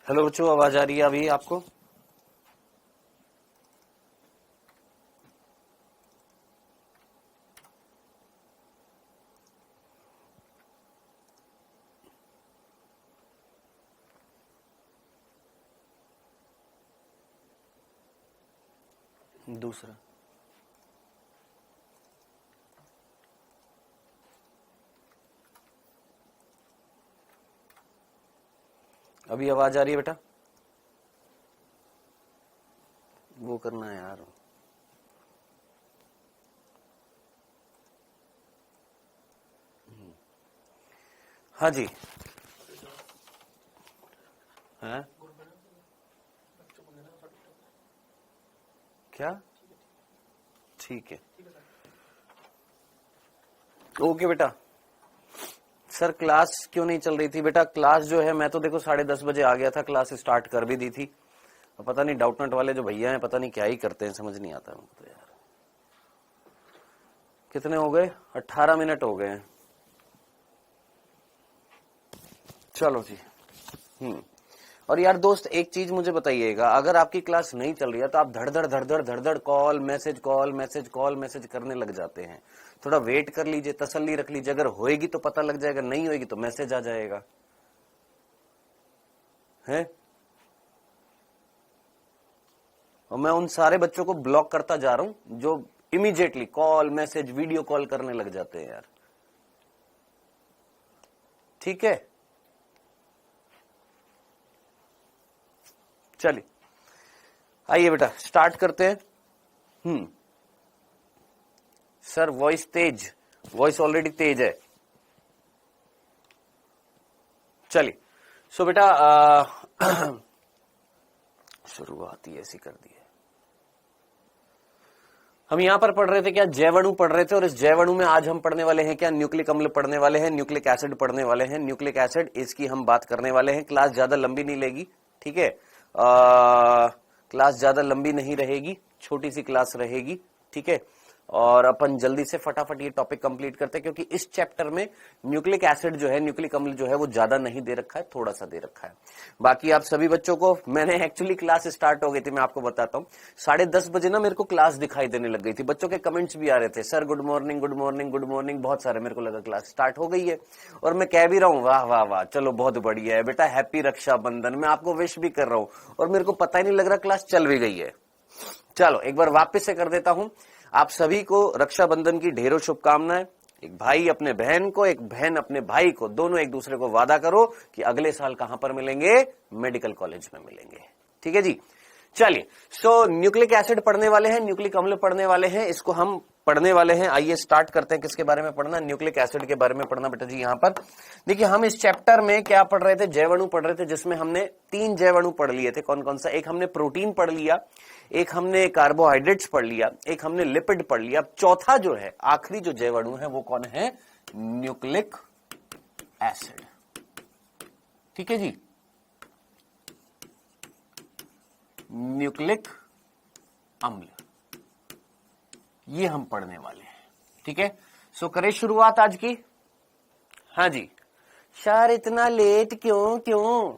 Hello बच्चों, आवाज आ रही है अभी आपको? दूसरा अभी आवाज आ रही है बेटा? वो करना है यार। हाँ जी। है क्या? ठीक है, ओके बेटा। सर क्लास क्यों नहीं चल रही थी बेटा? क्लास जो है, मैं तो देखो 10:30 बजे आ गया था, क्लास स्टार्ट कर भी दी थी। पता नहीं डाउटनट वाले जो भैया हैं पता नहीं क्या ही करते हैं, समझ नहीं आता हमको तो यार। कितने हो गए? 18 मिनट हो गए हैं। चलो जी। और यार दोस्त, एक चीज मुझे बताइएगा, अगर आपकी क्लास नहीं चल रही है तो आप धड़ धड़ कॉल मैसेज करने लग जाते हैं। थोड़ा वेट कर लीजिए, तसल्ली रख लीजिए, अगर होएगी तो पता लग जाएगा, नहीं होएगी तो मैसेज आ जाएगा। है? और मैं उन सारे बच्चों को ब्लॉक करता जा रहा हूं जो immediately call message video call करने लग जाते हैं यार। ठीक है, चलिए आइए बेटा स्टार्ट करते हैं। सर वॉइस तेज, वॉइस ऑलरेडी तेज है। चलिए सो बेटा शुरुआत ही ऐसी कर दी है। हम यहां पर पढ़ रहे थे क्या? जैवणु पढ़ रहे थे, और इस जैवणु में आज हम पढ़ने वाले हैं क्या? न्यूक्लिक अम्ल पढ़ने वाले हैं, न्यूक्लिक एसिड पढ़ने वाले हैं। न्यूक्लिक एसिड इसकी हम बात करने वाले हैं। क्लास ज्यादा लंबी नहीं लेगी, ठीक है? क्लास ज्यादा लंबी नहीं रहेगी, छोटी सी क्लास रहेगी, ठीक है? और अपन जल्दी से फटाफट ये टॉपिक कंप्लीट करते हैं, क्योंकि इस चैप्टर में न्यूक्लिक एसिड जो है, न्यूक्लिक अम्ल जो है वो ज्यादा नहीं दे रखा है, थोड़ा सा दे रखा है। बाकी आप सभी बच्चों को, मैंने एक्चुअली क्लास स्टार्ट हो गई थी, मैं आपको बताता हूँ 10:30 बजे ना मेरे को क्लास दिखाई देने लग गई थी। बच्चों के कमेंट्स भी आ रहे थे, sir good morning good morning good morning, बहुत सारे। मेरे को लगा क्लास स्टार्ट हो गई है, और मैं कह भी रहा हूँ वाह वाह वाह, चलो बहुत बढ़िया है बेटा, हैप्पी रक्षाबंधन, मैं आपको विश भी कर रहा हूँ, और मेरे को पता ही नहीं लग रहा क्लास चल भी गई है। चलो एक बार वापस से कर देता हूं। आप सभी को रक्षाबंधन की ढेरों शुभकामनाएं। एक भाई अपने बहन को, एक बहन अपने भाई को, दोनों एक दूसरे को वादा करो कि अगले साल कहां पर मिलेंगे? मेडिकल कॉलेज में मिलेंगे। ठीक है जी। चलिए सो न्यूक्लिक एसिड पढ़ने वाले हैं, न्यूक्लिक अम्ल पढ़ने वाले हैं, इसको हम पढ़ने वाले हैं। आइए स्टार्ट करते हैं। किसके बारे में पढ़ना? न्यूक्लिक एसिड के बारे में पढ़ना बेटा जी। यहां पर देखिए, हम इस चैप्टर में क्या पढ़ रहे थे? जैवणु पढ़ रहे थे, जिसमें हमने 3 जैवणु पढ़ लिए थे। कौन कौन सा? एक हमने प्रोटीन पढ़ लिया, एक हमने कार्बोहाइड्रेट्स पढ़ लिया, एक हमने लिपिड पढ़ लिया। अब चौथा जो है, आखिरी जो जैवणु है, वो कौन है? Nucleic acid. ठीक है जी, न्यूक्लिक अम्ल, ये हम पढ़ने वाले हैं। ठीक है, सो करें शुरुआत आज की। हाँ जी सर, इतना लेट क्यों क्यों?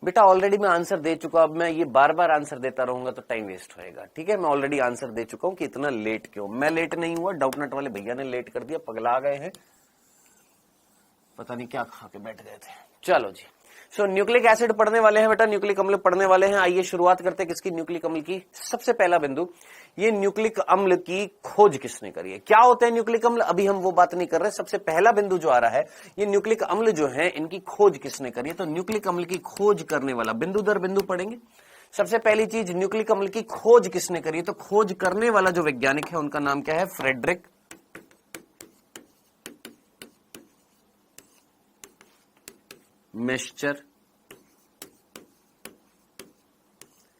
बेटा ऑलरेडी मैं आंसर दे चुका, अब मैं ये बार बार आंसर देता रहूंगा तो टाइम वेस्ट होएगा। ठीक है, मैं ऑलरेडी आंसर दे चुका हूं कि इतना लेट क्यों। मैं लेट नहीं हुआ, डाउटनट वाले भैया ने लेट कर दिया, पगला गए हैं, पता नहीं क्या खा के बैठ गए थे। चलो जी, सो न्यूक्लिक एसिड पढ़ने वाले हैं बेटा, न्यूक्लिक अम्ल पढ़ने वाले हैं। आइए शुरुआत करते हैं किसकी? न्यूक्लिक अम्ल की। सबसे पहला बिंदु, ये न्यूक्लिक अम्ल की खोज किसने करी है? क्या होते हैं न्यूक्लिक अम्ल? अभी हम वो बात नहीं कर रहे। सबसे पहला बिंदु जो आ रहा है, ये न्यूक्लिक अम्ल जो है, इनकी खोज किसने करी है? तो न्यूक्लिक अम्ल की खोज करने वाला, बिंदु दर बिंदु पढ़ेंगे। सबसे पहली चीज, न्यूक्लिक अम्ल की खोज किसने करी है? तो खोज करने वाला जो वैज्ञानिक है, उनका नाम क्या है? फ्रेडरिक मिश्चर।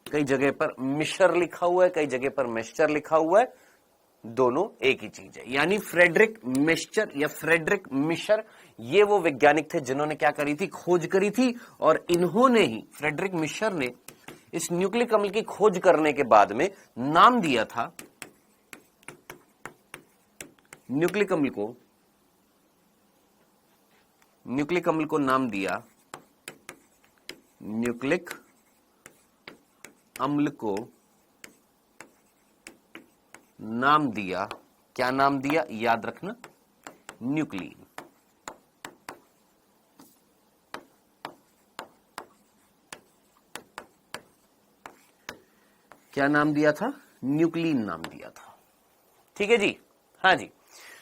कई जगह पर मिशर लिखा हुआ है, कई जगह पर मिश्चर लिखा हुआ है, दोनों एक ही चीज है। यानी फ्रेडरिक मिश्चर या फ्रेडरिक मिशर, ये वो वैज्ञानिक थे जिन्होंने क्या करी थी? खोज करी थी। और इन्होंने ही, फ्रेडरिक मिशर ने इस न्यूक्लिक अम्ल की खोज करने के बाद में नाम दिया था न्यूक्लिक अम्ल को नाम दिया न्यूक्लिक अम्ल को नाम दिया, क्या नाम दिया, याद रखना, न्यूक्लीन। क्या नाम दिया था, न्यूक्लीन नाम दिया था। ठीक है जी, हाँ जी।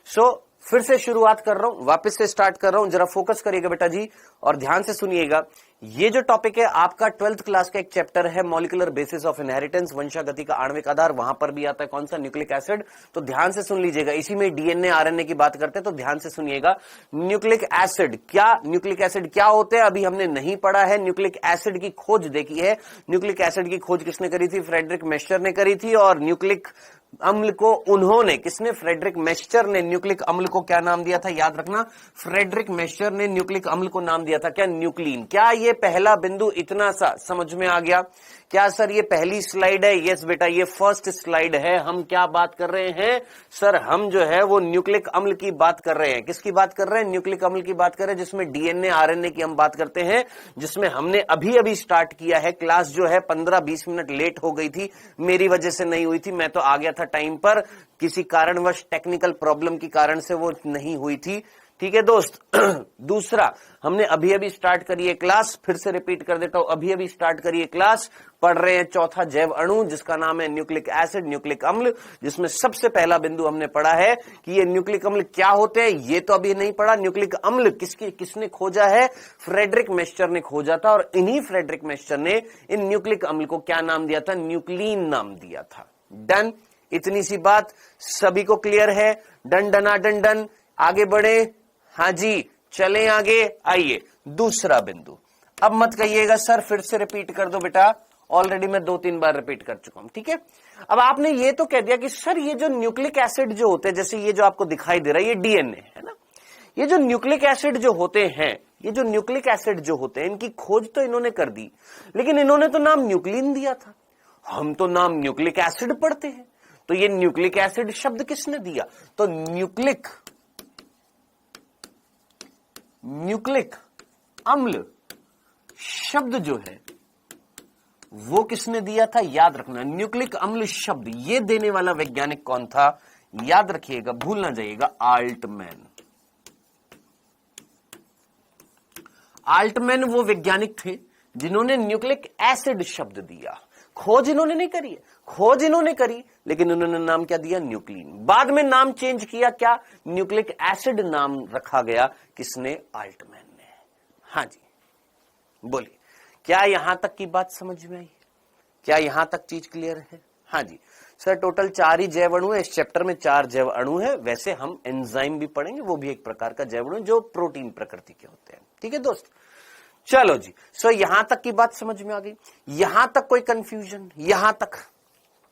सो फिर से शुरुआत कर रहा हूं, वापस से स्टार्ट कर रहा हूं, जरा फोकस करिएगा बेटा जी और ध्यान से सुनिएगा। ये जो टॉपिक है आपका 12th क्लास का एक चैप्टर है मॉलिक्यूलर बेसिस ऑफ इनहेरिटेंस, वंशागति का आणविक आधार, वहां पर भी आता है कौन सा, न्यूक्लिक एसिड। तो ध्यान से सुन लीजिएगा, इसी में डीएनए आरएनए की बात करते हैं, तो ध्यान से सुनिएगा। न्यूक्लिक एसिड क्या, न्यूक्लिक एसिड क्या होते हैं अभी हमने नहीं पढ़ा है। न्यूक्लिक एसिड की खोज देखी है। न्यूक्लिक एसिड की खोज किसने करी थी, फ्रेडरिक मेस्चर ने करी थी। और न्यूक्लिक अम्ल को उन्होंने, किसने, फ्रेडरिक मेस्चर ने न्यूक्लिक अम्ल को क्या नाम दिया था, याद रखना, फ्रेडरिक मेस्चर ने न्यूक्लिक अम्ल को नाम दिया था क्या, न्यूक्लीन। क्या ये पहला बिंदु इतना सा समझ में आ गया? क्या सर ये पहली स्लाइड है? यस बेटा, ये फर्स्ट स्लाइड है। हम क्या बात कर रहे हैं सर, हम जो है वो न्यूक्लिक अम्ल की बात कर रहे हैं। किसकी बात कर रहे हैं, न्यूक्लिक अम्ल की बात कर रहे हैं, जिसमें डीएनए आरएनए की हम बात करते हैं, जिसमें हमने अभी अभी स्टार्ट किया है। क्लास जो है 15-20 मिनट लेट हो गई थी, मेरी वजह से नहीं हुई थी, मैं तो आ गया था टाइम पर, किसी कारणवश टेक्निकल प्रॉब्लम के कारण से वो नहीं हुई थी। ठीक है दोस्त। दूसरा, हमने अभी अभी स्टार्ट करी है क्लास, फिर से रिपीट कर देता हूं, अभी अभी स्टार्ट करी है क्लास, पढ़ रहे हैं चौथा जैव अणु जिसका नाम है न्यूक्लिक एसिड, न्यूक्लिक अम्ल, जिसमें सबसे पहला बिंदु हमने पढ़ा है कि ये न्यूक्लिक अम्ल क्या होते हैं, ये तो अभी नहीं पढ़ा। न्यूक्लिक अम्ल किसने खोजा है, फ्रेडरिक मेस्चर ने खोजा था, और इन्हीं फ्रेडरिक मेस्चर ने इन न्यूक्लिक अम्ल को क्या नाम दिया था, न्यूक्लीन नाम दिया था। डन, इतनी सी बात सभी को क्लियर है? डन डना डन डन, आगे बढ़े। हाँ जी, चलें आगे, आइए दूसरा बिंदु। अब मत कहिएगा सर फिर से रिपीट कर दो बेटा, ऑलरेडी मैं 2-3 बार रिपीट कर चुका हूं। ठीक है, अब आपने ये तो कह दिया कि सर ये जो न्यूक्लिक एसिड जो होते हैं, जैसे ये जो आपको दिखाई दे रहा है, ये डीएनए है ना, ये जो न्यूक्लिक एसिड जो होते हैं, ये जो न्यूक्लिक एसिड जो होते हैं, इनकी खोज तो इन्होंने कर दी, लेकिन इन्होंने तो नाम न्यूक्लीन दिया था। हम तो नाम न्यूक्लिक एसिड पढ़ते हैं, तो ये न्यूक्लिक एसिड शब्द किसने दिया, तो न्यूक्लिक अम्ल शब्द जो है वो किसने दिया था, याद रखना। न्यूक्लिक अम्ल शब्द ये देने वाला वैज्ञानिक कौन था, याद रखिएगा, भूल ना जाइएगा, आल्टमैन। आल्टमैन वो वैज्ञानिक थे जिन्होंने न्यूक्लिक एसिड शब्द दिया। खोज इन्होंने नहीं करी है, खोज इन्होंने करी, लेकिन उन्होंने नाम क्या दिया, न्यूक्लीन। बाद में नाम चेंज किया, क्या, न्यूक्लिक एसिड नाम रखा गया, किसने, आल्टमैन ने। हाँ जी, बोलिए, क्या यहां तक की बात समझ में आई? क्या यहां तक चीज क्लियर है? हाँ जी सर, टोटल 4 ही जैव अणु है इस चैप्टर में, 4 जैव अणु है। वैसे हम एंजाइम भी पढ़ेंगे, वो भी एक प्रकार का जैव अणु जो प्रोटीन प्रकृति के होते हैं। ठीक है दोस्त, चलो जी। सो यहां तक की बात समझ में आ गई? यहां तक कोई कंफ्यूजन? यहां तक?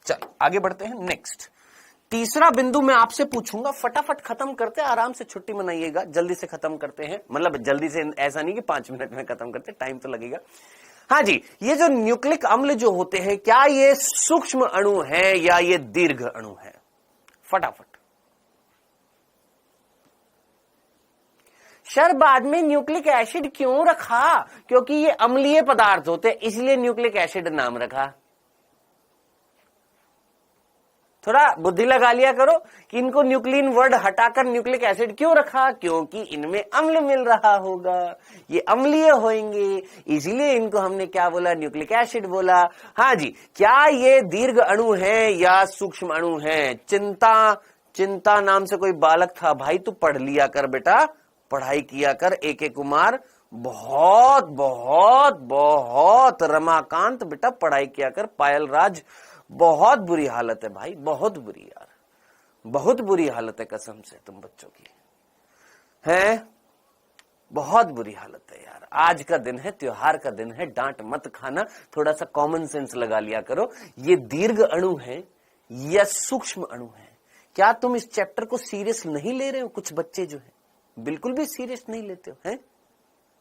चलो आगे बढ़ते हैं। नेक्स्ट तीसरा बिंदु मैं आपसे पूछूंगा, फटाफट खत्म करते हैं, आराम से छुट्टी मनाइएगा, जल्दी से खत्म करते हैं, मतलब जल्दी से ऐसा नहीं कि 5 मिनट में खत्म करते, टाइम तो लगेगा। हाँ जी, ये जो न्यूक्लिक अम्ल जो होते हैं, क्या ये सूक्ष्म अणु है या ये दीर्घ अणु है? फटाफट। सर बाद में न्यूक्लिक एसिड क्यों रखा? क्योंकि ये अम्लीय पदार्थ होते हैं, इसलिए न्यूक्लिक एसिड नाम रखा। थोड़ा बुद्धि लगा लिया करो कि इनको न्यूक्लीन वर्ड हटाकर न्यूक्लिक एसिड क्यों रखा, क्योंकि इनमें अम्ल मिल रहा होगा, ये अम्लीय होंगे, इसीलिए इनको हमने क्या बोला, न्यूक्लिक एसिड बोला। हाँ जी, क्या ये दीर्घ अणु है या सूक्ष्म अणु है? चिंता नाम से कोई बालक था भाई, तू पढ़ लिया कर बेटा, पढ़ाई किया कर। AK कुमार, बहुत बहुत बहुत, रमाकांत बेटा पढ़ाई किया कर। पायल राज, बहुत बुरी हालत है भाई, बहुत बुरी यार, बहुत बुरी हालत है कसम से तुम बच्चों की, हैं? बहुत बुरी हालत है यार। आज का दिन है, त्योहार का दिन है, डांट मत खाना, थोड़ा सा कॉमन सेंस लगा लिया करो। ये दीर्घ अणु है या सूक्ष्म अणु है? क्या तुम इस चैप्टर को सीरियस नहीं ले रहे हो? कुछ बच्चे जो है बिल्कुल भी सीरियस नहीं लेते हो, हैं?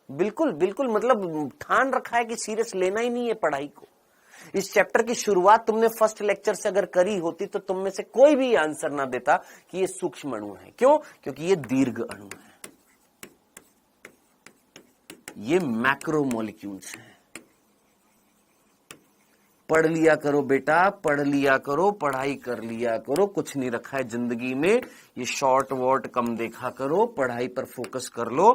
बिल्कुल बिल्कुल, मतलब ठान रखा है कि सीरियस लेना ही नहीं है पढ़ाई को। इस चैप्टर की शुरुआत तुमने फर्स्ट लेक्चर से अगर करी होती तो तुम में से कोई भी आंसर ना देता कि ये सूक्ष्म अणु है। क्यों? क्योंकि ये दीर्घ अणु है, ये मैक्रो मॉलिक्यूल्स हैं, पढ़ लिया करो बेटा, पढ़ लिया करो, पढ़ाई कर लिया करो, कुछ नहीं रखा है जिंदगी में, ये शॉर्ट वॉर्ट कम देखा करो, पढ़ाई पर फोकस कर लो,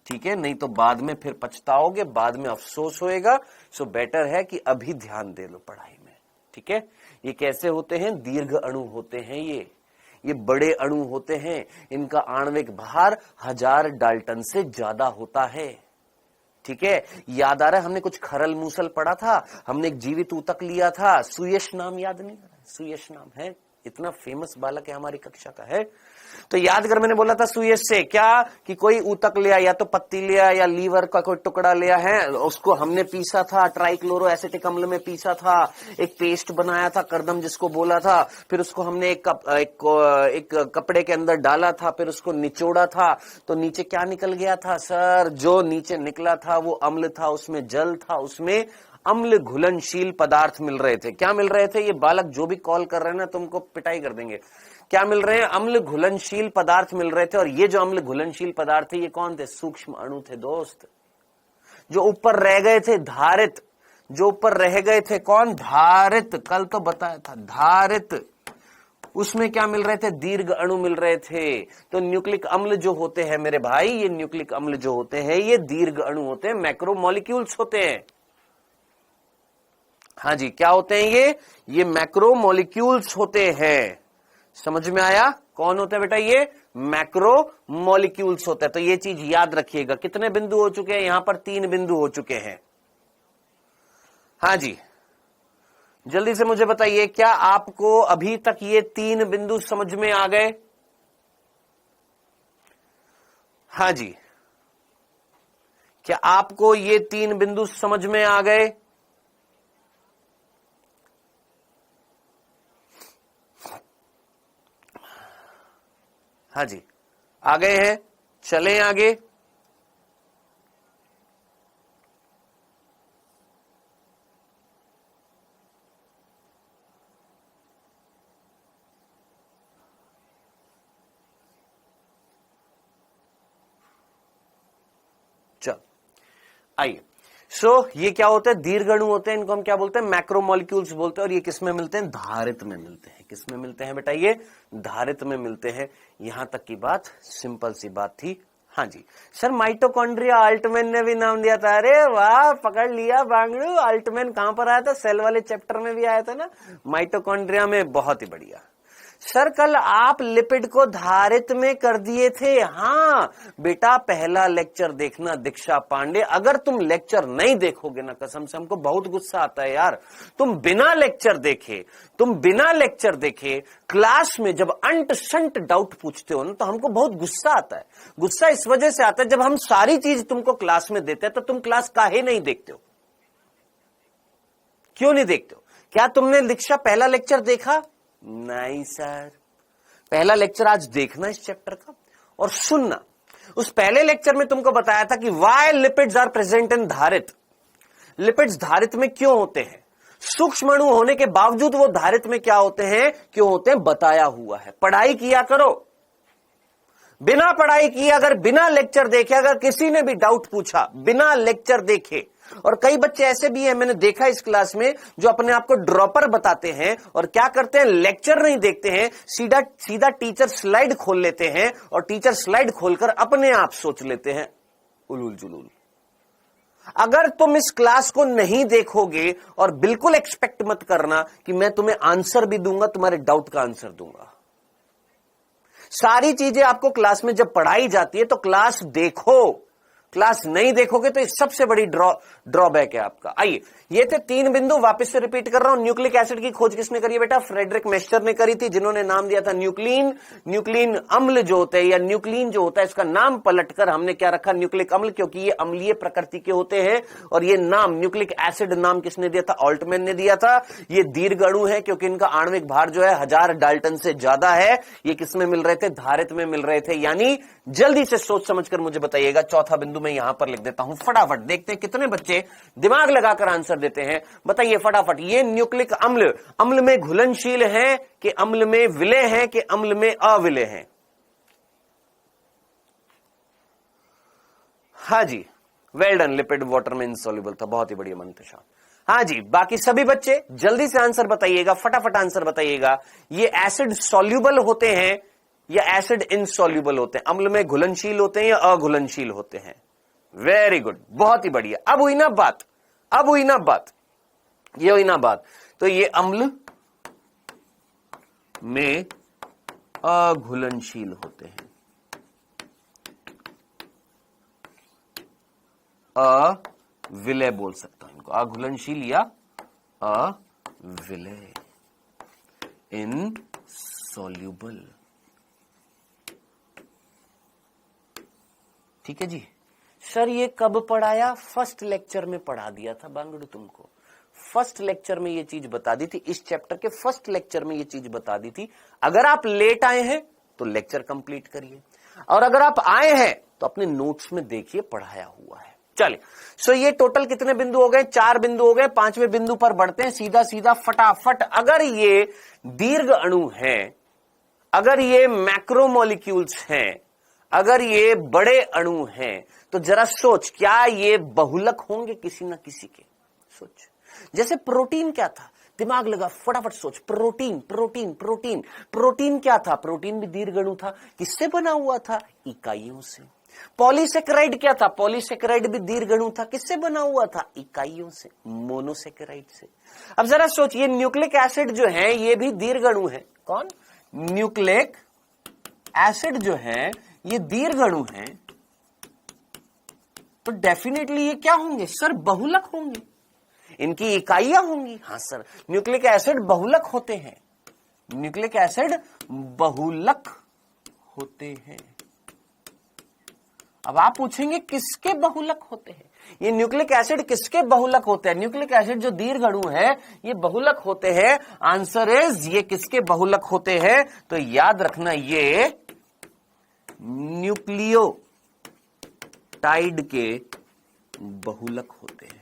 ठीक है, नहीं तो बाद में फिर पछताओगे, बाद में अफसोस होएगा। सो बेटर है कि अभी ध्यान दे लो पढ़ाई में, ठीक है। ये कैसे होते हैं? दीर्घ अणु होते हैं ये बड़े अणु होते हैं, इनका आणविक भार 1000 डाल्टन से ज्यादा होता है, ठीक है। याद आ रहा है हमने कुछ खरल मूसल पढ़ा था, हमने एक जीवित ऊतक लिया था, सुयश नाम याद नहीं आ रहा? सुयश नाम है, इतना फेमस बालक है हमारी कक्षा का है। तो याद कर मैंने बोला था सुयश से क्या कि कोई ऊतक लिया, या तो पत्ती लिया या लीवर का कोई टुकड़ा लिया है, उसको हमने पीसा था, ट्राइक्लोरो एसिटिक अम्ल में पीसा था, एक पेस्ट बनाया था करदम जिसको बोला था, फिर उसको हमने एक कपड़े के अंदर डाला था, फिर उसको निचोड़ा था, तो नीचे क्या निकल गया था सर? जो नीचे निकला था वो अम्ल था, उसमें जल था, उसमें अम्ल घुलनशील पदार्थ मिल रहे थे। क्या मिल रहे थे? ये बालक जो भी कॉल कर रहे हैं ना तुमको पिटाई कर देंगे। क्या मिल रहे हैं? अम्ल घुलनशील पदार्थ मिल रहे थे। और ये जो अम्ल घुलनशील पदार्थ थे ये कौन थे? सूक्ष्म अणु थे दोस्त, जो ऊपर रह गए थे धारित, जो ऊपर रह गए थे कौन? धारित, कल तो बताया था धारित। उसमें क्या मिल रहे थे? दीर्घ अणु मिल रहे थे। तो न्यूक्लिक अम्ल जो होते हैं मेरे भाई, ये न्यूक्लिक अम्ल जो होते हैं ये दीर्घ अणु होते हैं, मैक्रोमोलिक्यूल्स होते हैं। हाँ जी, क्या होते हैं ये मैक्रोमोलिक्यूल्स होते हैं। समझ में आया? कौन होते हैं बेटा? ये मैक्रोमोलिक्यूल्स होते हैं। तो ये चीज याद रखिएगा। कितने बिंदु हो चुके हैं? यहां पर 3 बिंदु हो चुके हैं। हाँ जी, जल्दी से मुझे बताइए, क्या आपको अभी तक ये 3 बिंदु समझ में आ गए? हाँ जी, क्या आपको ये 3 बिंदु समझ में आ गए? हाँ जी, आ गए हैं? चलें आगे। चल आइए। ये क्या होता है? दीर्घ अणु होते हैं, इनको हम क्या बोलते हैं? मैक्रोमोलिक्यूल्स बोलते हैं। और ये किसमें मिलते हैं? धारित में मिलते हैं। किसमें मिलते हैं बेटा? ये धारित में मिलते हैं। यहां तक की बात सिंपल सी बात थी। हाँ जी सर, माइटोकॉन्ड्रिया अल्टमैन ने भी नाम दिया था। अरे वाह, पकड़ लिया बांगड़ू। अल्टमैन कहां पर आया था? सेल वाले चैप्टर में भी आया था ना, माइटोकॉन्ड्रिया में। बहुत ही बढ़िया सर, कल आप लिपिड को धारित में कर दिए थे। हाँ बेटा, पहला लेक्चर देखना दीक्षा पांडे। अगर तुम लेक्चर नहीं देखोगे ना, कसम से हमको बहुत गुस्सा आता है यार। तुम बिना लेक्चर देखे क्लास में जब अंट संट डाउट पूछते हो ना, तो हमको बहुत गुस्सा आता है। गुस्सा इस वजह से आता है, जब हम सारी चीज तुमको क्लास में देते हैं तो तुम क्लास काहे नहीं देखते हो? क्यों नहीं देखते हो? क्या तुमने दीक्षा पहला लेक्चर देखा? नहीं सर। पहला लेक्चर आज देखना इस चैप्टर का और सुनना। उस पहले लेक्चर में तुमको बताया था कि why lipids are present in धारित। लिपिड्स धारित में क्यों होते हैं? सूक्ष्म अणु होने के बावजूद वो धारित में क्या होते हैं, क्यों होते हैं, बताया हुआ है। पढ़ाई किया करो। बिना पढ़ाई किए, अगर बिना लेक्चर देखे, अगर किसी ने भी डाउट पूछा बिना लेक्चर देखे, और कई बच्चे ऐसे भी हैं, मैंने देखा इस क्लास में, जो अपने आप को ड्रॉपर बताते हैं और क्या करते हैं, लेक्चर नहीं देखते हैं, सीधा टीचर स्लाइड खोल लेते हैं और टीचर स्लाइड खोलकर अपने आप सोच लेते हैं उलूल जुलूल। अगर तुम इस क्लास को नहीं देखोगे, और बिल्कुल एक्सपेक्ट मत करना कि मैं तुम्हें आंसर भी दूंगा, तुम्हारे डाउट का आंसर दूंगा। सारी चीजें आपको क्लास में जब पढ़ाई जाती है तो क्लास देखो। क्लास नहीं देखोगे तो सबसे बड़ी ड्रॉबैक है आपका। आइए, ये थे 3 बिंदु, वापस से रिपीट कर रहा हूं। न्यूक्लिक एसिड की खोज किसने करी है बेटा? फ्रेडरिक मेस्टर ने करी थी, जिन्होंने नाम दिया था न्यूक्लीन। न्यूक्लीन अम्ल जो होता है या न्यूक्लीन जो होता है, इसका नाम पलटकर हमने क्या रखा? न्यूक्लिक अम्ल, क्योंकि ये अम्लीय प्रकृति के होते हैं। और ये नाम न्यूक्लिक एसिड नाम किसने दिया था? ऑल्टमैन ने दिया था। ये दीर्घ अणु है क्योंकि इनका आणविक भार जो है 1000 डाल्टन से ज्यादा है। ये किसमें मिल रहे थे? धारित में मिल रहे थे। यानी जल्दी से सोच समझकर मुझे बताइएगा। चौथा बिंदु मैं यहां पर लिख देता हूं, फटाफट देखते हैं कितने बच्चे दिमाग लगाकर आंसर देते हैं। बताइए फटाफट, ये न्यूक्लिक अम्ल में घुलनशील है कि अम्ल में विलय है कि अम्ल में अविलय है? हाँ जी, वेल डन। लिपिड वाटर में इंसॉल्युबल था, बहुत ही बढ़िया मंतशा। हाँ जी, बाकी सभी बच्चे जल्दी से आंसर बताइएगा, फटाफट आंसर बताइएगा। ये एसिड सॉल्यूबल होते हैं या एसिड इनसॉल्यूबल होते हैं? अम्ल में घुलनशील होते हैं या अघुलनशील होते हैं? वेरी गुड, बहुत ही बढ़िया। अब हुई ना बात, अब हुई ना बात, ये हुई ना बात। तो ये अम्ल में अघुलनशील होते हैं, अविलय बोल सकता हूं इनको, अघुलनशील या अविलय, इनसॉल्यूबल। ठीक है जी। सर ये कब पढ़ाया? फर्स्ट लेक्चर में पढ़ा दिया था बांगड़ू तुमको, फर्स्ट लेक्चर में ये चीज बता दी थी, इस चैप्टर के फर्स्ट लेक्चर में ये चीज बता दी थी। अगर आप लेट आए हैं तो लेक्चर कंप्लीट करिए, और अगर आप आए हैं तो अपने नोट्स में देखिए पढ़ाया हुआ है। चलिए, सो ये टोटल कितने बिंदु हो गए? 4 बिंदु हो गए। 5वें बिंदु पर बढ़ते हैं सीधा सीधा फटाफट। अगर ये दीर्घ अणु हैं, अगर ये मैक्रोमोलिक्यूल्स हैं, अगर ये बड़े अणु हैं, तो जरा सोच, क्या ये बहुलक होंगे किसी ना किसी के? सोच, जैसे प्रोटीन क्या था, दिमाग लगा, फटाफट सोच। प्रोटीन प्रोटीन प्रोटीन प्रोटीन क्या था? प्रोटीन भी दीर्घ अणु था। किससे बना हुआ था? इकाइयों से। पॉलीसेकेराइड क्या था? पॉलीसेकेराइड भी दीर्घ अणु था। किससे बना हुआ था? इकाइयों से, मोनोसेकेराइड से। अब जरा सोच, ये न्यूक्लिक एसिड जो है ये भी दीर्घ अणु है। कौन? न्यूक्लिक एसिड जो है ये दीर्घ अणु है, तो डेफिनेटली ये क्या होंगे सर? बहुलक होंगे, इनकी इकाइयां होंगी। हाँ सर, न्यूक्लिक एसिड बहुलक होते हैं, न्यूक्लिक एसिड बहुलक होते हैं। अब आप पूछेंगे किसके बहुलक होते हैं? ये न्यूक्लिक एसिड किसके बहुलक होते हैं? न्यूक्लिक एसिड जो दीर्घ अणु है ये बहुलक होते हैं। आंसर इज, ये किसके बहुलक होते हैं? तो याद रखना, ये न्यूक्लियोटाइड के बहुलक होते हैं।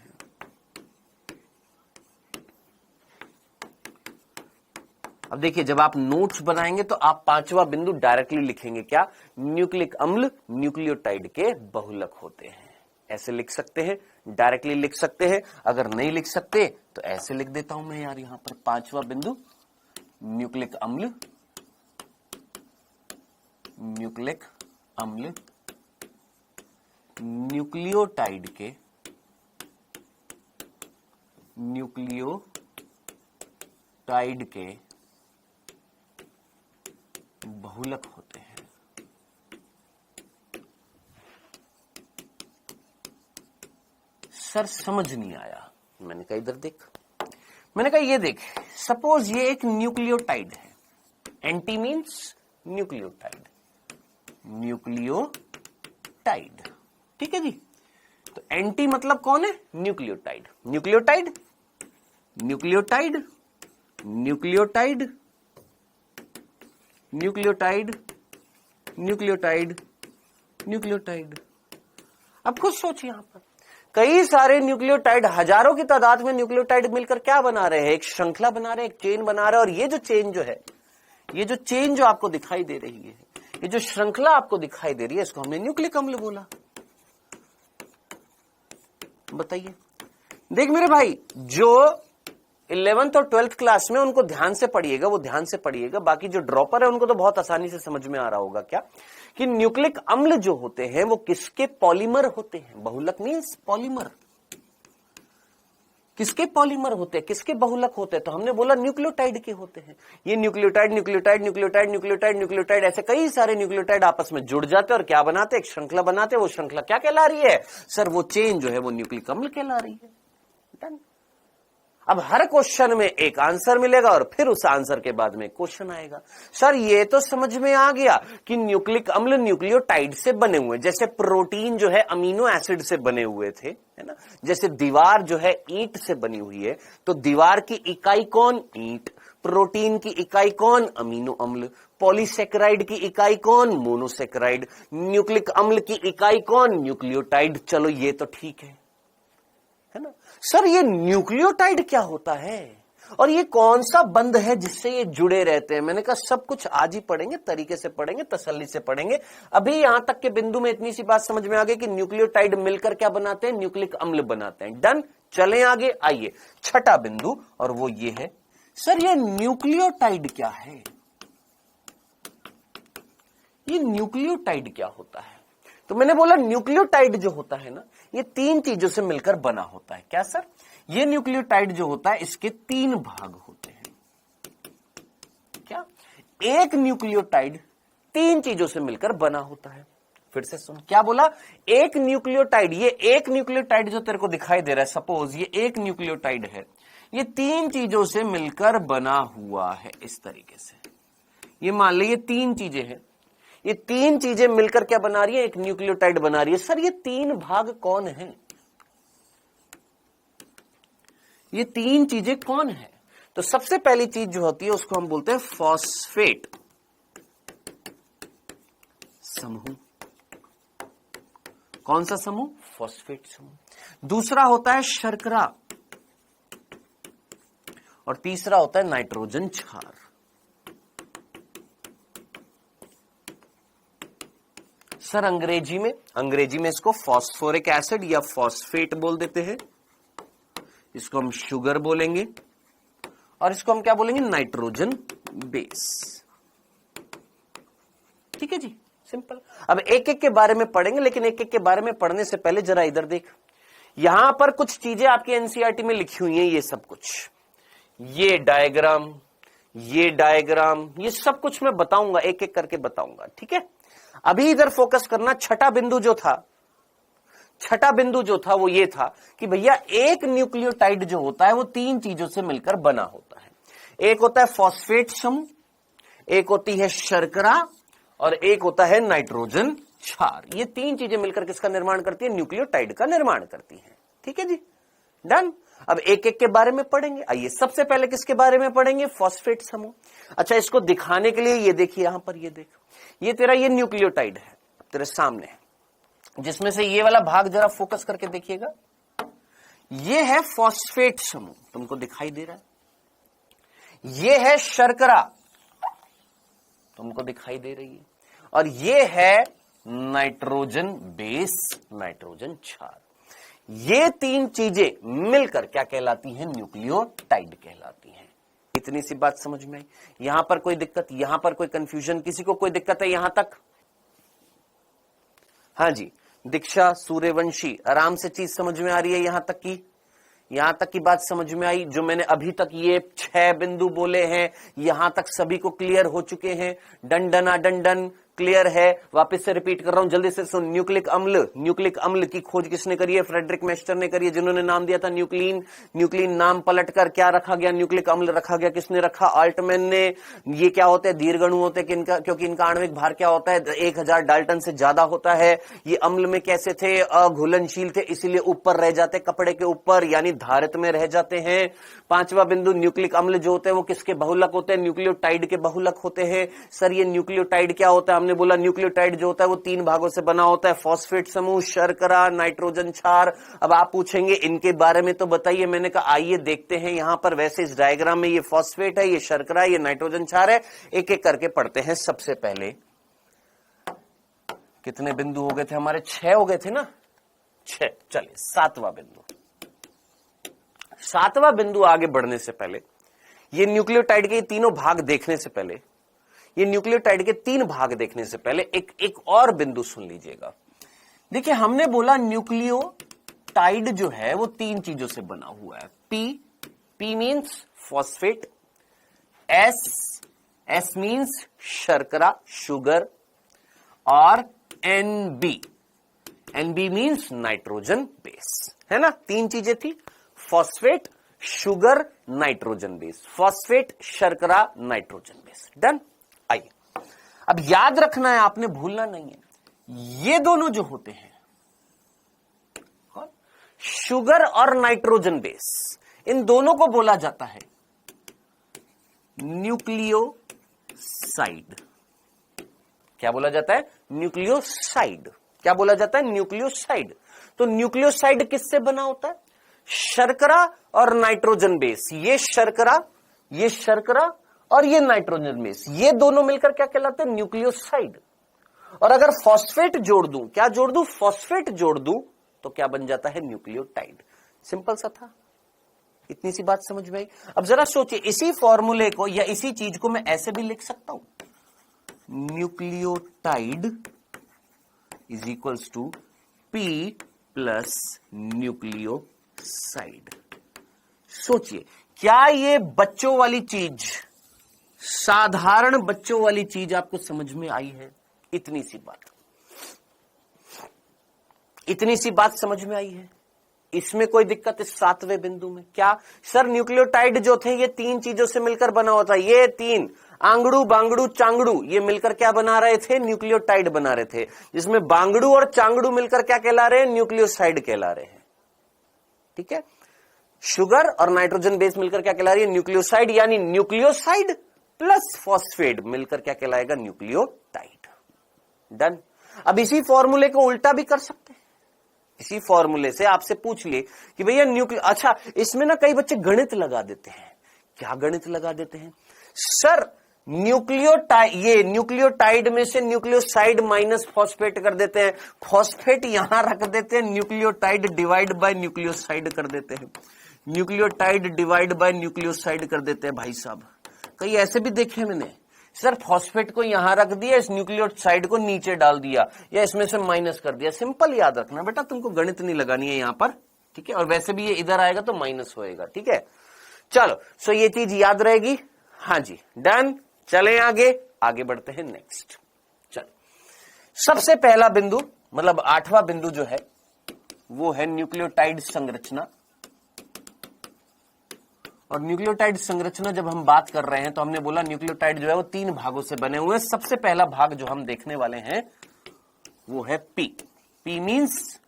अब देखिए, जब आप नोट्स बनाएंगे तो आप 5वां बिंदु डायरेक्टली लिखेंगे, क्या? न्यूक्लिक अम्ल न्यूक्लियोटाइड के बहुलक होते हैं। ऐसे लिख सकते हैं, डायरेक्टली लिख सकते हैं। अगर नहीं लिख सकते तो ऐसे लिख देता हूं मैं यार, यहां पर 5वां बिंदु, न्यूक्लिक अम्ल न्यूक्लियोटाइड के बहुलक होते हैं। सर समझ नहीं आया। मैंने कहा इधर देख, मैंने कहा ये देख, सपोज ये एक न्यूक्लियोटाइड है, एंटी मीन्स न्यूक्लियोटाइड, ठीक है जी। तो एंटी मतलब कौन है? Nucleotide, nucleotide nucleotide nucleotide nucleotide nucleotide nucleotide. अब खुद सोचिए, यहां पर कई सारे न्यूक्लियोटाइड, हजारों की तादाद में न्यूक्लियोटाइड मिलकर क्या बना रहे हैं? एक श्रृंखला बना रहे हैं, एक चेन बना रहे हैं। और ये जो चेन जो है, ये जो चेन जो आपको दिखाई दे रही है, ये जो श्रृंखला आपको दिखाई दे रही है, इसको हमने न्यूक्लिक अम्ल बोला। बताइए, देख मेरे भाई, जो 11th और 12th क्लास में उनको ध्यान से पढ़िएगा, वो ध्यान से पढ़िएगा। बाकी जो ड्रॉपर है उनको तो बहुत आसानी से समझ में आ रहा होगा क्या, कि न्यूक्लिक अम्ल जो होते हैं वो किसके पॉलीमर होते हैं? बहुलक मीन्स पॉलीमर। किसके पॉलीमर होते हैं, किसके बहुलक होते हैं? तो हमने बोला न्यूक्लियोटाइड के होते हैं। ये nucleotide nucleotide nucleotide nucleotide nucleotide ऐसे कई सारे न्यूक्लियोटाइड आपस में जुड़ जाते हैं और क्या बनाते हैं? एक श्रृंखला बनाते हैं। वो श्रृंखला क्या कहला रही है सर? वो चेन जो है वो न्यूक्लिक अम्ल कहला रही है। डन। अब हर क्वेश्चन में एक आंसर मिलेगा और फिर उस आंसर के बाद में क्वेश्चन आएगा। सर ये तो समझ में आ गया कि न्यूक्लिक अम्ल न्यूक्लियोटाइड से बने हुए, जैसे प्रोटीन जो है अमीनो एसिड से बने हुए थे, है ना। जैसे दीवार जो है ईंट से बनी हुई है, तो दीवार की इकाई कौन? ईंट। प्रोटीन की इकाई कौन? अमीनो अम्ल। पॉलीसेकेराइड की इकाई कौन? मोनोसेकेराइड। न्यूक्लिक अम्ल की इकाई कौन? न्यूक्लियोटाइड। चलो ये तो ठीक है ना। सर ये न्यूक्लियोटाइड क्या होता है? और ये कौन सा बंध है जिससे ये जुड़े रहते हैं? मैंने कहा सब कुछ आज ही पढ़ेंगे, तरीके से पढ़ेंगे, तसल्ली से पढ़ेंगे। अभी यहां तक के बिंदु में इतनी सी बात समझ में आ गई कि न्यूक्लियोटाइड मिलकर क्या बनाते हैं? न्यूक्लिक अम्ल बनाते हैं। डन। चलें आगे, आइए छठा बिंदु, और वो ये है, सर ये न्यूक्लियोटाइड क्या है? ये न्यूक्लियोटाइड क्या होता है? तो मैंने बोला न्यूक्लियोटाइड जो होता है ना, ये तीन चीजों से मिलकर बना होता है। क्या सर? ये न्यूक्लियोटाइड जो होता है इसके तीन भाग होते हैं। क्या? एक न्यूक्लियोटाइड तीन चीजों से मिलकर बना होता है। फिर से सुन, क्या बोला? एक न्यूक्लियोटाइड, ये एक न्यूक्लियोटाइड जो तेरे को दिखाई दे रहा है, सपोज ये एक न्यूक्लियोटाइड है, ये तीन चीजों से मिलकर बना हुआ है। इस तरीके से ये मान ली ये तीन चीजें हैं, ये तीन चीजें मिलकर क्या बना रही है? एक न्यूक्लियोटाइड बना रही है। सर ये तीन भाग कौन है? ये तीन चीजें कौन है? तो सबसे पहली चीज जो होती है उसको हम बोलते हैं फॉस्फेट समूह। कौन सा समूह? फॉस्फेट समूह। दूसरा होता है शर्करा, और तीसरा होता है नाइट्रोजन क्षार। सर अंग्रेजी में इसको फॉस्फोरिक एसिड या फॉस्फेट बोल देते हैं, इसको हम शुगर बोलेंगे, और इसको हम क्या बोलेंगे? Nitrogen base. ठीक है जी, सिंपल। अब एक एक के बारे में पढ़ेंगे, लेकिन एक एक के बारे में पढ़ने से पहले जरा इधर देख, यहां पर कुछ चीजें आपकी एनसीईआरटी में लिखी हुई हैं। ये सब कुछ, ये डायग्राम, ये सब कुछ मैं बताऊंगा, एक एक करके बताऊंगा। ठीक है, अभी इधर फोकस करना। छठा बिंदु जो था वो ये था कि भैया एक न्यूक्लियोटाइड जो होता है वो तीन चीजों से मिलकर बना होता है। एक होता है फॉस्फेट समूह, एक होती है शर्करा, और एक होता है नाइट्रोजन क्षार। ये तीन चीजें मिलकर किसका निर्माण करती है? न्यूक्लियोटाइड का निर्माण करती हैं। ठीक है जी, डन। अब एक एक के बारे में पढ़ेंगे। आइए सबसे पहले किसके बारे में पढ़ेंगे? फॉस्फेट समूह। अच्छा, इसको दिखाने के लिए ये देखिए, यहां पर ये देख, ये तेरा ये न्यूक्लियोटाइड है तेरे सामने, जिसमें से ये वाला भाग जरा फोकस करके देखिएगा, ये है फॉस्फेट समूह, तुमको दिखाई दे रहा है। ये है शर्करा, तुमको दिखाई दे रही है, और ये है नाइट्रोजन बेस, नाइट्रोजन क्षार। ये तीन चीजें मिलकर क्या कहलाती हैं? न्यूक्लियोटाइड कहलाती हैं। इतनी सी बात समझ में आई? यहां पर कोई दिक्कत, यहां पर कोई कंफ्यूजन, किसी को कोई दिक्कत है यहां तक? हाँ जी, दीक्षा, सूर्यवंशी, आराम से चीज समझ में आ रही है? यहां तक की बात समझ में आई? जो मैंने अभी तक ये 6 बिंदु बोले हैं, यहां तक सभी को क्लियर हो चुके हैं? डन क्लियर है? वापस से रिपीट कर रहा हूं, जल्दी से सुन। न्यूक्लिक अम्ल की खोज किसने करी है? फ्रेडरिक मेस्टर ने करी है, जिन्होंने नाम दिया था न्यूक्लिन नाम पलटकर क्या रखा गया? न्यूक्लिक अम्ल रखा गया। किसने रखा? आल्टमैन ने। ये क्या होते हैं? दीर्घ अणु होते हैं, क्योंकि इनका आणविक भार क्या होता है? 1000 डाल्टन से ज्यादा होता है। ये अम्ल में कैसे थे? अघुलनशील थे, इसीलिए ऊपर रह जाते, कपड़े के ऊपर, यानी धारित में रह जाते हैं। पांचवा बिंदु, न्यूक्लिक अम्ल जो होते हैं वो किसके बहुलक होते हैं? न्यूक्लियोटाइड के बहुलक होते हैं। सर ये न्यूक्लियोटाइड क्या होता है? हमने बोला न्यूक्लियोटाइड जो होता है वो तीन भागों से बना होता है, फॉस्फेट समूह, शर्करा, नाइट्रोजन क्षार। अब आप पूछेंगे इनके बारे में तो बताइए। मैंने कहा आइए देखते हैं। यहां पर वैसे इस डायग्राम में ये फॉस्फेट है, ये शर्करा है, ये नाइट्रोजन क्षार है। एक एक करके पढ़ते हैं। सबसे पहले कितने बिंदु हो गए थे हमारे? 6 हो गए थे ना? 6। चलिए सातवां बिंदु आगे बढ़ने से पहले, ये न्यूक्लियोटाइड के तीनों भाग देखने से पहले, ये न्यूक्लियोटाइड के 3 भाग देखने से पहले एक और बिंदु सुन लीजिएगा। देखिए हमने बोला न्यूक्लियोटाइड जो है वो 3 चीजों से बना हुआ है। P means phosphate, S means शर्करा, शुगर, और एनबी मींस नाइट्रोजन बेस, है ना? 3 चीजें थी, phosphate, sugar, nitrogen base. Phosphate, शर्करा, नाइट्रोजन बेस। डन। आइए अब याद रखना है, आपने भूलना नहीं है, ये दोनों जो होते हैं शुगर और नाइट्रोजन बेस, इन दोनों को बोला जाता है न्यूक्लियोसाइड। क्या बोला जाता है? न्यूक्लियोसाइड। क्या बोला जाता है? न्यूक्लियोसाइड। तो न्यूक्लियोसाइड किससे बना होता है? शर्करा और नाइट्रोजन बेस, ये शर्करा और ये नाइट्रोजन बेस, ये दोनों मिलकर क्या कहलाते हैं? न्यूक्लियोसाइड। और अगर फॉस्फेट जोड़ दूं, क्या जोड़ दूं? फॉस्फेट जोड़ दूं, तो क्या बन जाता है? न्यूक्लियोटाइड। सिंपल सा था, इतनी सी बात समझ में आई। अब जरा सोचिए, इसी फॉर्मूले को या इसी चीज को मैं ऐसे भी लिख सकता हूं, nucleotide is equals to P plus nucleoside. सोचिए, क्या ये बच्चों वाली चीज, साधारण बच्चों वाली चीज आपको समझ में आई है? इतनी सी बात समझ में आई है? इसमें कोई दिक्कत इस 7वें बिंदु में? क्या सर, न्यूक्लियोटाइड जो थे ये 3 चीजों से मिलकर बना होता है, ये 3 आंगड़ू बांगड़ू चांगड़ू, ये मिलकर क्या बना रहे थे? न्यूक्लियोटाइड बना रहे थे, जिसमें बांगड़ू और चांगड़ू मिलकर क्या कहला रहे हैं? न्यूक्लियोसाइड कहला रहे हैं। ठीक है, शुगर और नाइट्रोजन बेस मिलकर क्या कहला रही है? न्यूक्लियोसाइड, यानी न्यूक्लियोसाइड प्लस फॉस्फेट मिलकर क्या कहलाएगा? न्यूक्लियोटाइड। डन। अब इसी फॉर्मूले को उल्टा भी कर सकते हैं। इसी फॉर्मूले से आपसे पूछ लिए कि भैया अच्छा, इसमें ना कई बच्चे गणित लगा देते हैं। क्या गणित लगा देते हैं? सर, न्यूक्लियोटाइड में से न्यूक्लियोसाइड माइनस फॉस्फेट कर देते हैं, फॉस्फेट यहां रख देते हैं, न्यूक्लियोटाइड डिवाइड बाय न्यूक्लियोसाइड कर देते हैं, न्यूक्लियोटाइड डिवाइड बाय न्यूक्लियोसाइड कर देते हैं। भाई साहब, कई ऐसे भी देखे मैंने, सर फॉस्फेट को यहां रख दिया, इस न्यूक्लियोसाइड को नीचे डाल दिया, या इसमें से माइनस कर दिया। सिंपल याद रखना बेटा, तुमको गणित नहीं लगानी है यहां पर। ठीक है, और वैसे भी ये इधर आएगा तो माइनस होएगा। ठीक है, चलो, सो ये चीज याद रहेगी। हाँ जी, डन। चलें आगे बढ़ते हैं नेक्स्ट। चलो, सबसे पहला बिंदु, मतलब 8वां बिंदु जो है वो है न्यूक्लियोटाइड संरचना। और न्यूक्लियोटाइड संरचना जब हम बात कर रहे हैं तो हमने बोला न्यूक्लियोटाइड जो है वो 3 भागों से बने हुए हैं। सबसे पहला भाग जो हम देखने वाले हैं वो है P. P means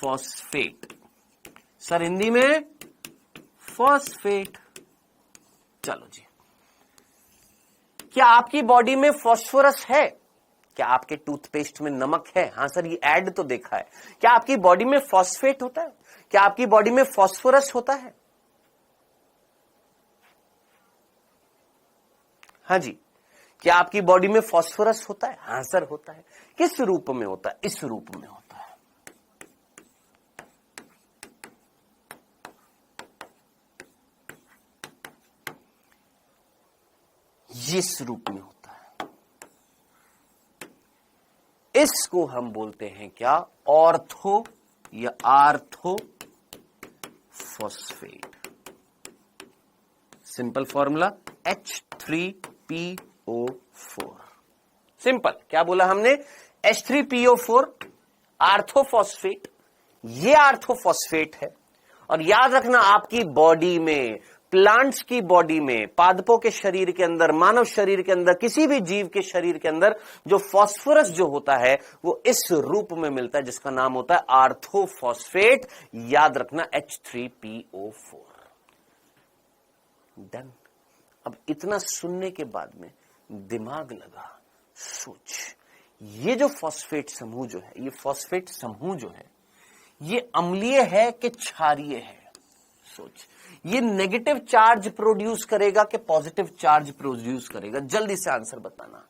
phosphate. Sir Hindi में फॉस्फेट। चलो जी, क्या आपकी बॉडी में फास्फोरस है? क्या आपके टूथपेस्ट में नमक है? हाँ सर, ये ऐड तो देखा है। क्या आपकी बॉडी में फॉस्फेट होता है? क्या आपकी बॉडी में फास्फोरस होता है? हाँ जी, क्या आपकी बॉडी में फास्फोरस होता है? हाँ सर, होता है। किस रूप में होता है? इस रूप में होता है। इस रूप में होता है। इसको हम बोलते हैं क्या? ऑर्थो या ortho phosphate. Simple formula H3PO4। Simple, क्या बोला हमने? H3PO4 orthophosphate. ये आर्थोफॉस्फेट है। और याद रखना, आपकी बॉडी में, प्लांट्स की बॉडी में, पादपों के शरीर के अंदर, मानव शरीर के अंदर, किसी भी जीव के शरीर के अंदर जो फास्फोरस जो होता है वो इस रूप में मिलता है, जिसका नाम होता है आर्थोफॉस्फेट। याद रखना, H3PO4। डन। अब इतना सुनने के बाद में दिमाग लगा, सोच, ये जो फॉस्फेट समूह जो है, ये फॉस्फेट समूह जो है, ये अम्लीय है कि क्षारीय है? सोच, ये नेगेटिव चार्ज प्रोड्यूस करेगा कि पॉजिटिव चार्ज प्रोड्यूस करेगा? जल्दी से आंसर बताना।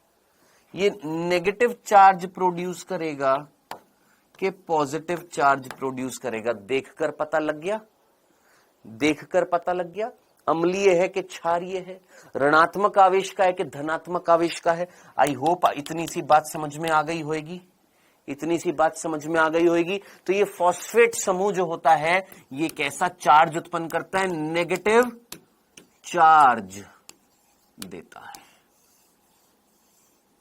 ये नेगेटिव चार्ज प्रोड्यूस करेगा कि पॉजिटिव चार्ज प्रोड्यूस करेगा? देखकर पता लग गया, देखकर पता लग गया। अम्लीय है कि क्षारीय है, ऋणात्मक आवेश का है कि धनात्मक आवेश का है? आई होप इतनी सी बात समझ में आ गई होगी। इतनी सी बात समझ में आ गई होगी। तो ये फॉस्फेट समूह जो होता है ये कैसा चार्ज उत्पन्न करता है? नेगेटिव चार्ज देता है।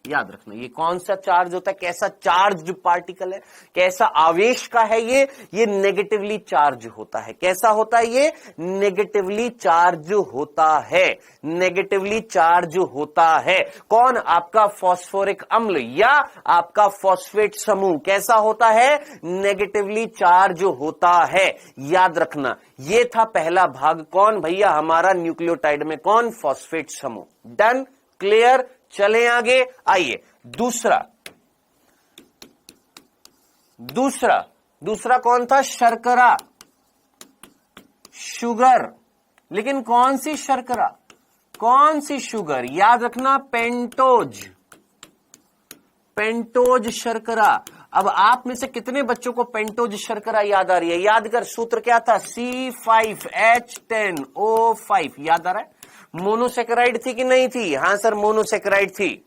याद रखना, ये कौन सा चार्ज होता है? कैसा चार्ज पार्टिकल है? कैसा आवेश का है ये नेगेटिवली चार्ज होता है। कैसा होता है ये? नेगेटिवली चार्ज होता है। नेगेटिवली चार्ज होता है। कौन? आपका फॉस्फोरिक अम्ल या आपका फॉस्फेट समूह कैसा होता है? नेगेटिवली चार्ज होता है। याद रखना, ये था पहला भाग। कौन भैया? हमारा न्यूक्लियोटाइड में कौन? फॉस्फेट समूह। Done, clear. चले आगे, आइए दूसरा कौन था? शर्करा। शुगर, लेकिन कौन सी शर्करा, कौन सी शुगर, याद रखना पेंटोज, पेंटोज शर्करा। अब आप में से कितने बच्चों को पेंटोज शर्करा याद आ रही है? याद कर, सूत्र क्या था? C5H10O5, याद आ रहा है? मोनोसेकेराइड थी कि नहीं थी? हां सर, मोनोसेकेराइड थी।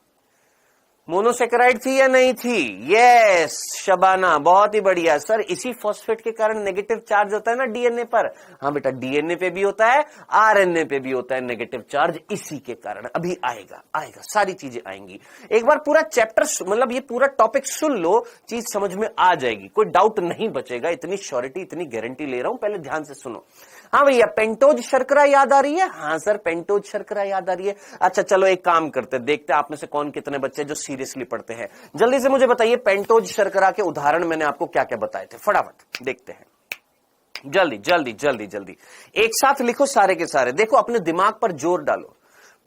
मोनोसेकेराइड थी या नहीं थी? यस शबाना, बहुत ही बढ़िया सर। इसी फॉस्फेट के कारण नेगेटिव चार्ज होता है ना डीएनए पर। हाँ बेटा, डीएनए पे भी होता है, आरएनए पे भी होता है नेगेटिव चार्ज, इसी के कारण। अभी आएगा, आएगा, सारी चीजें आएंगी। एक बार पूरा चैप्टर, मतलब ये पूरा टॉपिक सुन लो, चीज समझ में आ जाएगी, कोई डाउट नहीं बचेगा। इतनी श्योरिटी, इतनी गारंटी ले रहा हूं, पहले ध्यान से सुनो। हाँ भैया, पेंटोज शर्करा याद आ रही है? हाँ सर, पेंटोज शर्करा याद आ रही है। अच्छा चलो एक काम करते, देखते आप में से कौन कितने बच्चे जो सीरियसली पढ़ते हैं। जल्दी से मुझे बताइए, पेंटोज शर्करा के उदाहरण मैंने आपको क्या क्या बताए थे, फटाफट देखते हैं। जल्दी जल्दी जल्दी जल्दी एक साथ लिखो सारे के सारे। देखो, अपने दिमाग पर जोर डालो।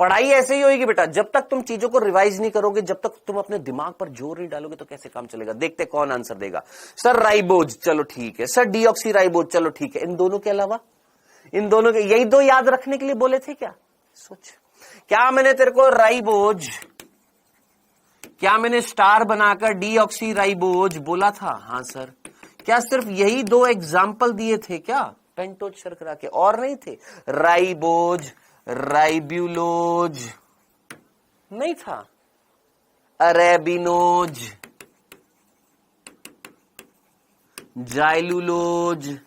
पढ़ाई ऐसे ही होगी बेटा, जब तक तुम चीजों को रिवाइज नहीं करोगे, जब तक तुम अपने दिमाग पर जोर नहीं डालोगे, तो कैसे काम चलेगा। देखते कौन आंसर देगा। सर राइबोज, चलो ठीक है। सर डीऑक्सी राइबोज, चलो ठीक है। इन दोनों के अलावा, इन दोनों के, यही दो याद रखने के लिए बोले थे क्या? सोच, क्या मैंने तेरे को राइबोज, क्या मैंने स्टार बनाकर डीऑक्सी राइबोज बोला था? हाँ सर। क्या सिर्फ यही दो एग्जाम्पल दिए थे क्या पेंटोज शर्करा के, और नहीं थे? राइबोज, राइब्यूलोज नहीं था, अरेबिनोज, जाइलुलोज,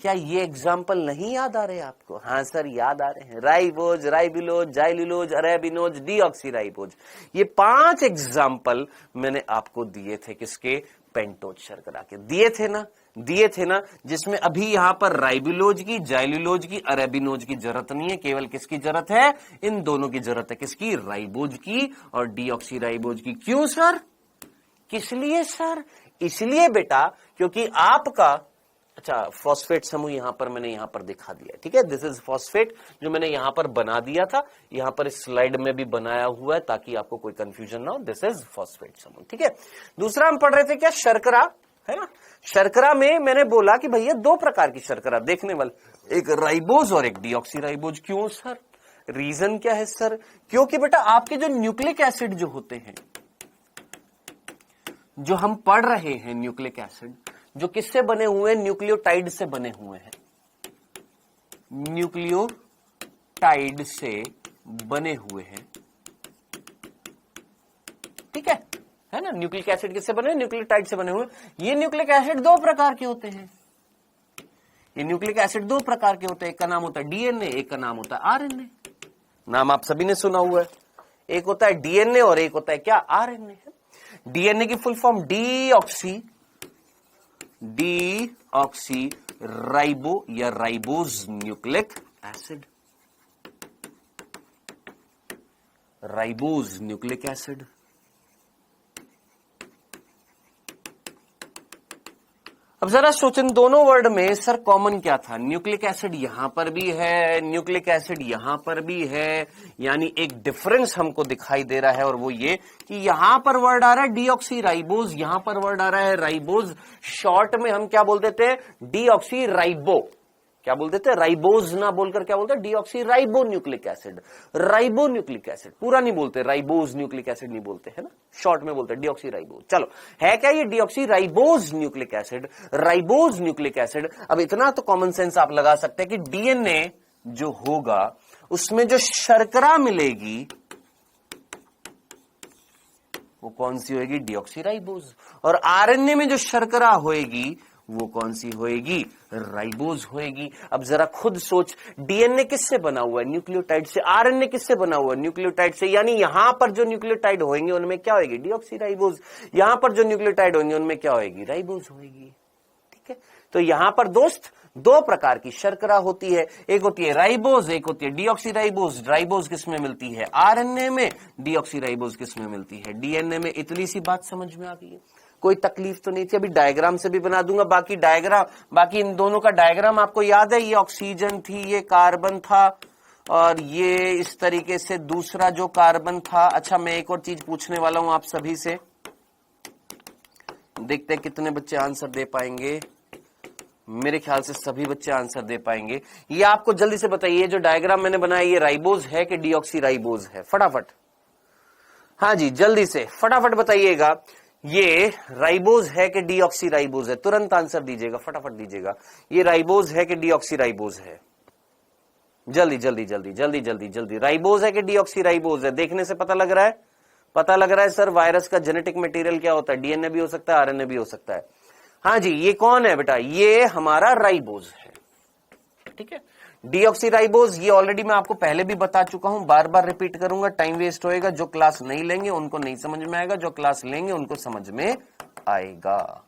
क्या ये एग्जाम्पल नहीं याद आ रहे आपको? हाँ सर, याद आ रहे हैं। Ribose, ribulose, xylulose, arabinose, deoxyribose, ये 5 एग्जाम्पल मैंने आपको दिए थे। किसके? पेंटोज शर्करा के। दिए थे ना, दिए थे ना, जिसमें अभी यहां पर राइबिलोज की, जाइलुलोज की, अरेबिनोज की जरूरत नहीं है, केवल किसकी जरूरत है? इन दोनों की जरूरत है। किसकी? राइबोज की और डीऑक्सीराइबोज की। क्यों सर? किस लिए सर? इसलिए बेटा, क्योंकि आपका, अच्छा फॉस्फेट समूह यहां पर मैंने यहां पर दिखा दिया, ठीक है। दिस इज फॉस्फेट, जो मैंने यहां पर बना दिया था, यहां पर इस स्लाइड में भी बनाया हुआ है, ताकि आपको कोई कंफ्यूजन ना हो। दिस इज फॉस्फेट समूह, ठीक है। दूसरा हम पढ़ रहे थे क्या? शर्करा, है ना। शर्करा में मैंने बोला कि भैया 2 प्रकार की शर्करा देखने वाले, एक राइबोज और एक डीऑक्सीराइबोज। क्यों सर? रीजन क्या है सर? क्योंकि बेटा आपके जो न्यूक्लिक एसिड जो होते हैं, जो हम पढ़ रहे हैं न्यूक्लिक एसिड, जो किससे बने हुए हैं? न्यूक्लियोटाइड से बने हुए हैं। न्यूक्लियोटाइड से बने हुए हैं, ठीक है ना। न्यूक्लिक एसिड किससे बने? न्यूक्लियोटाइड से बने हुए। ये न्यूक्लिक एसिड 2 प्रकार के होते हैं। ये न्यूक्लिक एसिड 2 प्रकार के होते हैं। एक का नाम होता है डीएनए, एक का नाम होता है आरएनए। नाम आप सभी ने सुना हुआ है। एक होता है डीएनए और एक होता है क्या? आरएनए। डीएनए की फुल फॉर्म डीऑक्सी राइबो या ribose nucleic acid, ribose nucleic acid. अब जरा सोचें, दोनों वर्ड में सर कॉमन क्या था? न्यूक्लिक एसिड यहां पर भी है, न्यूक्लिक एसिड यहां पर भी है, यानी एक डिफरेंस हमको दिखाई दे रहा है, और वो ये कि यहां पर वर्ड आ रहा है डीऑक्सी राइबोज, यहां पर वर्ड आ रहा है राइबोज। शॉर्ट में हम क्या बोलते थे? Deoxy ribo. क्या बोलते थे? राइबोज ना बोलकर क्या बोलते? Deoxy ribo nucleic acid. Ribo nucleic acid पूरा नहीं बोलते, राइबोज न्यूक्लिक एसिड नहीं बोलते, है ना। शॉर्ट में बोलते डीऑक्सी राइबोज। चलो, है क्या ये deoxy ribose nucleic acid, ribose nucleic acid. अब इतना तो कॉमन सेंस आप लगा सकते हैं कि डीएनए जो होगा उसमें जो शर्करा मिलेगी वो कौन सी होगी? Deoxy ribose. और आरएनए में जो शर्करा होएगी वो कौन सी होएगी? राइबोज होएगी। अब जरा खुद सोच, डीएनए किससे बना हुआ है? न्यूक्लियोटाइड से। आरएनए किससे बना हुआ है? न्यूक्लियोटाइड से। यानी यहां पर जो न्यूक्लियोटाइड होंगे उनमें क्या होगी? Deoxy ribose. यहां पर जो न्यूक्लियोटाइड होंगे उनमें क्या होगी? राइबोज होगी, ठीक है। तो यहां पर दोस्त 2 प्रकार की शर्करा होती है, एक होती है राइबोज, एक होती है डीऑक्सी राइबोज। राइबोज किसमें मिलती है? आरएनए में। डीऑक्सी राइबोज किसमें मिलती है? डीएनए में। इतनी सी बात समझ में आ गई है, कोई तकलीफ तो नहीं थी। अभी डायग्राम से भी बना दूंगा, बाकी इन दोनों का डायग्राम आपको याद है। ये ऑक्सीजन थी, ये कार्बन था, और ये इस तरीके से दूसरा जो कार्बन था। अच्छा, मैं एक और चीज पूछने वाला हूं आप सभी से, देखते हैं कितने बच्चे आंसर दे पाएंगे। मेरे ख्याल से सभी बच्चे आंसर दे पाएंगे। ये आपको जल्दी से बताइए, जो डायग्राम मैंने बनाया ये राइबोज है कि डीऑक्सी राइबोज है? फटाफट, हाँ जी जल्दी से फटाफट बताइएगा, ये राइबोज है कि डीऑक्सी राइबोज है? तुरंत आंसर दीजिएगा, फटाफट दीजिएगा। ये राइबोज है कि डीऑक्सी राइबोज है? जल्दी जल्दी जल्दी जल्दी जल्दी जल्दी। राइबोज है कि डीऑक्सी राइबोज है? देखने से पता लग रहा है, पता लग रहा है सर वायरस का जेनेटिक मटेरियल क्या होता है? डीएनए भी हो सकता है, आरएनए भी हो सकता है। हाँ जी, ये कौन है बेटा? ये हमारा राइबोज है, ठीक है। डीऑक्सी राइबोज ये ऑलरेडी मैं आपको पहले भी बता चुका हूं, बार बार रिपीट करूंगा, टाइम वेस्ट होएगा। जो क्लास नहीं लेंगे उनको नहीं समझ में आएगा, जो क्लास लेंगे उनको समझ में आएगा।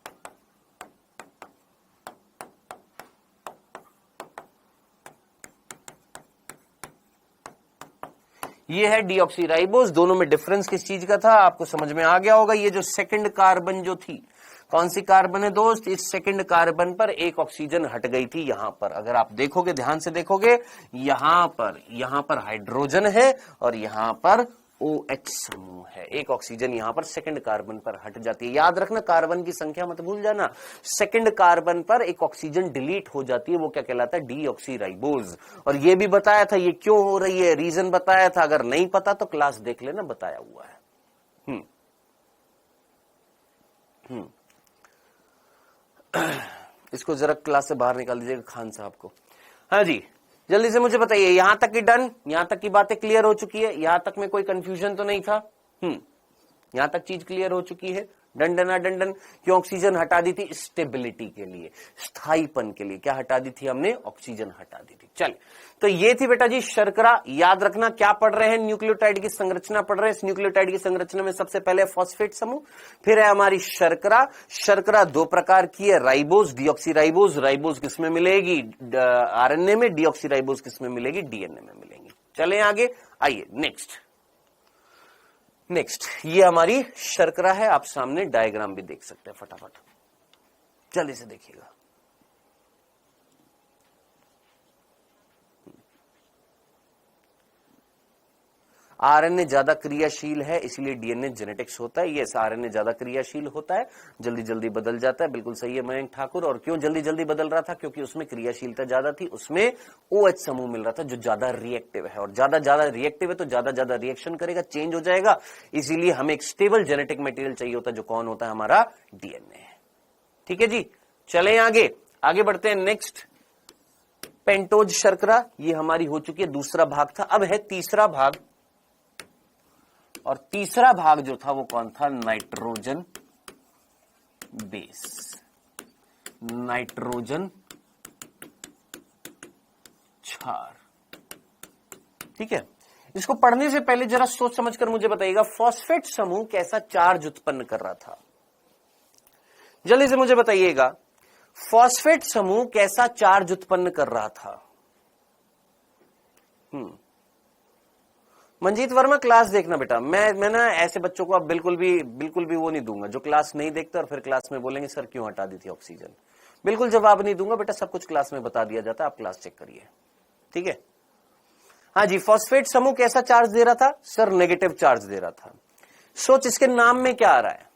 ये है डीऑक्सी राइबोज। दोनों में डिफरेंस किस चीज का था आपको समझ में आ गया होगा। ये जो सेकंड कार्बन जो थी, कौन सी कार्बन है दोस्त? इस सेकंड कार्बन पर एक ऑक्सीजन हट गई थी। यहां पर अगर आप देखोगे, ध्यान से देखोगे, यहां पर हाइड्रोजन है और यहां पर OH समूह है। एक ऑक्सीजन यहां पर सेकंड कार्बन पर हट जाती है। याद रखना, कार्बन की संख्या मत भूल जाना। सेकंड कार्बन पर एक ऑक्सीजन डिलीट हो जाती है, वो क्या कहलाता है? Deoxy ribose. और ये भी बताया था ये क्यों हो रही है, रीजन बताया था। अगर नहीं पता तो क्लास देख लेना, बताया हुआ है। इसको जरा क्लास से बाहर निकाल दीजिएगा खान साहब को। हाँ जी, जल्दी से मुझे बताइए, यहां तक की डन, यहां तक की बातें क्लियर हो चुकी है? यहां तक में कोई कंफ्यूजन तो नहीं था? यहां तक चीज क्लियर हो चुकी है? डंडना डंडन। क्यों ऑक्सीजन हटा दी थी? स्टेबिलिटी के लिए, स्थायीपन के लिए। क्या हटा दी थी हमने? ऑक्सीजन हटा दी थी। चलिए, तो ये थी बेटा जी शर्करा। याद रखना क्या पढ़ रहे हैं? न्यूक्लियोटाइड की संरचना पढ़ रहे हैं। इस न्यूक्लियोटाइड की संरचना में सबसे पहले फॉस्फेट समूह, फिर है हमारी शर्करा। शर्करा दो प्रकार की है, राइबोज, डीऑक्सी राइबोज। राइबोज किसमें मिलेगी? आरएनए में। डीऑक्सी राइबोज किसमें मिलेगी? डीएनए में मिलेगी। चलें आगे, आइए नेक्स्ट ये हमारी शर्करा है। आप सामने डायग्राम भी देख सकते हैं, फटाफट जल्दी से देखिएगा। आरएनए ज्यादा क्रियाशील है, इसलिए डीएनए जेनेटिक्स होता है। ये आरएनए ज्यादा क्रियाशील होता है, जल्दी जल्दी बदल जाता है। बिल्कुल सही है मयंक ठाकुर। और क्यों जल्दी जल्दी बदल रहा था? क्योंकि उसमें क्रियाशीलता ज्यादा थी, उसमें OH समूह मिल रहा था जो ज्यादा रिएक्टिव है। और ज्यादा रिएक्टिव है तो ज्यादा रिएक्शन करेगा, चेंज हो जाएगा। इसीलिए हमें एक स्टेबल जेनेटिक मटेरियल चाहिए होता है, जो कौन होता है? हमारा डीएनए। ठीक है जी, चलें आगे बढ़ते हैं। नेक्स्ट पेंटोज शर्करा, ये हमारी हो चुकी है, दूसरा भाग था। अब है तीसरा भाग, और तीसरा भाग जो था वो कौन था? Nitrogen base. नाइट्रोजन क्षार, ठीक है। इसको पढ़ने से पहले जरा सोच समझकर मुझे बताइएगा, फॉस्फेट समूह कैसा चार्ज उत्पन्न कर रहा था? जल्दी से मुझे बताइएगा, फॉस्फेट समूह कैसा चार्ज उत्पन्न कर रहा था? मंजीत वर्मा क्लास देखना बेटा। मैं ना ऐसे बच्चों को अब बिल्कुल भी वो नहीं दूंगा जो क्लास नहीं देखते और फिर क्लास में बोलेंगे सर क्यों हटा दी थी ऑक्सीजन। बिल्कुल जवाब नहीं दूंगा बेटा, सब कुछ क्लास में बता दिया जाता है, आप क्लास चेक करिए, ठीक है। हाँ जी, फॉस्फेट समूह कैसा चार्ज दे रहा था? सर नेगेटिव चार्ज दे रहा था। सोच, इसके नाम में क्या आ रहा है?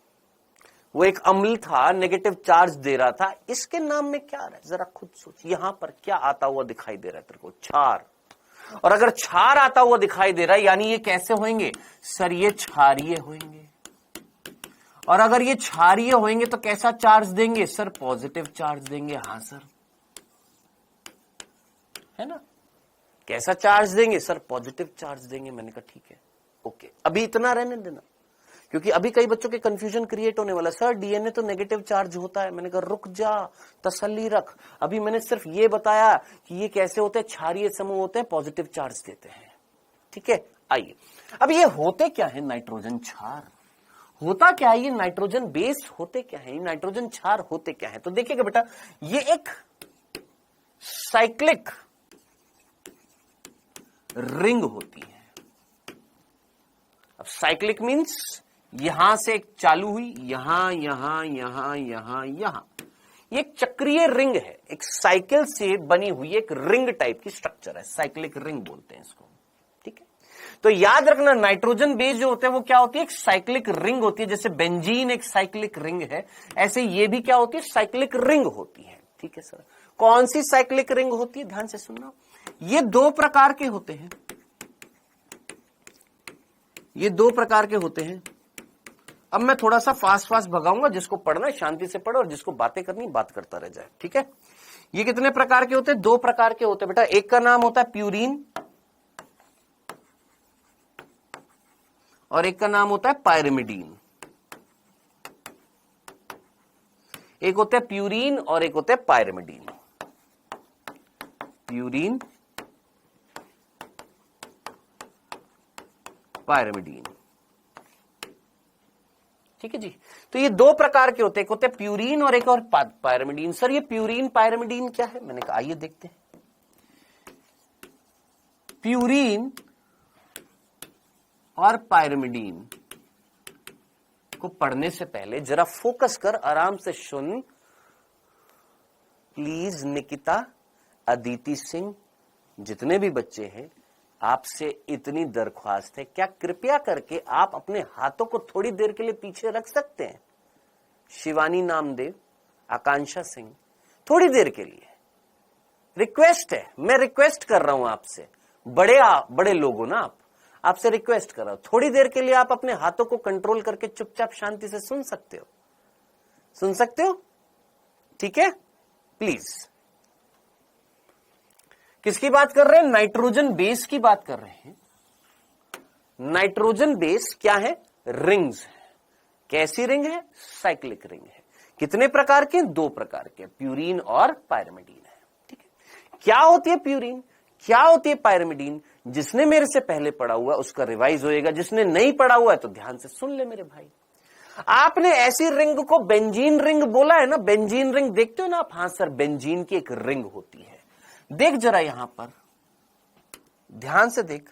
वो एक अम्ल था, नेगेटिव चार्ज दे रहा था। इसके नाम में क्या आ रहा है? जरा खुद सोच, यहां पर क्या आता हुआ दिखाई दे रहा है तेरे को? क्षार। और अगर क्षार आता हुआ दिखाई दे रहा है, यानी ये कैसे होंगे? सर ये क्षारीय होंगे। और अगर ये क्षारीय होंगे तो कैसा चार्ज देंगे? सर पॉजिटिव चार्ज देंगे। हाँ सर, है ना? कैसा चार्ज देंगे? सर पॉजिटिव चार्ज देंगे। मैंने कहा ठीक है, ओके। अभी इतना रहने देना, क्योंकि अभी कई बच्चों के कंफ्यूजन क्रिएट होने वाला। सर डीएनए तो नेगेटिव चार्ज होता है। मैंने कहा रुक जा, तसल्ली रख। अभी मैंने सिर्फ ये बताया कि ये कैसे होते हैं, क्षारीय समूह होते हैं, पॉजिटिव चार्ज देते हैं, ठीक है। आइए, अब ये होते क्या है? नाइट्रोजन क्षार होता क्या है? ये नाइट्रोजन बेस होते क्या है? नाइट्रोजन क्षार होते क्या है? तो देखिएगा बेटा, ये एक साइक्लिक रिंग होती है। अब साइक्लिक मींस यहां से एक चालू हुई, यहां यहां यहां यहां यहां, ये एक चक्रीय रिंग है, एक साइकिल से बनी हुई एक रिंग टाइप की स्ट्रक्चर है, साइक्लिक रिंग बोलते हैं इसको, ठीक है। तो याद रखना, नाइट्रोजन बेस जो होते हैं वो क्या होती है? एक साइक्लिक रिंग होती है। जैसे बेंजीन एक साइक्लिक रिंग है, ऐसे ये भी क्या होती है? साइक्लिक रिंग होती है, ठीक है सर। कौन सी साइक्लिक रिंग होती है, ध्यान से सुनना। ये दो प्रकार के होते हैं, ये दो प्रकार के होते हैं। अब मैं थोड़ा सा फास्ट भगाऊंगा, जिसको पढ़ना है शांति से पढ़ो और जिसको बातें करनी बात करता रह जाए, ठीक है। ये कितने प्रकार के होते हैं, दो प्रकार के होते हैं बेटा। एक का नाम होता है प्यूरिन और एक का नाम होता है पायरिमिडीन। एक होता है प्यूरिन और एक होता है पायरिमिडीन। प्यूरिन, पायरिमिडीन, ठीक है जी। तो ये दो प्रकार के होते हैं, एक होते हैं प्यूरिन और एक और पायरिमिडीन। सर ये प्यूरिन पायरिमिडीन क्या है, मैंने कहा आइए देखते हैं। प्यूरिन और पायरिमिडीन को पढ़ने से पहले जरा फोकस कर, आराम से सुन प्लीज। निकिता, अदिति सिंह, जितने भी बच्चे हैं, आपसे इतनी दरख्वास्त है, क्या कृपया करके आप अपने हाथों को थोड़ी देर के लिए पीछे रख सकते हैं। शिवानी नामदेव, आकांक्षा सिंह, थोड़ी देर के लिए रिक्वेस्ट है, मैं रिक्वेस्ट कर रहा हूं आपसे, बड़े लोग हो ना आप, आपसे रिक्वेस्ट कर रहा हूं, थोड़ी देर के लिए आप अपने हाथों को कंट्रोल करके चुपचाप शांति से सुन सकते हो, सुन सकते हो, ठीक है। प्लीज। किसकी बात कर रहे हैं, नाइट्रोजन बेस की बात कर रहे हैं। नाइट्रोजन बेस क्या है, रिंग्स है। कैसी रिंग है, साइक्लिक रिंग है। कितने प्रकार के, दो प्रकार के, प्यूरिन और पायरिमिडीन है, ठीक है। क्या होती है प्यूरिन, क्या होती है पायरिमिडीन, जिसने मेरे से पहले पढ़ा हुआ उसका रिवाइज होएगा, जिसने नहीं पढ़ा हुआ है तो ध्यान से सुन ले मेरे भाई। आपने ऐसी रिंग को बेंजीन रिंग बोला है ना, बेंजीन रिंग देखते हो ना आप, हाँ सर बेंजीन की एक रिंग होती है। देख जरा यहां पर ध्यान से देख,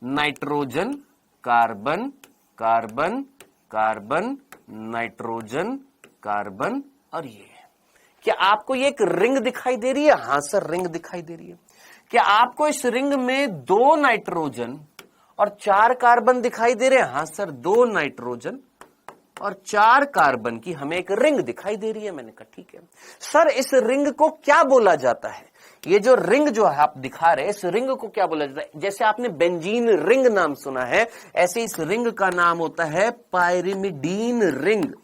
nitrogen carbon carbon carbon nitrogen carbon, और ये क्या आपको ये एक रिंग दिखाई दे रही है, हां सर रिंग दिखाई दे रही है। क्या आपको इस रिंग में दो नाइट्रोजन और चार कार्बन दिखाई दे रहे हैं, हां सर दो नाइट्रोजन और चार कार्बन की हमें एक रिंग दिखाई दे रही है। मैंने कहा ठीक है सर, इस रिंग को क्या बोला जाता है, ये जो रिंग जो है आप दिखा रहे हैं, इस रिंग को क्या बोला जाता है। जैसे आपने बेंजीन रिंग नाम सुना है, ऐसे इस रिंग का नाम होता है पायरिमिडीन रिंग।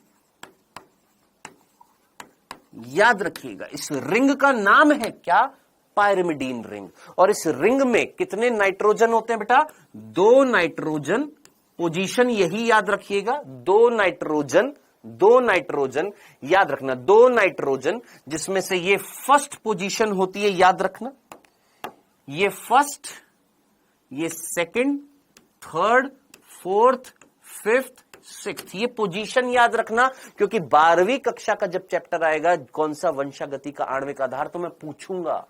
याद रखिएगा, इस रिंग का नाम है क्या, पायरिमिडीन रिंग। और इस रिंग में कितने नाइट्रोजन होते हैं बेटा, दो नाइट्रोजन। पोजीशन यही याद रखिएगा, दो नाइट्रोजन याद रखना, दो नाइट्रोजन, जिसमें से ये फर्स्ट पोजीशन होती है, याद रखना, ये फर्स्ट, ये second, third, fourth, fifth, sixth, ये पोजीशन याद रखना, क्योंकि 12वीं कक्षा का जब चैप्टर आएगा कौन सा वंशागति का आणविक आधार, तो मैं पूछूंगा,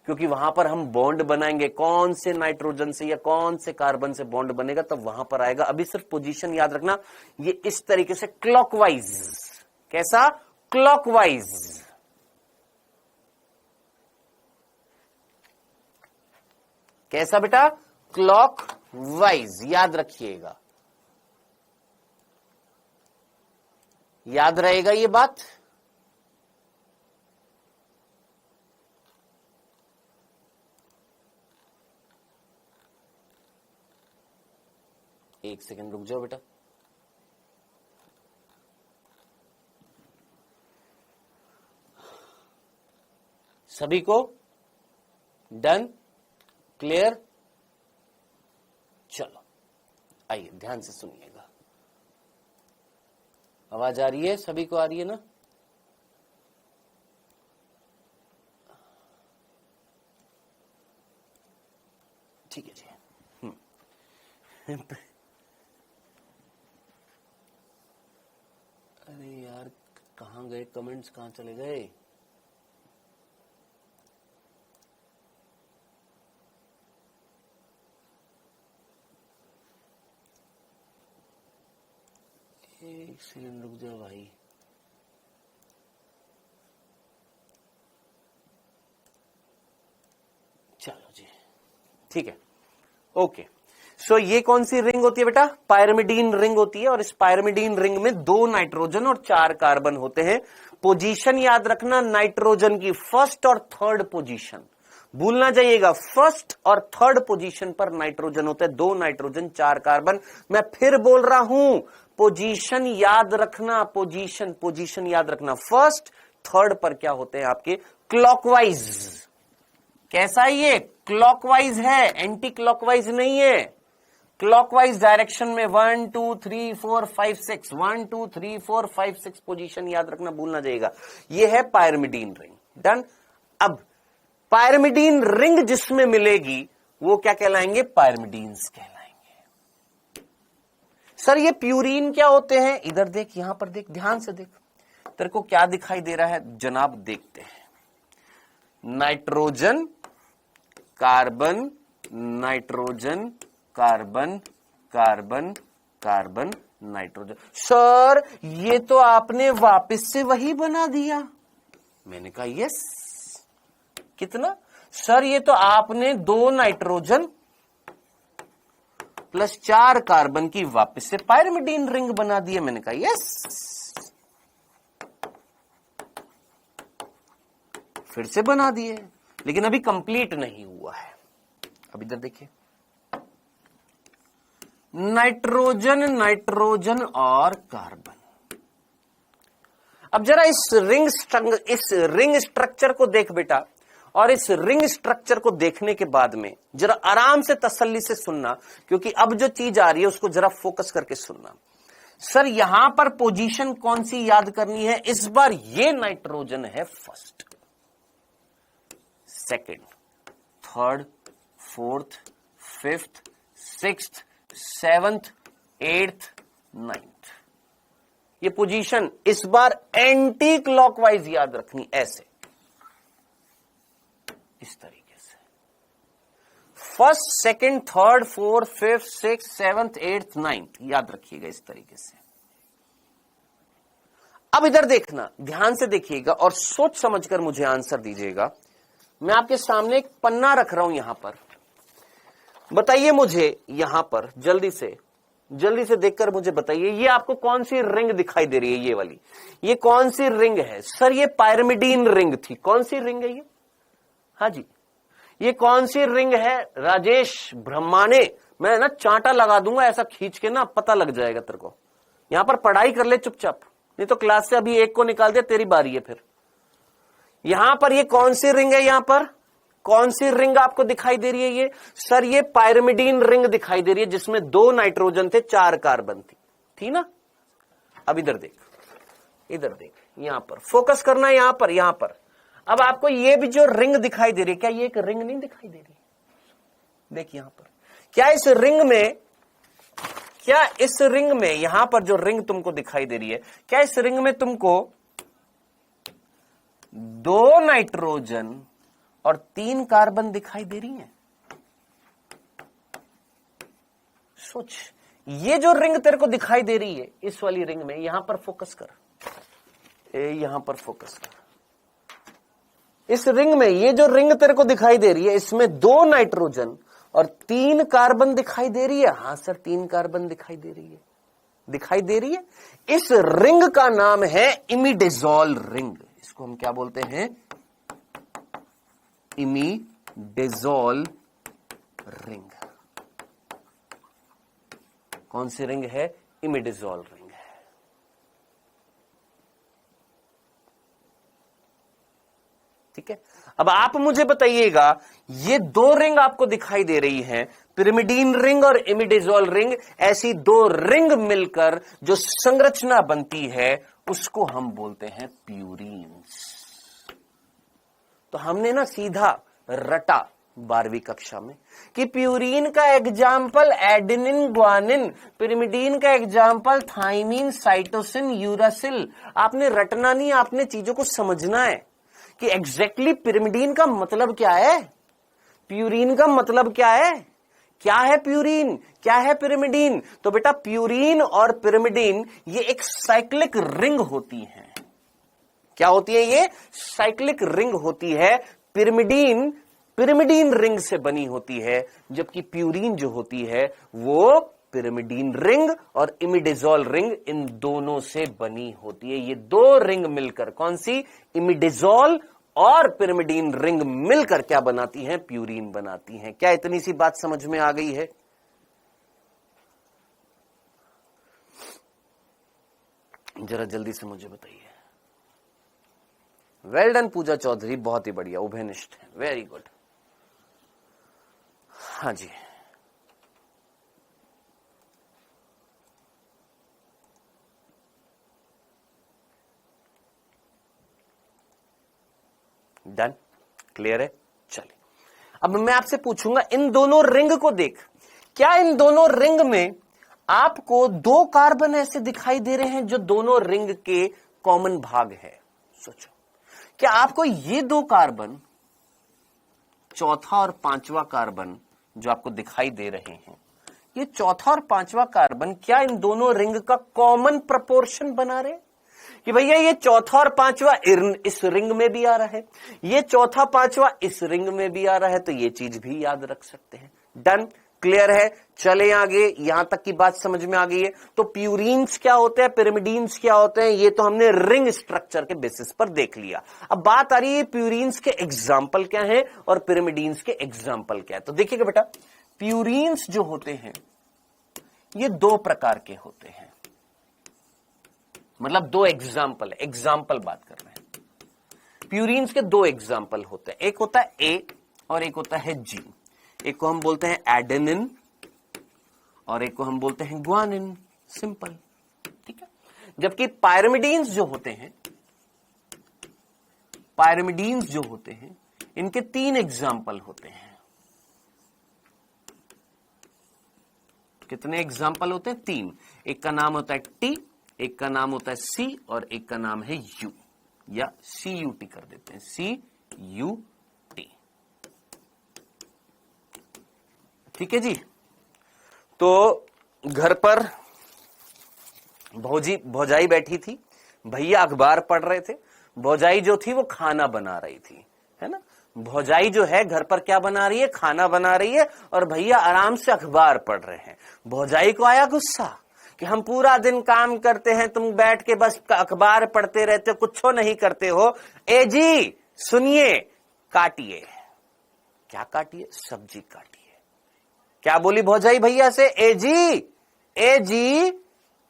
क्योंकि वहां पर हम बॉन्ड बनाएंगे, कौन से नाइट्रोजन से या कौन से कार्बन से बॉन्ड बनेगा, तब वहां पर आएगा। अभी सिर्फ पोजीशन याद रखना, ये इस तरीके से क्लॉकवाइज। कैसा, क्लॉकवाइज। कैसा बेटा, क्लॉकवाइज, याद रखिएगा, याद रहेगा ये बात। एक सेकंड रुक जाओ बेटा। सभी को डन, क्लियर, चलो आइए ध्यान से सुनिएगा। आवाज आ रही है, सभी को आ रही है ना। ठीक है जी। अरे यार कहां गए कमेंट्स, कहां चले गए। एक सेकंड रुक जाओ भाई। चलो जी ठीक है, ओके। सो ये कौन सी रिंग होती है बेटा? पायरिमिडीन रिंग होती है, और इस पायरिमिडीन रिंग में 2 नाइट्रोजन और 4 कार्बन होते हैं। पोजीशन याद रखना, नाइट्रोजन की फर्स्ट और थर्ड पोजीशन भूलना जाइएगा, फर्स्ट और थर्ड पोजीशन पर नाइट्रोजन होते हैं, 2 नाइट्रोजन 4 कार्बन। मैं फिर बोल रहा हूं, पोजीशन याद रखना, पोजीशन याद रखना, फर्स्ट थर्ड पर क्या होते हैं आपके? क्लॉकवाइज। कैसा ये? क्लॉकवाइज है, एंटी क्लॉकवाइज नहीं है। क्लॉकवाइज डायरेक्शन में 1 2 3 4 5 6 1 2 3 4 5 6 पोजीशन याद रखना, भूलना जाएगा। ये है पायरिमिडीन रिंग। डन। अब पायरिमिडीन रिंग जिसमें मिलेगी वो क्या कहलाएंगे? पायरिमिडीन्स कहलाएंगे। सर ये प्यूरीन क्या होते हैं? इधर देख, यहां पर देख, ध्यान से देख, तेरे को क्या दिखाई दे रहा है जनाब? देखते हैं। Nitrogen carbon, nitrogen carbon, carbon carbon nitrogen. Sir ये तो आपने वापस से वही बना दिया। मैंने कहा यस। कितना? सर ये तो आपने 2 नाइट्रोजन प्लस 4 कार्बन की वापस से पायरिमिडीन रिंग बना दी है। मैंने कहा यस, फिर से बना दिए, लेकिन अभी कंप्लीट नहीं हुआ है। अब इधर देखिए, नाइट्रोजन, नाइट्रोजन और कार्बन। अब जरा इस रिंग स्ट्रक्चर को देख बेटा, और इस रिंग स्ट्रक्चर को देखने के बाद में जरा आराम से तसल्ली से सुनना, क्योंकि अब जो चीज आ रही है उसको जरा फोकस करके सुनना। सर यहां पर पोजीशन कौन सी याद करनी है? इस बार ये नाइट्रोजन है first, second, third, fourth, fifth, sixth, seventh, eighth, ninth. ये पोजीशन इस बार एंटी क्लॉकवाइज याद रखनी, ऐसे, इस तरीके से। First, second, third, fourth, fifth, six, seventh, eighth, ninth याद रखिएगा इस तरीके से। अब इधर देखना, ध्यान से देखिएगा और सोच समझकर मुझे आंसर दीजिएगा। मैं आपके सामने एक पन्ना रख रहा हूं, यहां पर बताइए मुझे, यहां पर जल्दी से देखकर मुझे बताइए, ये आपको कौन सी रिंग दिखाई दे रही है? ये वाली, ये कौन सी रिंग है? सर ये पायरिमिडीन रिंग थी। कौन सी रिंग है ये? हाँ जी, ये कौन सी रिंग है? राजेश ब्रह्माने, मैं ना चांटा लगा दूंगा ऐसा खींच के ना, पता लग जाएगा तेरे को। यहां पर पढ़ाई कर ले चुपचाप, नहीं तो क्लास से अभी एक को निकाल दे, तेरी बारी है फिर। यहां पर ये कौन सी रिंग है? यहां पर कौन सी रिंग आपको दिखाई दे रही है? ये सर ये पायरिमिडीन रिंग दिखाई दे रही है, जिसमें 2 नाइट्रोजन थे, 4 कार्बन थी ना? अब इधर देख, यहां पर फोकस करना है, यहां पर। अब आपको ये भी जो रिंग दिखाई दे रही है, क्या ये एक रिंग नहीं दिखाई दे रही? देख यहां पर, क्या इस रिंग में यहां पर जो रिंग तुमको दिखाई दे रही है, क्या इस रिंग में तुमको 2 नाइट्रोजन और 3 कार्बन दिखाई दे रही हैं? सोच, ये जो रिंग तेरे को दिखाई दे रही है, इस वाली रिंग में यहां पर फोकस कर, यहां पर फोकस कर। इस रिंग में ये जो रिंग तेरे को दिखाई दे रही है, इसमें 2 नाइट्रोजन और 3 कार्बन दिखाई दे रही है। हां सर, 3 कार्बन दिखाई दे रही है। इस रिंग का नाम है इमिडेजोल रिंग। इसको हम क्या बोलते हैं? इमिडेजोल रिंग। कौन सी रिंग है? इमिडेजोल रिंग है। ठीक है, अब आप मुझे बताइएगा, ये 2 रिंग आपको दिखाई दे रही हैं, पिरिमिडीन रिंग और इमिडेजोल रिंग। ऐसी 2 रिंग मिलकर जो संरचना बनती है उसको हम बोलते हैं प्यूरीन्स। तो हमने ना सीधा रटा 12वीं कक्षा में कि प्यूरीन का एग्जाम्पल एडेनिन, ग्वानिन, पिरिमिडीन का एग्जाम्पल थाइमीन, साइटोसिन, यूरासिल। आपने रटना नहीं, आपने चीजों को समझना है कि एग्जैक्टली पिरिमिडीन का मतलब क्या है, प्यूरीन का मतलब क्या है, क्या है प्यूरीन, क्या है पिरिमिडीन। तो बेटा प्यूरीन और पिरिमिडीन ये एक साइक्लिक रिंग होती हैं। क्या होती है? ये साइक्लिक रिंग होती है। पिरिमिडीन पिरिमिडीन रिंग से बनी होती है, जबकि प्यूरीन जो होती है वो पिरिमिडीन रिंग और इमिडाजोल रिंग इन दोनों से बनी होती है। ये दो रिंग मिलकर, कौन सी, इमिडाजोल और पिरिमिडीन रिंग मिलकर क्या बनाती हैं, प्यूरीन बनाती हैं। क्या इतनी सी बात समझ में आ गई है? जरा जल्दी से मुझे बताइए। वेल डन पूजा चौधरी, बहुत ही बढ़िया, उभयनिष्ठ है, वेरी गुड। हाँ जी, डन, क्लियर है। चलिए अब मैं आपसे पूछूंगा, इन दोनों रिंग को देख, क्या इन दोनों रिंग में आपको दो कार्बन ऐसे दिखाई दे रहे हैं जो दोनों रिंग के कॉमन भाग है? सोचो, क्या आपको ये दो कार्बन, चौथा और पांचवा कार्बन जो आपको दिखाई दे रहे हैं, ये चौथा और पांचवा कार्बन क्या इन दोनों रिंग का कॉमन प्रपोर्शन बना रहे हैं? कि भैया ये चौथा और पांचवा इस रिंग में भी आ रहा है, ये चौथा पांचवा इस रिंग में भी आ रहा है, तो ये चीज भी याद रख सकते हैं। डन, क्लियर है। चले आगे, यहां तक की बात समझ में आ गई है। तो प्यूरीन्स क्या होते हैं, पिरिमिडीन्स क्या होते हैं, ये तो हमने रिंग स्ट्रक्चर के बेसिस पर देख लिया। अब बात आ रही है प्यूरीन्स के एग्जाम्पल क्या है और पिरिमिडीन्स के एग्जाम्पल क्या है। तो देखिएगा बेटा, प्यूरीन्स जो होते हैं ये दो प्रकार के होते हैं, मतलब दो एग्जाम्पल, एग्जाम्पल बात कर रहे हैं। प्यूरीन्स के दो एग्जाम्पल होते हैं, एक होता है ए और एक होता है जी। एक को हम बोलते हैं एडेनिन और एक को हम बोलते हैं ग्वानिन, सिंपल, ठीक है। जबकि पायरिमिडीन्स जो होते हैं, पायरिमिडीन्स जो होते हैं, इनके तीन एग्जाम्पल होते हैं। कितने एग्जाम्पल होते हैं? तीन। एक का नाम होता है टी, एक का नाम होता है सी और एक का नाम है यू, या सी यू टी कर देते हैं, सी यू टी, ठीक है जी। तो घर पर भौजाई बैठी थी, भैया अखबार पढ़ रहे थे। भौजाई जो थी वो खाना बना रही थी, है ना। भौजाई जो है घर पर क्या बना रही है, खाना बना रही है, और भैया आराम से अखबार पढ़ रहे हैं। भौजाई को आया गुस्सा कि हम पूरा दिन काम करते हैं, तुम बैठ के बस अखबार पढ़ते रहते हो, कुछ नहीं करते हो। ए जी सुनिए, काटिए। क्या काटिए? सब्जी काटिए। क्या बोली भौजाई भैया से? ए जी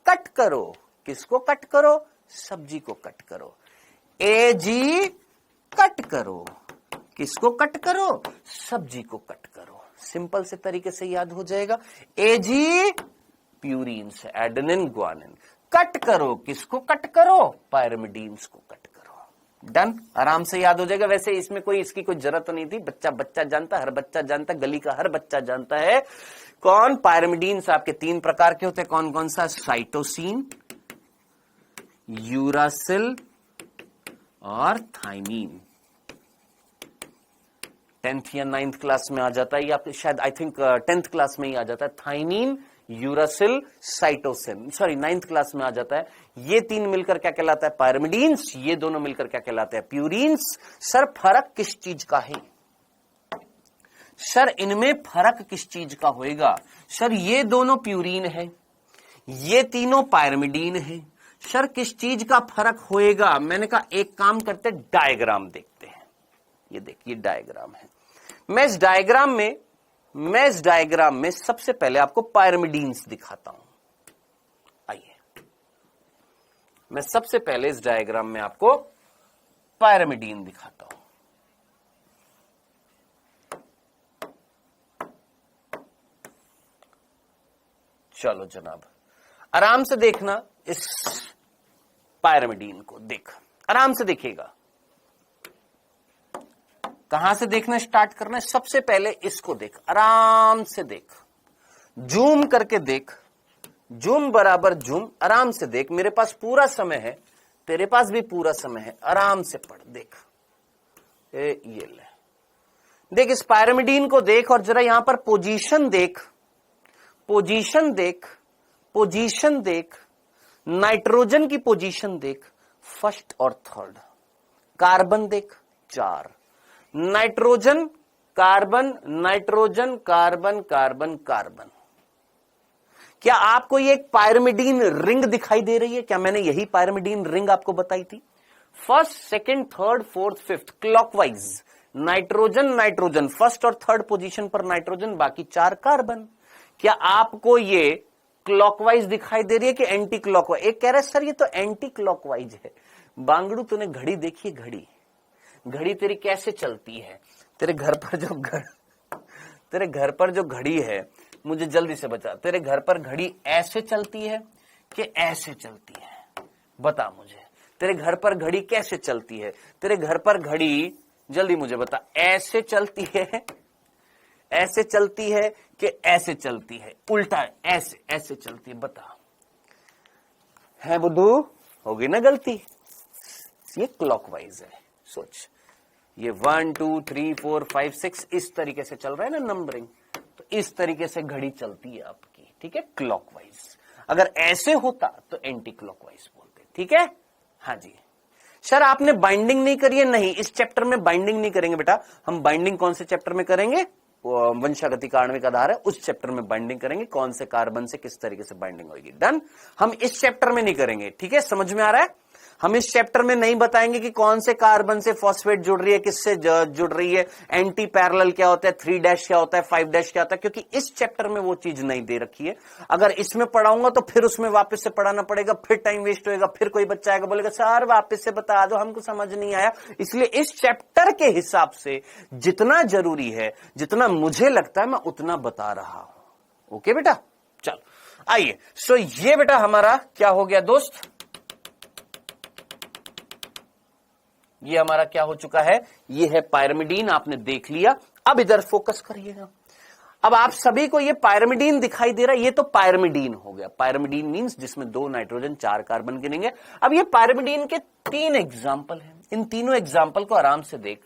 कट करो। किसको कट करो? सब्जी को कट करो। ए जी कट करो। किसको कट करो? सब्जी को कट करो। सिंपल से तरीके से याद हो जाएगा। ए जी प्यूरीन्स, एडेनिन, ग्वानिन। कट करो, किसको कट करो? पायरिमिडीन्स को कट करो। डन, आराम से याद हो जाएगा। वैसे इसमें कोई इसकी कोई जरूरत नहीं थी, बच्चा जानता, हर बच्चा जानता, गली का हर बच्चा जानता है। कौन? पायरिमिडीन्स आपके तीन प्रकार के होते हैं। कौन कौन सा? साइटोसिन, यूरासिल और थाइमीन। 10th या 9th क्लास में आ जाता है, या शायद आई थिंक 10th क्लास में ही आ जाता है। Thymine, uracil, cytosine, sorry 9th class में आ जाता है। ये तीन मिलकर क्या कहलाता है? पायरिमिडीन्स। ये दोनों मिलकर क्या कहलाते हैं? प्यूरीन्स। सर फर्क किस चीज का है? सर इनमें फर्क किस चीज का होएगा? सर ये दोनों प्यूरीन है, ये तीनों पायरिमिडीन है। सर किस चीज का फर्क होएगा? मैंने कहा एक काम करते, डायग्राम देखते हैं। ये देखिए डायग्राम है। मैं इस डायग्राम में सबसे पहले आपको पायरिमिडीन्स दिखाता हूं। आइए, मैं सबसे पहले इस डायग्राम में आपको पायरिमिडीन दिखाता हूं। चलो जनाब, आराम से देखना इस पायरिमिडीन को। देख, आराम से देखिएगा। कहां से देखना स्टार्ट करना है? सबसे पहले इसको देख, आराम से देख, जूम करके देख, जूम बराबर जूम, आराम से देख। मेरे पास पूरा समय है, तेरे पास भी पूरा समय है, आराम से पढ़। देख, ये ले, देख इस पायरिमिडीन को देख, और जरा यहां पर पोजीशन देख, पोजीशन देख, पोजीशन देख, नाइट्रोजन की पोजीशन देख, फर्स्ट और थर्ड। कार्बन देख 4, nitrogen carbon, nitrogen, carbon, carbon, carbon. क्या आपको ये एक पायरिमिडीन रिंग दिखाई दे रही है? क्या मैंने यही पायरिमिडीन रिंग आपको बताई थी? First, second, third, fourth, fifth clockwise nitrogen, nitrogen first और थर्ड पोजीशन पर नाइट्रोजन, बाकी 4 कार्बन। क्या आपको ये क्लॉकवाइज दिखाई दे रही है कि एंटी क्लॉकवाइज? एक कह रहा है सर ये तो एंटी क्लॉकवाइज है। बांगड़ू, तूने घड़ी देखी है? घड़ी तेरी कैसे चलती है? तेरे घर पर जो घड़ी है, मुझे जल्दी से बता, तेरे घर पर घड़ी ऐसे चलती है कि ऐसे चलती है? बता मुझे, तेरे घर पर घड़ी कैसे चलती है? तेरे घर पर घड़ी, जल्दी मुझे बता, ऐसे चलती है, ऐसे चलती है कि ऐसे चलती है? उल्टा, ऐसे चलती है? बता। है बुद्धू? होगी ना गलती? ये क्लॉकवाइज है। सोच, ये 1 2 3 4 5 6 इस तरीके से चल रहा है ना नंबरिंग, तो इस तरीके से घड़ी चलती है आपकी, ठीक है, क्लॉकवाइज। अगर ऐसे होता तो एंटी क्लॉकवाइज बोलते, ठीक है। हाँ जी सर, आपने बाइंडिंग नहीं करी है? नहीं, इस चैप्टर में बाइंडिंग नहीं करेंगे बेटा। हम बाइंडिंग कौन से चैप्टर में करेंगे? वंशागतिक आणविक आधार है, उस चैप्टर में बाइंडिंग करेंगे, कौन से कार्बन से किस तरीके से बाइंडिंग होगी। डन। हम इस चैप्टर में नहीं करेंगे, ठीक है, समझ में आ रहा है? हम इस चैप्टर में नहीं बताएंगे कि कौन से कार्बन से फॉस्फेट जुड़ रही है, किससे जुड़ रही है, एंटी पैरेलल क्या होता है, 3 डैश क्या होता है, 5 डैश क्या होता है, क्योंकि इस चैप्टर में वो चीज नहीं दे रखी है। अगर इसमें पढ़ाऊंगा तो फिर उसमें वापस से पढ़ाना पड़ेगा, फिर टाइम वेस्ट होएगा, फिर कोई बच्चा आएगा बोलेगा सर वापस से बता दो, हमको समझ नहीं आया। इसलिए इस चैप्टर के हिसाब से जितना जरूरी है, जितना मुझे लगता है, मैं उतना बता रहा हूं। ओके बेटा, चलो आइए। सो ये बेटा हमारा क्या हो गया दोस्त, ये हमारा क्या हो चुका है, ये है पायरिमिडीन, आपने देख लिया। अब इधर फोकस करिएगा। अब आप सभी को ये पायरिमिडीन दिखाई दे रहा है, ये तो पायरिमिडीन हो गया। पायरिमिडीन मींस जिसमें 2 नाइट्रोजन 4 कार्बन गिनेंगे। अब ये पायरिमिडीन के 3 एग्जाम्पल हैं, इन तीनों एग्जाम्पल को आराम से देख।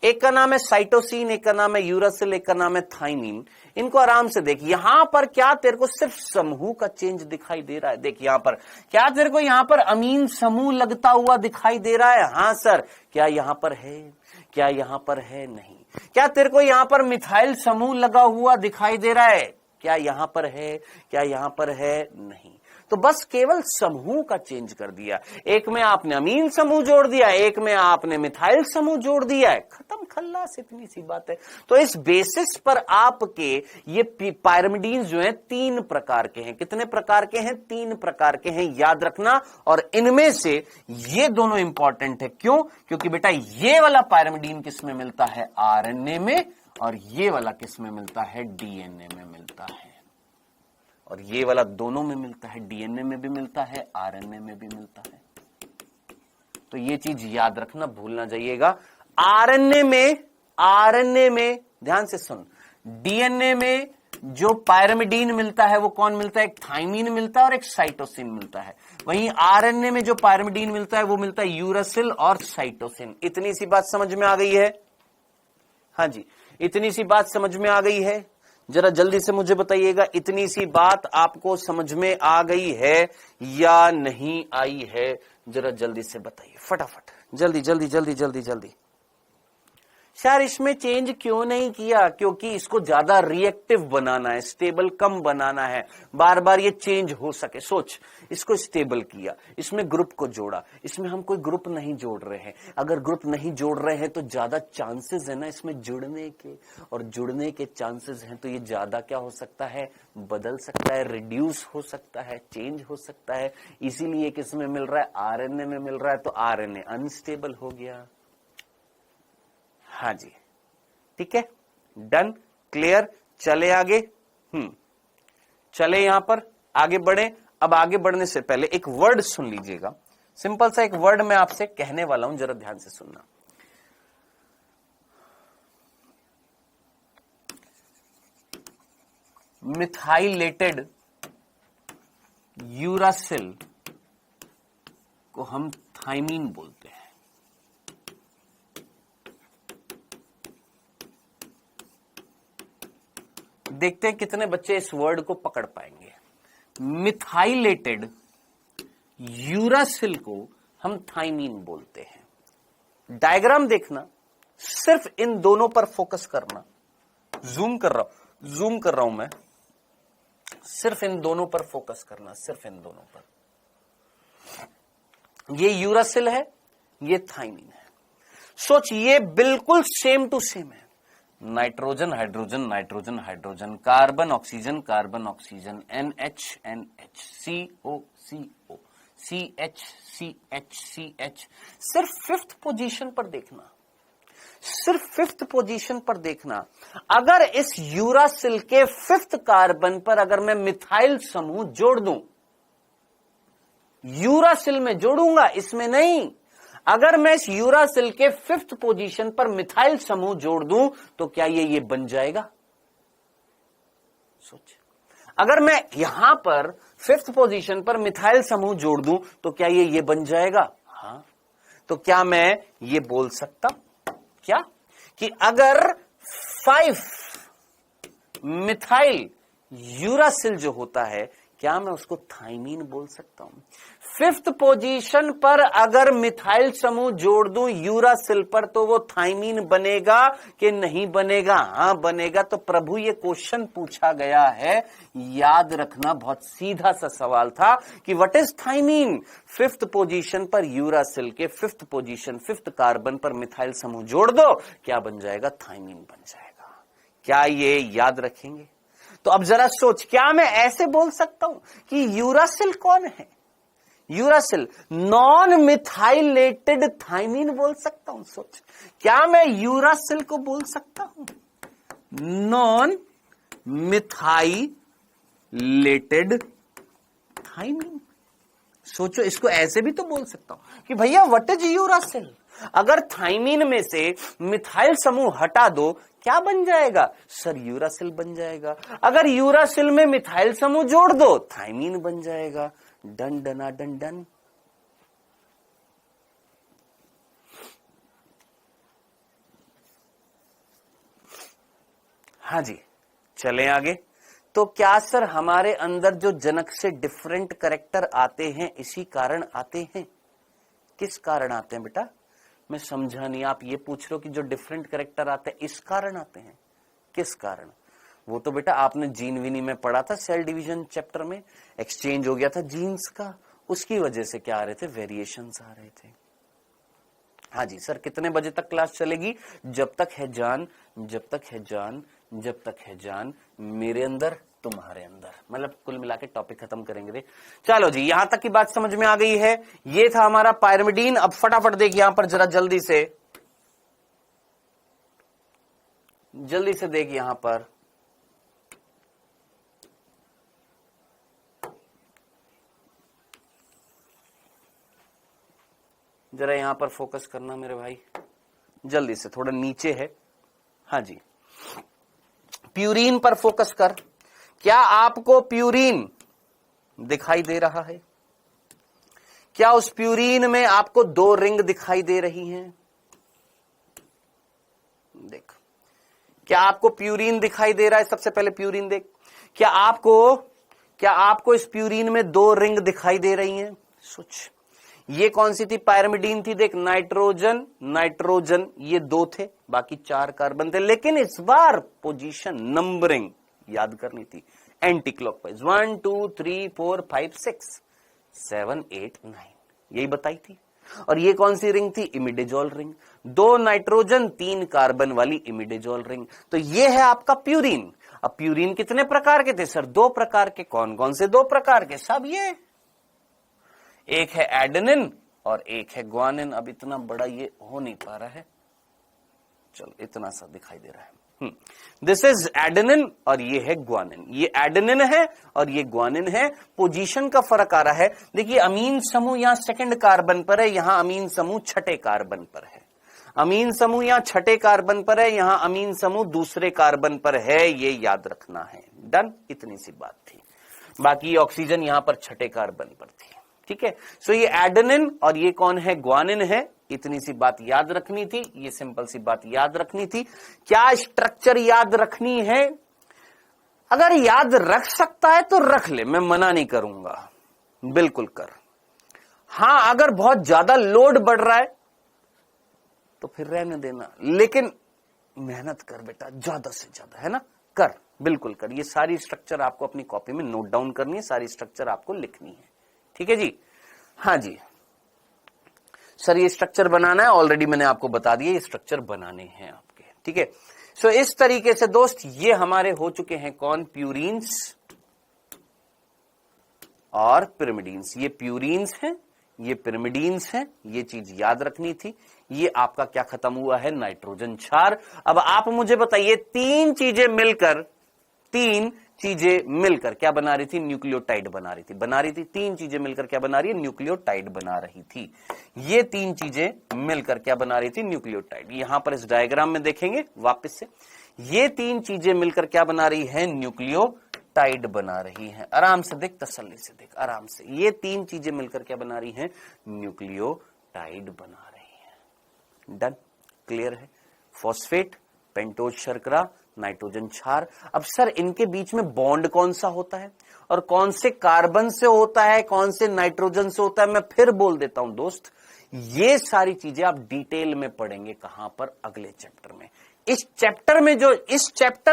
एक का नाम है साइटोसिन, एक का नाम है यूरासिल, एक का नाम है थाइमीन। इनको आराम से देख। यहां पर क्या तेरे को सिर्फ समूह का चेंज दिखाई दे रहा है? देख यहां पर क्या तेरे को यहां पर अमीन समूह लगता हुआ दिखाई दे रहा है? हाँ सर। क्या यहां पर है? क्या यहां पर है? नहीं। क्या तेरे को यहां पर मिथाइल समूह लगा हुआ दिखाई दे रहा है? क्या यहां पर है? क्या यहां पर है? नहीं। तो बस केवल समूह का चेंज कर दिया। एक में आपने अमीन समूह जोड़ दिया, एक में आपने मिथाइल समूह जोड़ दिया है, खत्म खल्लास, इतनी सी बात है। तो इस बेसिस पर आपके ये पायरिमिडीन जो हैं 3 प्रकार के हैं। कितने प्रकार के हैं? 3 प्रकार के हैं, याद रखना। और इनमें से ये दोनों इंपॉर्टेंट है। क्यों? क्योंकि बेटा ये वाला पायरिमिडीन किसमें मिलता है? आरएनए में, और ये वाला किसमें मिलता है? डीएनए में मिलता है। और ये वाला दोनों में मिलता है, डीएनए में भी मिलता है, आरएनए में भी मिलता है। तो ये चीज याद रखना, भूलना जाइएगा। आरएनए में ध्यान से सुन, डीएनए में जो पायरिमिडीन मिलता है वो कौन मिलता है? एक थाइमीन मिलता है और एक साइटोसिन मिलता है। वहीं आरएनए में जो पायरिमिडीन मिलता है वो मिलता है यूरासिल और साइटोसिन। इतनी सी बात समझ में आ गई है? हाँ जी, इतनी सी बात समझ में आ गई है? जरा जल्दी से मुझे बताइएगा, इतनी सी बात आपको समझ में आ गई है या नहीं आई है? जरा जल्दी से बताइए, फटाफट, जल्दी जल्दी जल्दी जल्दी जल्दी। सर इसमें चेंज क्यों नहीं किया? क्योंकि इसको ज्यादा रिएक्टिव बनाना है, स्टेबल कम बनाना है, बार बार ये चेंज हो सके। सोच, इसको स्टेबल किया, इसमें ग्रुप को जोड़ा, इसमें हम कोई ग्रुप नहीं जोड़ रहे हैं। अगर ग्रुप नहीं जोड़ रहे हैं तो ज्यादा चांसेस है ना इसमें जुड़ने के, और जुड़ने के चांसेस हैं तो ये ज्यादा क्या हो सकता है? बदल सकता है, रिड्यूस हो सकता है, चेंज हो सकता है। इसीलिए किसमें मिल रहा है? आरएनए में मिल रहा है, तो आरएनए अनस्टेबल हो गया। हाँ जी, ठीक है, डन, क्लियर। चले आगे, चले यहां पर आगे बढ़े। अब आगे बढ़ने से पहले एक वर्ड सुन लीजिएगा, सिंपल सा एक वर्ड मैं आपसे कहने वाला हूं, जरा ध्यान से सुनना। मिथाइलेटेड यूरासिल को हम थाइमीन बोलते हैं। देखते हैं कितने बच्चे इस वर्ड को पकड़ पाएंगे। मिथाइलेटेड यूरासिल को हम थाइमीन बोलते हैं। डायग्राम देखना, सिर्फ इन दोनों पर फोकस करना। जूम कर रहा हूं मैं, सिर्फ इन दोनों पर फोकस करना, सिर्फ इन दोनों पर। ये यूरासिल है, ये थाइमिन है। सोच, ये बिल्कुल सेम टू सेम है। Nitrogen hydrogen, nitrogen hydrogen, carbon oxygen, carbon oxygen, NH NH, CO CO, CH CH CH। सिर्फ फिफ्थ पोजीशन पर देखना, सिर्फ फिफ्थ पोजीशन पर देखना। अगर इस यूरासिल के फिफ्थ कार्बन पर अगर मैं मिथाइल समूह जोड़ दूं, यूरासिल में जोड़ूंगा, इसमें नहीं। अगर मैं इस यूरासिल के फिफ्थ पोजीशन पर मिथाइल समूह जोड़ दूं तो क्या ये बन जाएगा? सोच, अगर मैं यहां पर फिफ्थ पोजीशन पर मिथाइल समूह जोड़ दूं तो क्या ये बन जाएगा? हाँ। तो क्या मैं ये बोल सकता क्या कि अगर 5 मिथाइल यूरासिल जो होता है, क्या मैं उसको थाइमीन बोल सकता हूं? फिफ्थ पोजीशन पर अगर मिथाइल समूह जोड़ दूं यूरासिल पर तो वो थाइमीन बनेगा कि नहीं बनेगा? हाँ बनेगा। तो प्रभु ये क्वेश्चन पूछा गया है, याद रखना, बहुत सीधा सा सवाल था कि what is thymine. Fifth position पर यूरासिल के फिफ्थ पोजीशन, फिफ्थ कार्बन पर मिथाइल समूह जोड़ दो, क्या बन जाएगा? थाइमीन बन जाएगा। क्या ये याद रखेंगे? तो अब जरा सोच, क्या मैं ऐसे बोल सकता हूं कि यूरासिल कौन है? यूरासिल नॉन मिथाइलेटेड थाइमीन बोल सकता हूं। सोच, क्या मैं यूरासिल को बोल सकता हूं नॉन मिथाइलेटेड थाइमीन? सोचो, इसको ऐसे भी तो बोल सकता हूं कि भैया व्हाट इज यूरासिल। अगर थाइमीन में से मिथाइल समूह हटा दो, क्या बन जाएगा? सर यूरासिल बन जाएगा। अगर यूरासिल में मिथाइल समूह जोड़ दो, थाइमीन बन जाएगा। डन डना डन डन। हाँ जी, चलें आगे। तो क्या सर हमारे अंदर जो जनक से डिफरेंट कैरेक्टर आते हैं इसी कारण आते हैं? किस कारण आते हैं बेटा? मैं समझा नहीं। आप ये पूछ रहे हो कि जो डिफरेंट कैरेक्टर आते हैं इस कारण आते हैं? किस कारण? वो तो बेटा आपने जीन विनी में पढ़ा था, सेल डिवीजन चैप्टर में एक्सचेंज हो गया था जीन्स का, उसकी वजह से क्या आ रहे थे? वेरिएशंस आ रहे थे। हाँ जी सर, कितने बजे तक क्लास चलेगी? जब तक है जान, जब तक है जान, जब तक है जान मेरे अंदर तुम्हारे अंदर, मतलब कुल मिला के टॉपिक खत्म करेंगे रे। चलो जी, यहां तक की बात समझ में आ गई है। ये था हमारा पायरिमिडीन। अब फटाफट देख यहां पर जरा जल्दी से देख यहां पर। जरा यहां पर फोकस करना मेरे भाई, जल्दी से, थोड़ा नीचे है। हाँ जी, प्यूरीन पर फोकस कर। क्या आपको प्यूरीन दिखाई दे रहा है? क्या उस प्यूरीन में आपको 2 रिंग दिखाई दे रही हैं? देख, क्या आपको प्यूरीन दिखाई दे रहा है? सबसे पहले प्यूरीन देख। क्या आपको इस प्यूरीन में 2 रिंग दिखाई दे रही हैं? सोच, ये कौन सी थी? पायरिमिडीन थी। देख, नाइट्रोजन नाइट्रोजन, ये 2 थे, बाकी 4 कार्बन थे। लेकिन इस बार पोजीशन नंबरिंग याद करनी थी एंटी क्लॉकवाइज। 1 2 3 4 5 6 7 8 9, यही बताई थी। और ये कौन सी रिंग थी? इमिडेजोल रिंग। 2 नाइट्रोजन 3 कार्बन वाली इमिडेजोल रिंग। तो ये है आपका प्यूरीन। अब प्यूरीन कितने प्रकार के थे सर? 2 प्रकार के। कौन कौन से 2 प्रकार के? सब ये, एक है एडेनिन और एक है ग्वानिन। अब इतना बड़ा ये हो नहीं पा रहा है, चलो इतना सा दिखाई दे रहा है। दिस इज एडेनिन और ये है ग्वानिन। ये एडेनिन है और ये ग्वानिन है। पोजीशन का फर्क आ रहा है। देखिए, अमीन समूह यहां सेकंड कार्बन पर है, यहां अमीन समूह छठे कार्बन पर है। अमीन समूह यहां छठे कार्बन पर है, यहां अमीन समूह दूसरे कार्बन पर है। ये याद रखना है। डन, इतनी सी बात थी। बाकी ऑक्सीजन यहां पर छठे कार्बन पर थी। ठीक है, सो ये एडेनिन और ये कौन है? ग्वानिन है। इतनी सी बात याद रखनी थी, ये सिंपल सी बात याद रखनी थी। क्या स्ट्रक्चर याद रखनी है? अगर याद रख सकता है तो रख ले, मैं मना नहीं करूंगा, बिल्कुल कर। हां, अगर बहुत ज्यादा लोड बढ़ रहा है तो फिर रहने देना, लेकिन मेहनत कर बेटा ज्यादा से ज्यादा, है ना, कर, बिल्कुल कर। ये सारी स्ट्रक्चर आपको अपनी कॉपी में नोट डाउन करनी है, सारी स्ट्रक्चर आपको लिखनी है, ठीक है जी। हाँ जी सर, ये स्ट्रक्चर बनाना है, ऑलरेडी मैंने आपको बता दिया ये स्ट्रक्चर बनाने हैं आपके, ठीक है। सो इस तरीके से दोस्त ये हमारे हो चुके हैं कौन, प्यूरीन्स और पिरिमिडीन्स। ये प्यूरीन्स हैं, ये पिरिमिडीन्स हैं, ये चीज याद रखनी थी। ये आपका क्या खत्म हुआ है, नाइट्रोजन क्षार। अब आप मुझे बताइए, तीन चीजें मिलकर क्या बना रही थी, न्यूक्लियोटाइड बना रही थी। तीन चीजें मिलकर क्या बना रही है, न्यूक्लियोटाइड बना रही थी। ये तीन चीजें मिलकर क्या बना रही थी, न्यूक्लियोटाइड। यहां पर इस डायग्राम में देखेंगे वापस से, ये तीन चीजें मिलकर क्या बना रही है, न्यूक्लियोटाइड बना रही है। आराम से देख, तसल्ली से देख, आराम से। ये तीन चीजें मिलकर क्या बना रही है, न्यूक्लियोटाइड बना रही है। डन, क्लियर है। फॉस्फेट, पेंटोज शर्करा, नाइट्रोजन क्षार। अब सर इनके बीच में बॉन्ड कौन सा होता है और कौन से कार्बन से होता है, कौन से नाइट्रोजन से होता है, मैं फिर बोल देता हूं दोस्त, ये सारी चीजें आप डिटेल में पढ़ेंगे। कहां पर, अगले चैप्टर में। इस चैप्टर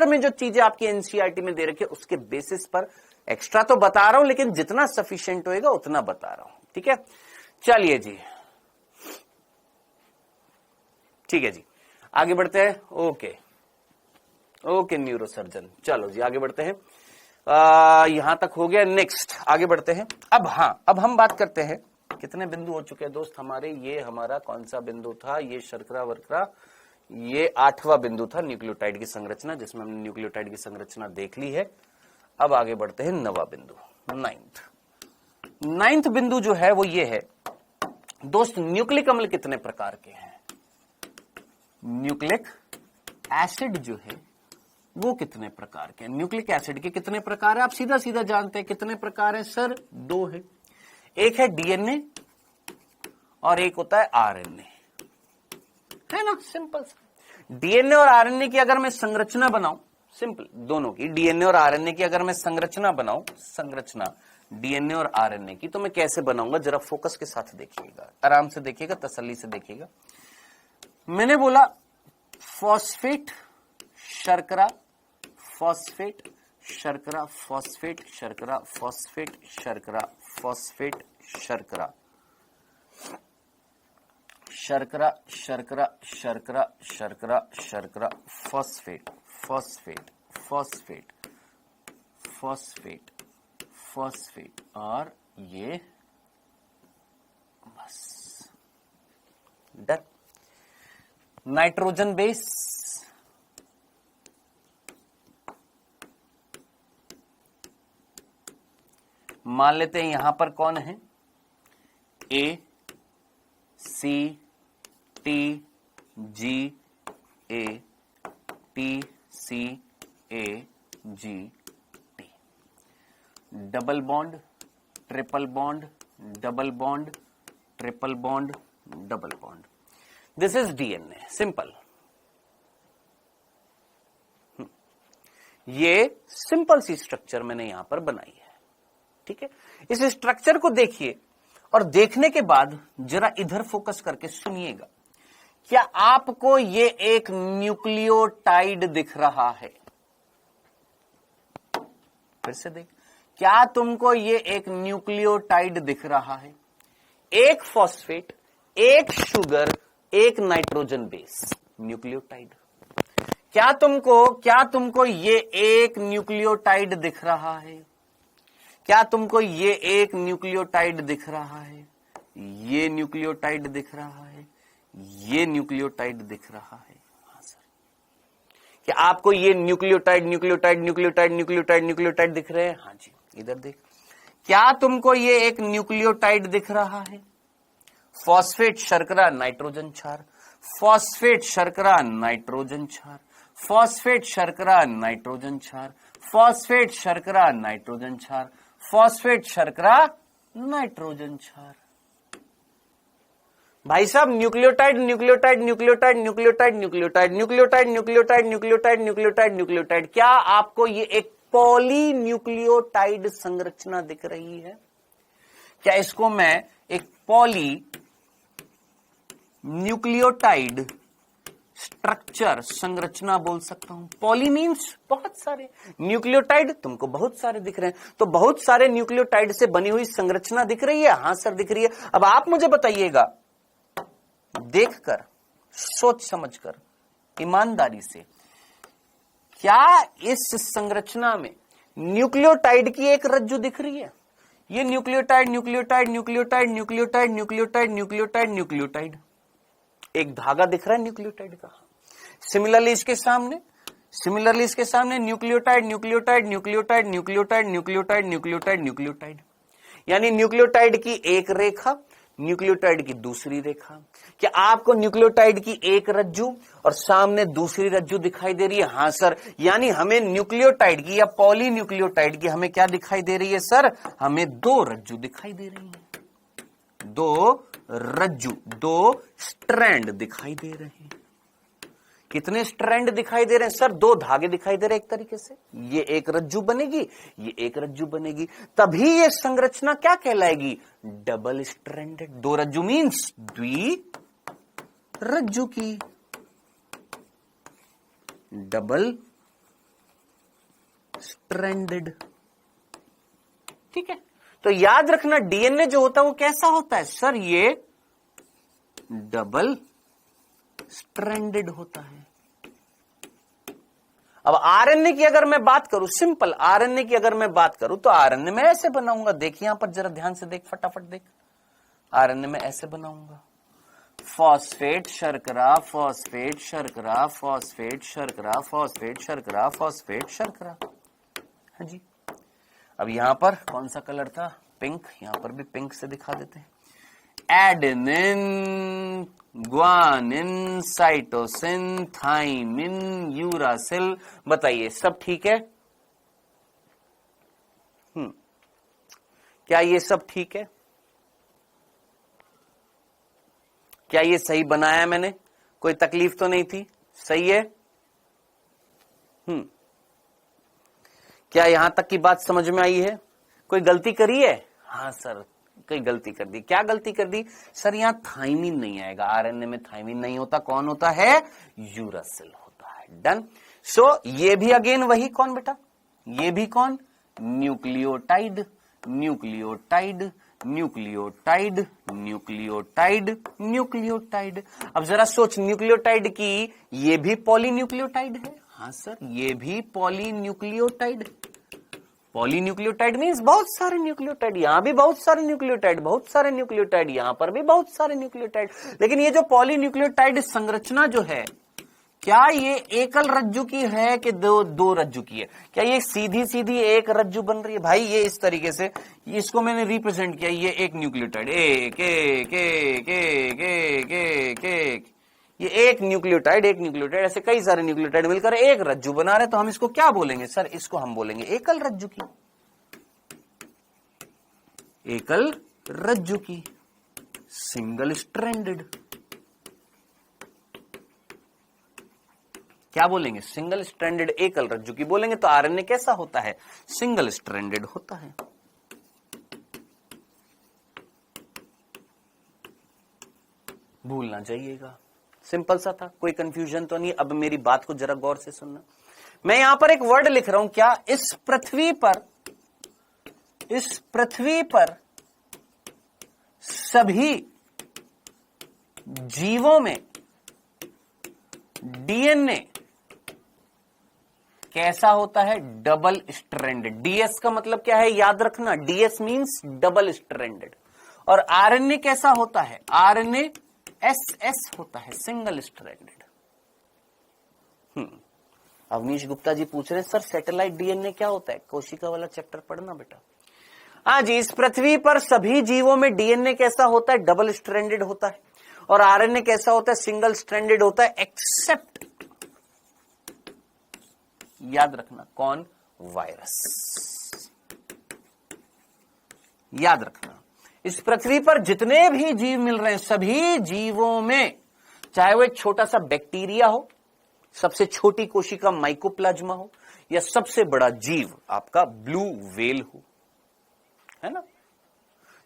में जो चीजें आपकी एनसीईआरटी में दे रखी है उसके बेसिस पर एक्स्ट्रा तो बता रहा हूं, लेकिन जितना सफिशिएंट होएगा उतना बता रहा हूं, ठीक है। चलिए जी, ठीक है जी, आगे बढ़ते हैं। ओके न्यूरोसर्जन, चलो जी आगे बढ़ते हैं। यहां तक हो गया, नेक्स्ट आगे बढ़ते हैं। अब हम बात करते हैं, कितने बिंदु हो चुके हैं दोस्त हमारे। ये हमारा कौन सा बिंदु था, ये शर्करा वर्करा, ये 8वां बिंदु था न्यूक्लियोटाइड की संरचना, जिसमें हमने न्यूक्लियोटाइड की संरचना देख ली है। अब आगे बढ़ते हैं 9वां बिंदु, नाइन्थ बिंदु जो है वो ये है दोस्त, न्यूक्लिक अम्ल कितने प्रकार के हैं, न्यूक्लिक एसिड जो है वो कितने प्रकार के हैं। न्यूक्लिक एसिड के कितने प्रकार है, आप सीधा सीधा जानते हैं कितने प्रकार है सर, 2 है। एक है डीएनए और एक होता है आरएनए, है ना, सिंपल। डीएनए और आरएनए की अगर मैं संरचना बनाऊं, सिंपल, दोनों की, डीएनए और आरएनए की अगर मैं संरचना बनाऊं, डीएनए और आरएनए की, तो मैं कैसे बनाऊंगा, जरा फोकस के साथ देखिएगा, आराम से देखिएगा, तसल्ली से देखिएगा। मैंने बोला फॉस्फेट शर्करा, फॉस्फेट शर्करा, फॉस्फेट शर्करा, फॉस्फेट शर्करा, फॉस्फेट शर्करा, शर्करा शर्करा शर्करा शर्करा शर्करा, phosphate phosphate phosphate phosphate phosphate, और ये बस डन। नाइट्रोजन बेस, मान लेते हैं यहां पर कौन है, A C T G A, T C A G T, double bond, triple bond, double bond, triple bond, double bond. This is DNA, simple. ये सिंपल सी स्ट्रक्चर मैंने यहां पर बनाई है, ठीक है। इस स्ट्रक्चर को देखिए और देखने के बाद जरा इधर फोकस करके सुनिएगा। क्या आपको ये एक न्यूक्लियोटाइड दिख रहा है, फिर से देख, क्या तुमको ये एक न्यूक्लियोटाइड दिख रहा है, एक फॉस्फेट, एक शुगर, एक नाइट्रोजन बेस, न्यूक्लियोटाइड। क्या तुमको ये एक न्यूक्लियोटाइड दिख रहा है, क्या तुमको ये एक न्यूक्लियोटाइड दिख रहा है, ये न्यूक्लियोटाइड दिख रहा है, ये न्यूक्लियोटाइड दिख रहा है, हाँ सर। क्या आपको ये nucleotide nucleotide nucleotide nucleotide nucleotide दिख रहे हैं, हाँ जी, इधर देख। क्या तुमको ये एक न्यूक्लियोटाइड दिख रहा है, फॉस्फेट शर्करा नाइट्रोजन क्षार, फॉस्फेट शर्करा नाइट्रोजन क्षार, फॉस्फेट शर्करा नाइट्रोजन क्षार, फॉस्फेट शर्करा नाइट्रोजन क्षार, फॉस्फेट शर्करा नाइट्रोजन क्षार। भाई साहब, nucleotide nucleotide nucleotide nucleotide nucleotide nucleotide nucleotide nucleotide nucleotide nucleotide, क्या आपको ये एक पॉली न्यूक्लियोटाइड संरचना दिख रही है? क्या इसको मैं एक पॉली न्यूक्लियोटाइड स्ट्रक्चर, संरचना बोल सकता हूं। पॉली मीन्स बहुत सारे, न्यूक्लियोटाइड तुमको बहुत सारे दिख रहे हैं, तो बहुत सारे न्यूक्लियोटाइड से बनी हुई संरचना दिख रही है। हाँ सर दिख रही है। अब आप मुझे बताइएगा, देखकर, सोच समझकर, ईमानदारी से, क्या इस संरचना में न्यूक्लियोटाइड की एक रज्जु दिख रही है? ये nucleotide, nucleotide, nucleotide, nucleotide, nucleotide, nucleotide, nucleotide, एक धागा दिख रहा है न्यूक्लियोटाइड का। सिमिलरली इसके सामने nucleotide, nucleotide, nucleotide, nucleotide, nucleotide, nucleotide, nucleotide, यानी न्यूक्लियोटाइड की एक रेखा, न्यूक्लियोटाइड की दूसरी रेखा। क्या आपको न्यूक्लियोटाइड की एक रज्जु और सामने दूसरी रज्जु दिखाई दे रही है? हाँ सर। यानी हमें न्यूक्लियोटाइड की या पॉली न्यूक्लियोटाइड की हमें क्या दिखाई दे रही है सर? हमें दो रज्जु दिखाई दे रही है, दो रज्जु, दो स्ट्रैंड दिखाई दे रहे हैं। कितने स्ट्रैंड दिखाई दे रहे हैं सर? दो धागे दिखाई दे रहे हैं एक तरीके से। ये एक रज्जु बनेगी, ये एक रज्जु बनेगी, तभी ये संरचना क्या कहलाएगी? Double stranded. दो रज्जु मीन्स द्वि रज्जु की, डबल स्ट्रैंडेड। ठीक है, तो याद रखना डीएनए जो होता है वो कैसा होता है सर? ये डबल स्ट्रैंडेड होता है। अब आरएनए की अगर मैं बात करूं, सिंपल आरएनए की अगर मैं बात करूं, तो आरएनए में ऐसे बनाऊंगा। देख यहां पर जरा ध्यान से देख, फटाफट देख। आरएनए में ऐसे बनाऊंगा, फॉस्फेट शर्करा, फॉस्फेट शर्करा, फॉस्फेट शर्करा, फॉस्फेट शर्करा, फॉस्फेट शर्करा। हाँ जी। अब यहां पर कौन सा कलर था? पिंक। यहां पर भी पिंक से दिखा देते हैं। Adenine, guanine, cytosine, thymine, uracil. बताइए सब ठीक है? क्या ये सब ठीक है? क्या ये सही बनाया मैंने? कोई तकलीफ तो नहीं थी? सही है? क्या यहां तक की बात समझ में आई है? कोई गलती करी है? हाँ सर, कोई गलती कर दी। क्या गलती कर दी सर? यहां थाइमिन नहीं आएगा, आरएनए में थाइमिन नहीं होता। कौन होता है? यूरासिल होता है। डन। सो ये भी अगेन वही कौन बेटा? ये भी कौन? Nucleotide, nucleotide, nucleotide, nucleotide, nucleotide. अब जरा सोच, न्यूक्लियोटाइड की ये भी पॉलीन्यूक्लियोटाइड है। हाँ सर, ये भी पॉलीन्यूक्लियोटाइड। पॉलीन्यूक्लियोटाइड मींस बहुत सारे न्यूक्लियोटाइड। यहां भी बहुत सारे न्यूक्लियोटाइड, बहुत सारे न्यूक्लियोटाइड, यहां पर भी बहुत सारे न्यूक्लियोटाइड। लेकिन ये जो पॉलीन्यूक्लियोटाइड संरचना जो है, क्या ये एकल रज्जु की है कि दो रज्जु की है? क्या ये सीधी सीधी एक रज्जु बन रही है? भाई ये इस तरीके से, इसको मैंने रिप्रेजेंट किया, ये एक न्यूक्लियोटाइड, एक एक एक एक एक एक एक, ये एक न्यूक्लियोटाइड, एक न्यूक्लियोटाइड, ऐसे कई सारे न्यूक्लियोटाइड मिलकर एक रज्जु बना रहे। तो हम इसको क्या बोलेंगे सर? इसको हम बोलेंगे एकल रज्जु की, एकल रज्जु की, सिंगल स्ट्रैंडेड। क्या बोलेंगे? सिंगल स्ट्रैंडेड एकल रज्जु की बोलेंगे। तो आरएनए कैसा होता है? सिंगल स्ट्रैंडेड होता है। भूलना चाहिएगा, सिंपल सा था, कोई कंफ्यूजन तो नहीं। अब मेरी बात को जरा गौर से सुनना। मैं यहां पर एक वर्ड लिख रहा हूं, क्या? इस पृथ्वी पर सभी जीवों में डीएनए कैसा होता है? Double stranded. डीएस का मतलब क्या है? याद रखना, डीएस मींस डबल स्ट्रैंडेड। और आरएनए कैसा होता है? आरएनए एसएस होता है, सिंगल स्ट्रैंडेड। अवनीश गुप्ता जी पूछ रहे हैं, सर सैटेलाइट डीएनए क्या होता है? कोशिका वाला चैप्टर पढ़ना बेटा। हाँ जी, इस पृथ्वी पर सभी जीवों में डीएनए कैसा होता है? डबल स्ट्रैंडेड होता है। और आरएनए कैसा होता है? सिंगल स्ट्रैंडेड होता है, एक्सेप्ट, याद रखना, कौन? वायरस। याद रखना, इस पृथ्वी पर जितने भी जीव मिल रहे हैं, सभी जीवों में, चाहे वो एक छोटा सा बैक्टीरिया हो, सबसे छोटी कोशिका माइकोप्लाज्मा हो, या सबसे बड़ा जीव आपका ब्लू व्हेल हो, है ना?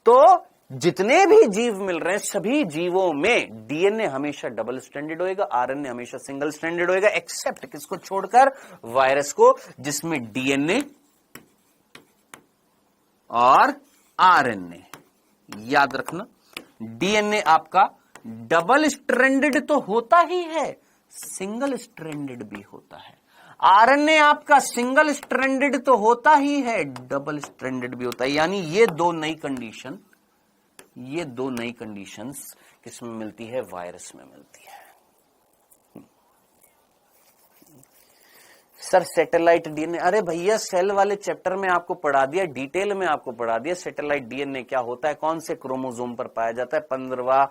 तो जितने भी जीव मिल रहे हैं सभी जीवों में डीएनए हमेशा डबल स्ट्रैंडेड होएगा, आरएनए हमेशा सिंगल स्ट्रैंडेड होएगा, एक्सेप्ट किसको छोड़कर, वायरस को, जिसमें डीएनए और आरएनए। याद रखना, डीएनए आपका डबल स्ट्रैंडेड तो होता ही है, सिंगल स्ट्रैंडेड भी होता है। आरएनए आपका सिंगल स्ट्रैंडेड तो होता ही है, डबल स्ट्रैंडेड भी होता है। यानी ये दो नई कंडीशंस किसमें मिलती है, वायरस में मिलती है। सर सैटेलाइट डीएनए, अरे भैया सेल वाले चैप्टर में आपको पढ़ा दिया, डिटेल में आपको पढ़ा दिया सैटेलाइट डीएनए क्या होता है, कौन से क्रोमोसोम पर पाया जाता है, 15वां,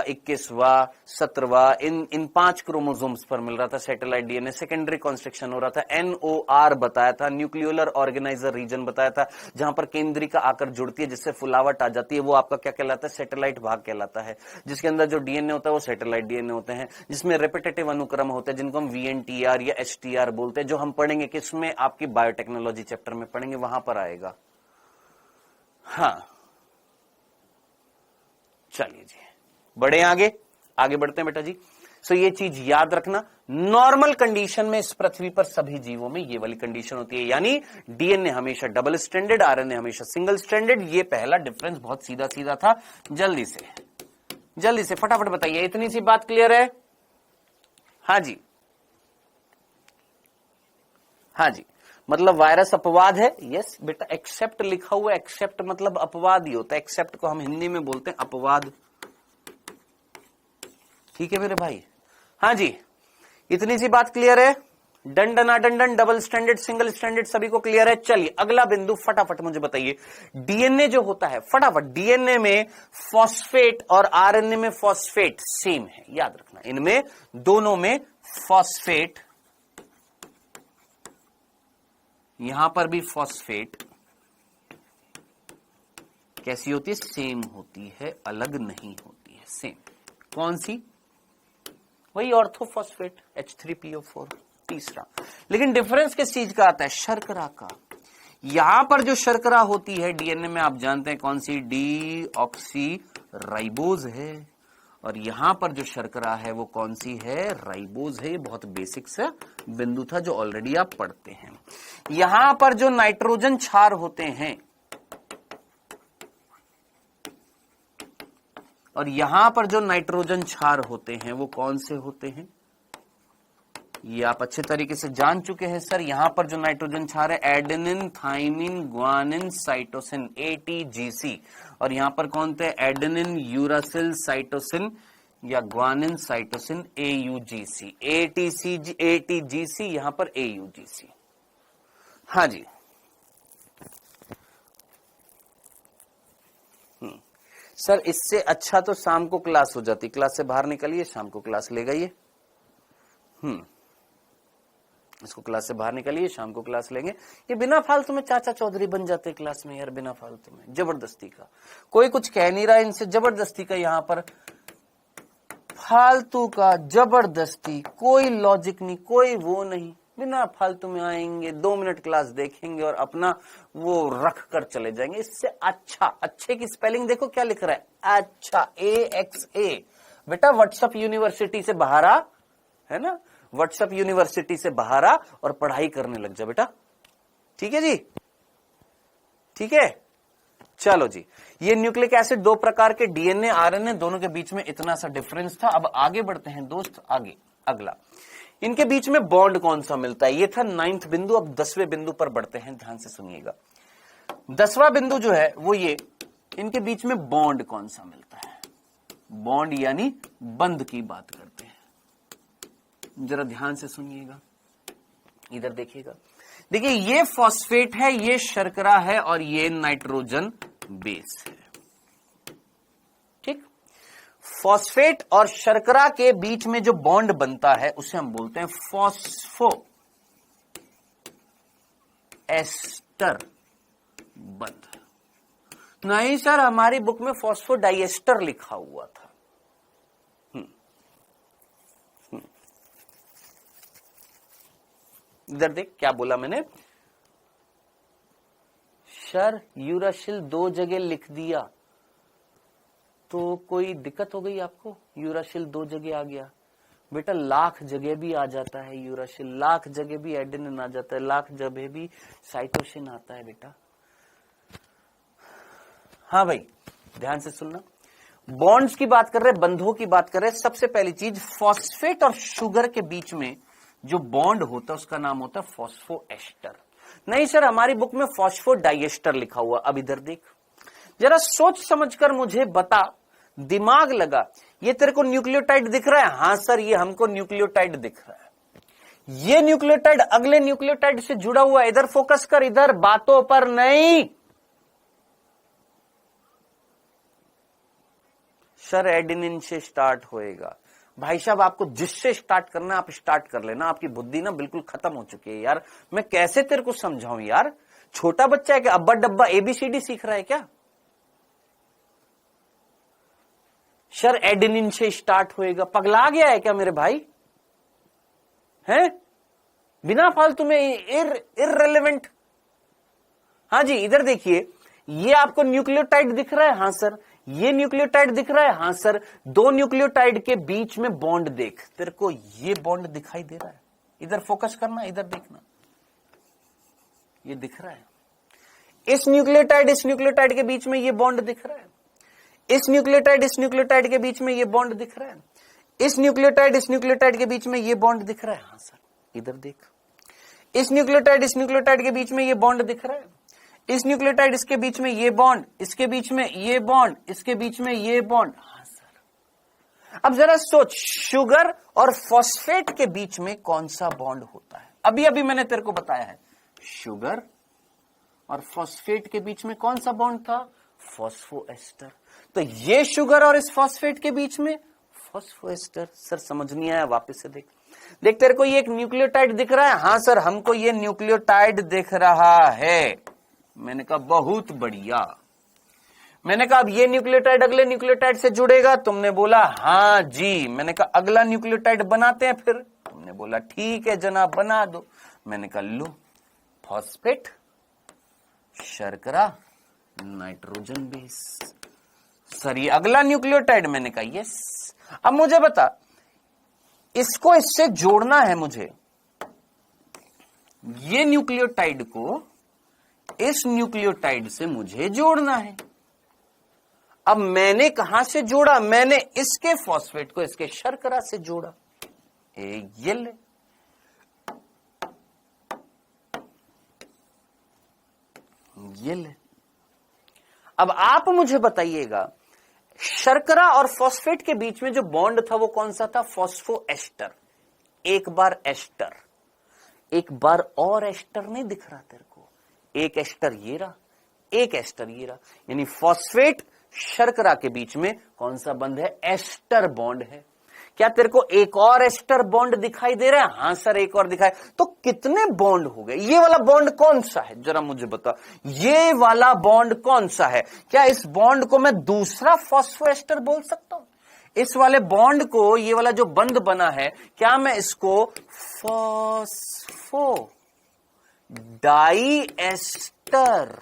21वां, 17वां, इन 5 क्रोमोसोम्स पर मिल रहा था सैटेलाइट डीएनए। सेकेंडरी कॉन्स्ट्रक्शन हो रहा था, एनओआर बताया था, न्यूक्लियोलर ऑर्गेनाइजर रीजन बताया था, जहां पर केंद्रिका आकर जुड़ती है जिससे फुलावट आ जाती है, वो आपका क्या कहलाता है, सैटेलाइट भाग कहलाता है। जिसके अंदर जो डीएनए होता है वो सैटेलाइट डीएनए होते हैं, जिसमें रेपिटेटिव अनुक्रम होते हैं जिनको हम वीएनटीआर या एचटीआर बोलते हैं, जो हम पढ़ेंगे किसमें, आपकी बायोटेक्नोलॉजी चैप्टर में पढ़ेंगे, वहां पर आएगा। हाँ चलिए जी, बढ़े आगे बढ़ते हैं बेटा जी। सो ये चीज याद रखना, नॉर्मल कंडीशन में इस पृथ्वी पर सभी जीवों में ये वाली कंडीशन होती है, यानी डीएनए हमेशा डबल स्ट्रैंडेड, आरएनए हमेशा सिंगल स्ट्रैंडेड। ये पहला डिफरेंस बहुत सीधा सीधा था। जल्दी से फटाफट बताइए, इतनी सी बात क्लियर है? हाँ जी, मतलब वायरस अपवाद है। यस बेटा, एक्सेप्ट लिखा हुआ, एक्सेप्ट मतलब अपवाद ही होता है, एक्सेप्ट को हम हिंदी में बोलते हैं अपवाद। ठीक है मेरे भाई? हाँ जी, इतनी सी बात क्लियर है? डन डना डन डन, डबल स्टैंडर्ड सिंगल स्टैंडर्ड सभी को क्लियर है? चलिए अगला बिंदु फटाफट मुझे बताइए, डीएनए जो होता है, फटाफट, डीएनए में फॉस्फेट और आरएनए में फॉस्फेट सेम है, याद रखना, इनमें दोनों में फॉस्फेट, यहां पर भी फॉस्फेट कैसी होती है, सेम होती है, अलग नहीं होती है, सेम। कौन सी? वही ऑर्थोफॉस्फेट H3PO4 तीसरा। लेकिन डिफरेंस किस चीज का आता है, शर्करा का। यहां पर जो शर्करा होती है डीएनए में, आप जानते हैं कौन सी, डीऑक्सीराइबोज है, और यहां पर जो शर्करा है वो कौन सी है, राइबोज है। बहुत बेसिक सा बिंदु था जो ऑलरेडी आप पढ़ते हैं। यहां पर जो नाइट्रोजन क्षार होते हैं और यहां पर जो नाइट्रोजन क्षार होते हैं वो कौन से होते हैं, ये आप अच्छे तरीके से जान चुके हैं सर। यहां पर जो नाइट्रोजन क्षार है, adenine, thymine, guanine, cytosine, ATGC, और यहां पर कौन थे, एडेनिन, यूरासिल, साइटोसिन या ग्वानिन, साइटोसिन, AUGC, ATGC, यहां पर AUGC। हाँ जी, सर इससे अच्छा तो शाम को क्लास हो जाती, क्लास से बाहर निकलिए, शाम को क्लास ले गई। इसको क्लास से बाहर निकलिए, शाम को क्लास लेंगे। ये बिना फालतू में चाचा चौधरी बन जाते क्लास में यार, बिना फालतू में जबरदस्ती का, कोई कुछ कह नहीं रहा इनसे, जबरदस्ती का यहाँ पर फालतू का, जबरदस्ती, कोई लॉजिक नहीं, कोई वो नहीं, बिना फालतू में आएंगे, 2 मिनट क्लास देखेंगे और अपना वो रख कर चले जाएंगे। इससे अच्छा, अच्छे की स्पेलिंग देखो क्या लिख रहा है, अच्छा, AXA। बेटा व्हाट्सएप यूनिवर्सिटी से बाहर आ, है ना, व्हाट्सएप यूनिवर्सिटी से बाहर आ और पढ़ाई करने लग जा बेटा। ठीक है जी, ठीक है। चलो जी, ये न्यूक्लिक एसिड 2 प्रकार के, डीएनए, आरएनए, दोनों के बीच में इतना सा डिफरेंस था। अब आगे बढ़ते हैं दोस्त, आगे अगला, इनके बीच में बॉन्ड कौन सा मिलता है, ये था 9th बिंदु। अब 10वें बिंदु पर बढ़ते हैं, ध्यान से सुनिएगा। 10वां बिंदु जो है वो ये, इनके बीच में बॉन्ड कौन सा मिलता है, बॉन्ड यानी बंध की बात करते हैं। जरा ध्यान से सुनिएगा, इधर देखिएगा, देखिए ये फॉस्फेट है, ये शर्करा है और ये नाइट्रोजन बेस है। ठीक, फॉस्फेट और शर्करा के बीच में जो बॉन्ड बनता है उसे हम बोलते हैं फॉस्फो एस्टर बंध। नहीं सर, हमारी बुक में फॉस्फोडाइएस्टर लिखा हुआ था। इधर देख क्या बोला मैंने, सर यूरासिल 2 जगह लिख दिया, तो कोई दिक्कत हो गई आपको? यूरासिल 2 जगह आ गया बेटा, लाख जगह भी आ जाता है यूरासिल, लाख जगह भी एडेनिन आ जाता है, लाख जगह भी साइटोसिन आता है बेटा। हाँ भाई ध्यान से सुनना, बॉन्ड्स की बात कर रहे, बंधों की बात कर रहे। सबसे पहली चीज, फॉस्फेट और शुगर के बीच में जो बॉन्ड होता है उसका नाम होता है फॉस्फोएस्टर। नहीं सर हमारी बुक में फॉस्फोडाइएस्टर लिखा हुआ। अब इधर देख, जरा सोच समझकर मुझे बता, दिमाग लगा, ये तेरे को न्यूक्लियोटाइड दिख रहा है? हाँ सर ये हमको न्यूक्लियोटाइड दिख रहा है। ये न्यूक्लियोटाइड अगले न्यूक्लियोटाइड से जुड़ा हुआ है। इधर फोकस कर, इधर बातों पर नहीं। सर एडेनिन से स्टार्ट होएगा। भाई साहब आपको जिससे स्टार्ट करना है आप स्टार्ट कर लेना, आपकी बुद्धि ना बिल्कुल खत्म हो चुकी है यार। मैं कैसे तेरे को समझाऊं यार, छोटा बच्चा है क्या? अब्बा डब्बा ABCD सीख रहा है क्या? सर एडेनिन से स्टार्ट होएगा, पगला गया है क्या मेरे भाई? हैं बिना फालतू में इररेलेवेंट। हाँ जी इधर देखिए, ये आपको न्यूक्लियोटाइड दिख रहा है? हाँ सर। ये न्यूक्लियोटाइड दिख रहा है? हाँ सर। 2 न्यूक्लियोटाइड के बीच में बॉन्ड देख, तेरे को ये बॉन्ड दिखाई दे रहा है? इधर फोकस करना, इधर देखना, ये दिख रहा है। इस न्यूक्लियोटाइड के बीच में ये बॉन्ड दिख रहा है। इस न्यूक्लियोटाइड के बीच में ये बॉन्ड दिख रहा है। इस न्यूक्लियोटाइड के बीच में ये बॉन्ड दिख रहा है। हाँ सर इधर देख, इस न्यूक्लियोटाइड के बीच में ये बॉन्ड दिख रहा है। इस न्यूक्लियोटाइड इसके बीच में ये बॉन्ड, इसके बीच में ये बॉन्ड, इसके बीच में ये बॉन्ड। हाँ सर। अब जरा सोच, शुगर और फॉस्फेट के बीच में कौन सा बॉन्ड होता है? अभी अभी मैंने तेरे को बताया है, शुगर और फॉस्फेट के बीच में कौन सा बॉन्ड था? फॉस्फोएस्टर। तो ये शुगर और इस फॉस्फेट के बीच में फॉस्फोएस्टर। सर समझ नहीं आया, वापस से देख। देख तेरे को ये एक न्यूक्लियोटाइड दिख रहा है? हाँ सर हमको ये न्यूक्लियोटाइड दिख रहा है। मैंने कहा बहुत बढ़िया। मैंने कहा अब ये न्यूक्लियोटाइड अगले न्यूक्लियोटाइड से जुड़ेगा? तुमने बोला हाँ जी। मैंने कहा अगला न्यूक्लियोटाइड बनाते हैं फिर? तुमने बोला ठीक है जनाब बना दो। मैंने कहा लो, फॉस्फेट, शर्करा, नाइट्रोजन बेस। सर ये अगला न्यूक्लियोटाइड? मैंने कहा यस। अब मुझे बता, इसको इससे जोड़ना है मुझे, ये न्यूक्लियोटाइड को इस न्यूक्लियोटाइड से मुझे जोड़ना है। अब मैंने कहां से जोड़ा? मैंने इसके फॉस्फेट को इसके शर्करा से जोड़ा। ये ले, ये ले। अब आप मुझे बताइएगा, शर्करा और फॉस्फेट के बीच में जो बॉन्ड था वो कौन सा था? फॉस्फोएस्टर। एक बार एस्टर, एक बार और एस्टर नहीं दिख रहा तेरे को? एक एस्टर ये रहा, एक एस्टर ये रहा, यानी फॉस्फेट शर्करा के बीच में कौन सा बंध है? एस्टर बॉन्ड है। क्या तेरे को एक और एस्टर बॉन्ड दिखाई दे रहा है? हाँ सर एक और दिखाई। तो कितने बॉन्ड हो गए? ये वाला बॉन्ड कौन सा है जरा मुझे बता, ये वाला बॉन्ड कौन सा है? क्या इस बॉन्ड को मैं दूसरा फॉस्फोएस्टर बोल सकता हूं? इस वाले बॉन्ड को, ये वाला जो बंध बना है, क्या मैं इसको फॉस्फो डाइएस्टर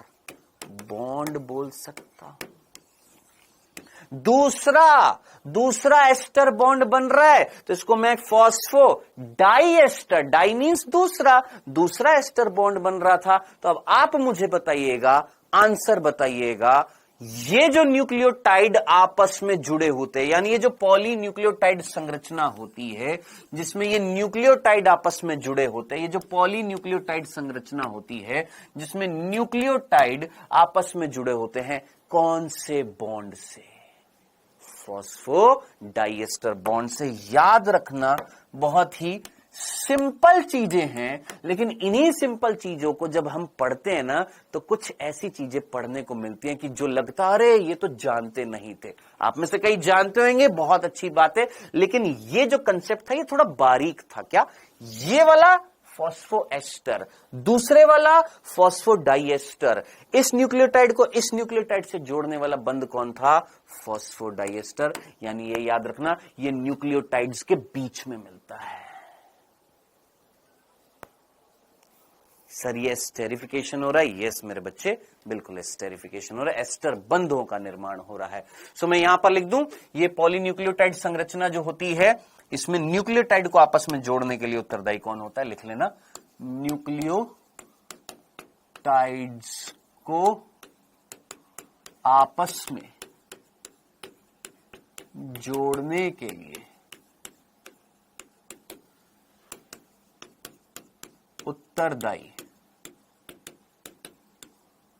बॉन्ड बोल सकता हूं? दूसरा एस्टर बॉन्ड बन रहा है तो इसको मैं फॉस्फो डाइएस्टर, डाई मींस दूसरा एस्टर बॉन्ड बन रहा था। तो अब आप मुझे बताइएगा, आंसर बताइएगा, ये जो न्यूक्लियोटाइड आपस में जुड़े होते हैं, यानी ये जो पॉली न्यूक्लियोटाइड संरचना होती है जिसमें ये न्यूक्लियोटाइड आपस में जुड़े होते हैं, ये जो पॉली न्यूक्लियोटाइड संरचना होती है जिसमें न्यूक्लियोटाइड आपस में जुड़े होते हैं, कौन से बॉन्ड से? फॉस्फो डाइएस्टर बॉन्ड से। याद रखना, बहुत ही सिंपल चीजें हैं, लेकिन इन्हीं सिंपल चीजों को जब हम पढ़ते हैं ना तो कुछ ऐसी चीजें पढ़ने को मिलती हैं कि जो लगता अरे ये तो जानते नहीं थे। आप में से कई जानते होंगे, बहुत अच्छी बात है, लेकिन ये जो कंसेप्ट था ये थोड़ा बारीक था। क्या? ये वाला फॉस्फोएस्टर, दूसरे वाला फॉस्फोडाइएस्टर। इस न्यूक्लियोटाइड को इस न्यूक्लियोटाइड से जोड़ने वाला बंध कौन था? फॉस्फोडाइएस्टर। यानी ये याद रखना, ये न्यूक्लियोटाइड्स के बीच में मिलता है। सर ये एस्टेरिफिकेशन हो रहा है। यस मेरे बच्चे, बिल्कुल एस्टेरिफिकेशन हो रहा है, एस्टर बंधों का निर्माण हो रहा है। सो मैं यहां पर लिख दूं, ये पॉलीन्यूक्लियोटाइड संरचना जो होती है, इसमें न्यूक्लियोटाइड को आपस में जोड़ने के लिए उत्तरदायी कौन होता है, लिख लेना, न्यूक्लियोटाइड्स को आपस में जोड़ने के लिए उत्तरदायी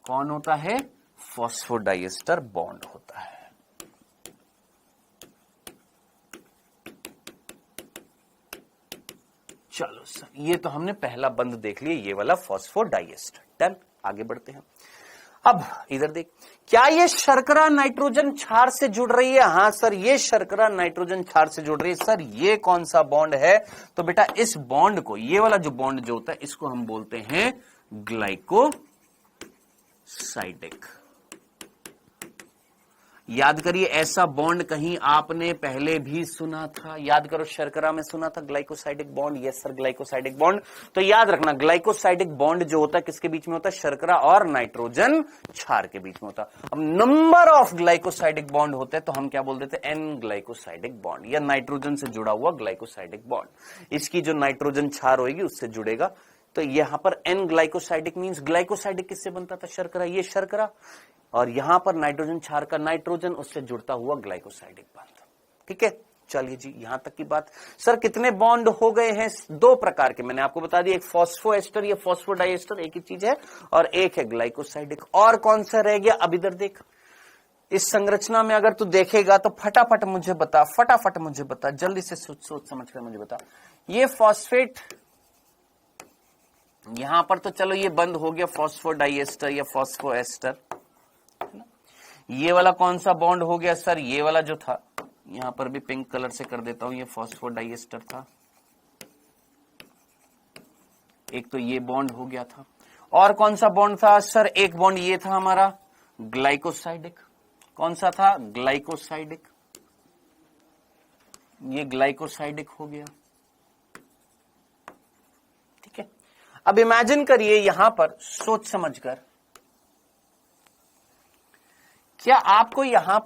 कौन होता है, फॉस्फोडाइएस्टर बॉन्ड होता है। चलो सर, ये तो हमने पहला बंध देख लिया, ये वाला फॉस्फोडाइएस्टर। डन, आगे बढ़ते हैं। अब इधर देख, क्या ये शर्करा नाइट्रोजन क्षार से जुड़ रही है? हाँ सर, ये शर्करा नाइट्रोजन क्षार से जुड़ रही है। सर ये कौन सा बॉन्ड है? तो बेटा इस बॉन्ड को, ये वाला जो बॉन्ड जो होता है, इसको हम बोलते हैं ग्लाइकोसाइडिक। याद करिए, ऐसा बॉन्ड कहीं आपने पहले भी सुना था? याद करो, शर्करा में सुना था glycosidic bond. Yes sir, glycosidic bond. तो याद रखना, ग्लाइकोसाइडिक बॉन्ड जो होता है किसके बीच में होता है? शर्करा और नाइट्रोजन क्षार के बीच में होता है। अब नंबर ऑफ ग्लाइकोसाइडिक बॉन्ड होते हैं तो हम क्या बोल देते हैं? एन ग्लाइकोसाइडिक बॉन्ड, या नाइट्रोजन से जुड़ा हुआ ग्लाइकोसाइडिक बॉन्ड। इसकी जो नाइट्रोजन क्षार होगी उससे जुड़ेगा। तो यहां पर एन ग्लाइकोसाइडिक मींस ग्लाइकोसाइडिक किससे बनता था? शर्करा, ये शर्करा, और यहां पर नाइट्रोजन क्षार का नाइट्रोजन, उससे जुड़ता हुआ ग्लाइकोसाइडिक बॉन्ड। ठीक है, चलिए जी, यहां तक की बात। सर कितने बॉन्ड हो गए हैं? दो प्रकार के मैंने आपको बता दिया, एक फॉस्फोएस्टर या फॉस्फोडाइएस्टर एक ही चीज है, और एक है ग्लाइकोसाइडिक। और कौन सा रह गया? अब इधर देख, इस संरचना में अगर तू देखेगा तो फटाफट मुझे बता, फटाफट मुझे बता, जल्दी से सोच समझ कर मुझे बता। ये फॉस्फेट यहां पर तो चलो ये बंद हो गया, फॉस्फोडाइएस्टर या फॉस्फोएस्टर। ये वाला कौन सा बॉन्ड हो गया? सर ये वाला जो था, यहां पर भी पिंक कलर से कर देता हूं, ये फॉस्फोडाइएस्टर था। एक तो ये बॉन्ड हो गया था, और कौन सा बॉन्ड था? सर एक बॉन्ड ये था हमारा ग्लाइकोसाइडिक। कौन सा था? ग्लाइकोसाइडिक। ये ग्लाइकोसाइडिक हो गया। ठीक है, अब इमेजिन करिए यहां पर, सोच समझकर, क्या आपको यहां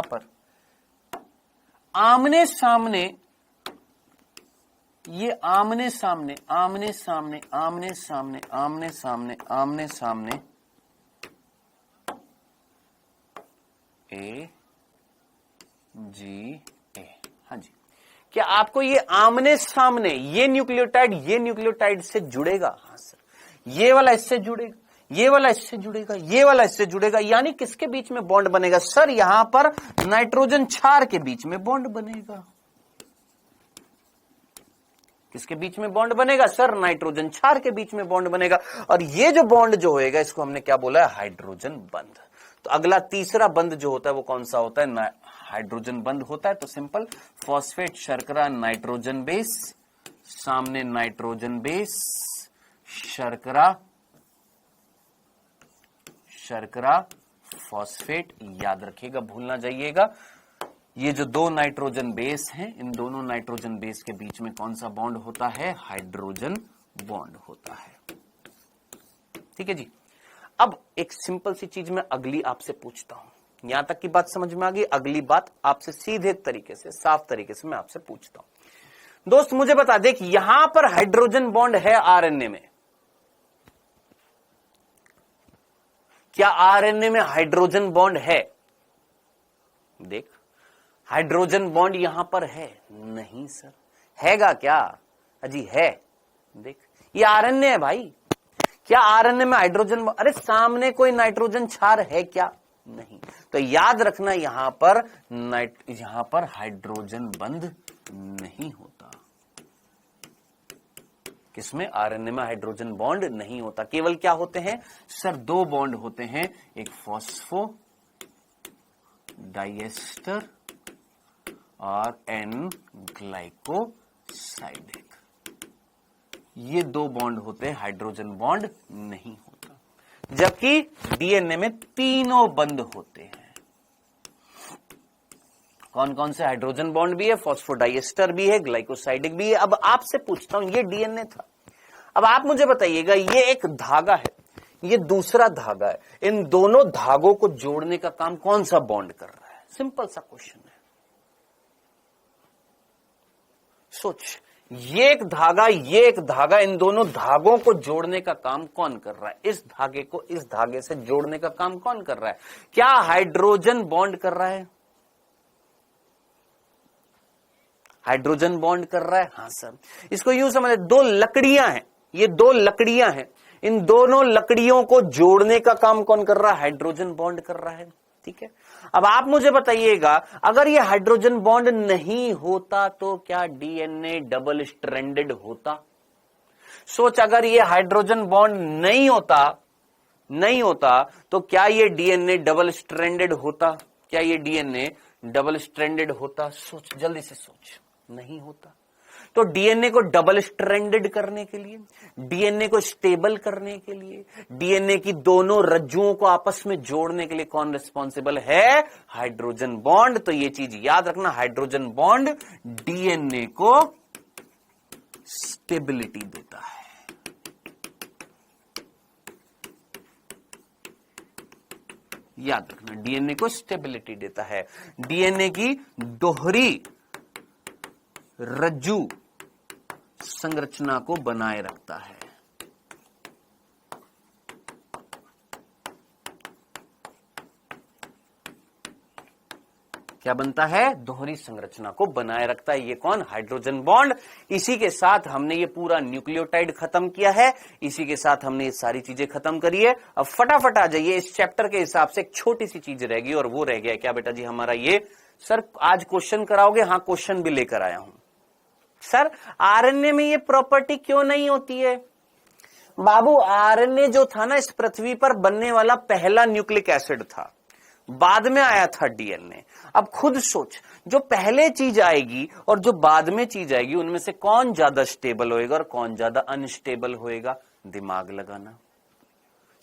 पर आमने सामने, ये आमने सामने ए जी ए, हाँ जी, क्या आपको ये आमने सामने ये न्यूक्लियोटाइड से जुड़ेगा? हाँ सर, ये वाला इससे जुड़ेगा, ये वाला इससे जुड़ेगा, ये वाला इससे जुड़ेगा, यानी किसके बीच में बॉन्ड बनेगा? सर यहां पर नाइट्रोजन क्षार के बीच में बॉन्ड बनेगा। किसके बीच में बॉन्ड बनेगा? सर नाइट्रोजन क्षार के बीच में बॉन्ड बनेगा। और ये जो बॉन्ड जो होएगा, इसको हमने क्या बोला है? हाइड्रोजन बंध। तो अगला तीसरा बंध जो होता है वो कौन सा होता है? हाइड्रोजन बंध होता है। तो सिंपल, फॉस्फेट शर्करा नाइट्रोजन बेस, सामने नाइट्रोजन बेस, शर्करा फॉस्फेट। याद रखिएगा, भूलना जाइएगा, ये जो दो नाइट्रोजन बेस हैं, इन दोनों नाइट्रोजन बेस के बीच में कौन सा बॉन्ड होता है? हाइड्रोजन बॉन्ड होता है। ठीक है जी। अब एक सिंपल सी चीज मैं अगली आपसे पूछता हूं, यहां तक की बात समझ में आ गई? अगली बात आपसे सीधे तरीके से, साफ तरीके से मैं आपसे पूछता हूं, दोस्त मुझे बता, देख यहां पर हाइड्रोजन बॉन्ड है आरएनए में, क्या आरएनए में हाइड्रोजन बॉन्ड है? देख, हाइड्रोजन बॉन्ड यहां पर है? नहीं सर। हैगा क्या? अजी है। देख, ये आरएनए है भाई। क्या आरएनए में हाइड्रोजन, अरे सामने कोई नाइट्रोजन क्षार है क्या? नहीं। तो याद रखना, यहां पर हाइड्रोजन बंध नहीं होता। किसमें? आरएनए में हाइड्रोजन बॉन्ड नहीं होता। केवल क्या होते हैं? सर दो बॉन्ड होते हैं, एक फॉस्फोडाइएस्टर और एन ग्लाइकोसाइडिक। ये दो बॉन्ड होते हैं, हाइड्रोजन बॉन्ड नहीं होता। जबकि डीएनए में तीनों बंद होते हैं। कौन कौन से हाइड्रोजन बॉन्ड भी है, फॉस्फोडाइएस्टर भी है, ग्लाइकोसाइडिक भी है। अब आपसे पूछता हूं, ये डीएनए था, अब आप मुझे बताइएगा, ये एक धागा है, ये दूसरा धागा है, इन दोनों धागों को जोड़ने का काम कौन सा बॉन्ड कर रहा है? सिंपल सा क्वेश्चन है, सोच। ये एक धागा, ये एक धागा, इन दोनों धागों को जोड़ने का काम कौन कर रहा है? इस धागे को इस धागे से जोड़ने का काम कौन कर रहा है? क्या हाइड्रोजन बॉन्ड कर रहा है? हाइड्रोजन बॉन्ड कर रहा है, हाँ सर। इसको यूं समझे, दो लकड़ियां हैं, ये दो लकड़ियां हैं, इन दोनों लकड़ियों को जोड़ने का काम कौन कर रहा है? हाइड्रोजन बॉन्ड कर रहा है, ठीक है। अब आप मुझे बताइएगा, अगर ये हाइड्रोजन बॉन्ड नहीं होता तो क्या डीएनए डबल स्ट्रैंडेड होता? सोच, अगर ये हाइड्रोजन बॉन्ड नहीं होता तो क्या ये डीएनए डबल स्ट्रैंडेड होता? क्या ये डीएनए डबल स्ट्रैंडेड होता? सोच, जल्दी से सोच, नहीं होता। तो डीएनए को डबल स्ट्रैंडेड करने के लिए, डीएनए को स्टेबल करने के लिए, डीएनए की दोनों रज्जुओं को आपस में जोड़ने के लिए कौन रिस्पॉन्सिबल है? Hydrogen bond. तो ये चीज याद रखना, हाइड्रोजन बॉन्ड डीएनए को स्टेबिलिटी देता है। याद रखना, डीएनए को स्टेबिलिटी देता है, डीएनए की दोहरी रज्जु संरचना को बनाए रखता है। क्या बनता है? दोहरी संरचना को बनाए रखता है। ये कौन? Hydrogen bond. इसी के साथ हमने ये पूरा न्यूक्लियोटाइड खत्म किया है, इसी के साथ हमने ये सारी चीजें खत्म करी है। अब फटाफट आ जाइए, इस चैप्टर के हिसाब से एक छोटी सी चीज रह गई, और वो रह गया क्या बेटा जी हमारा? ये सर आज क्वेश्चन कराओगे? हाँ, क्वेश्चन भी लेकर आया हूं। सर आरएनए में ये प्रॉपर्टी क्यों नहीं होती है? बाबू, आरएनए जो था ना, इस पृथ्वी पर बनने वाला पहला न्यूक्लिक एसिड था, बाद में आया था डीएनए। अब खुद सोच, जो पहले चीज आएगी और जो बाद में चीज आएगी, उनमें से कौन ज्यादा स्टेबल होएगा और कौन ज्यादा अनस्टेबल होएगा? दिमाग लगाना,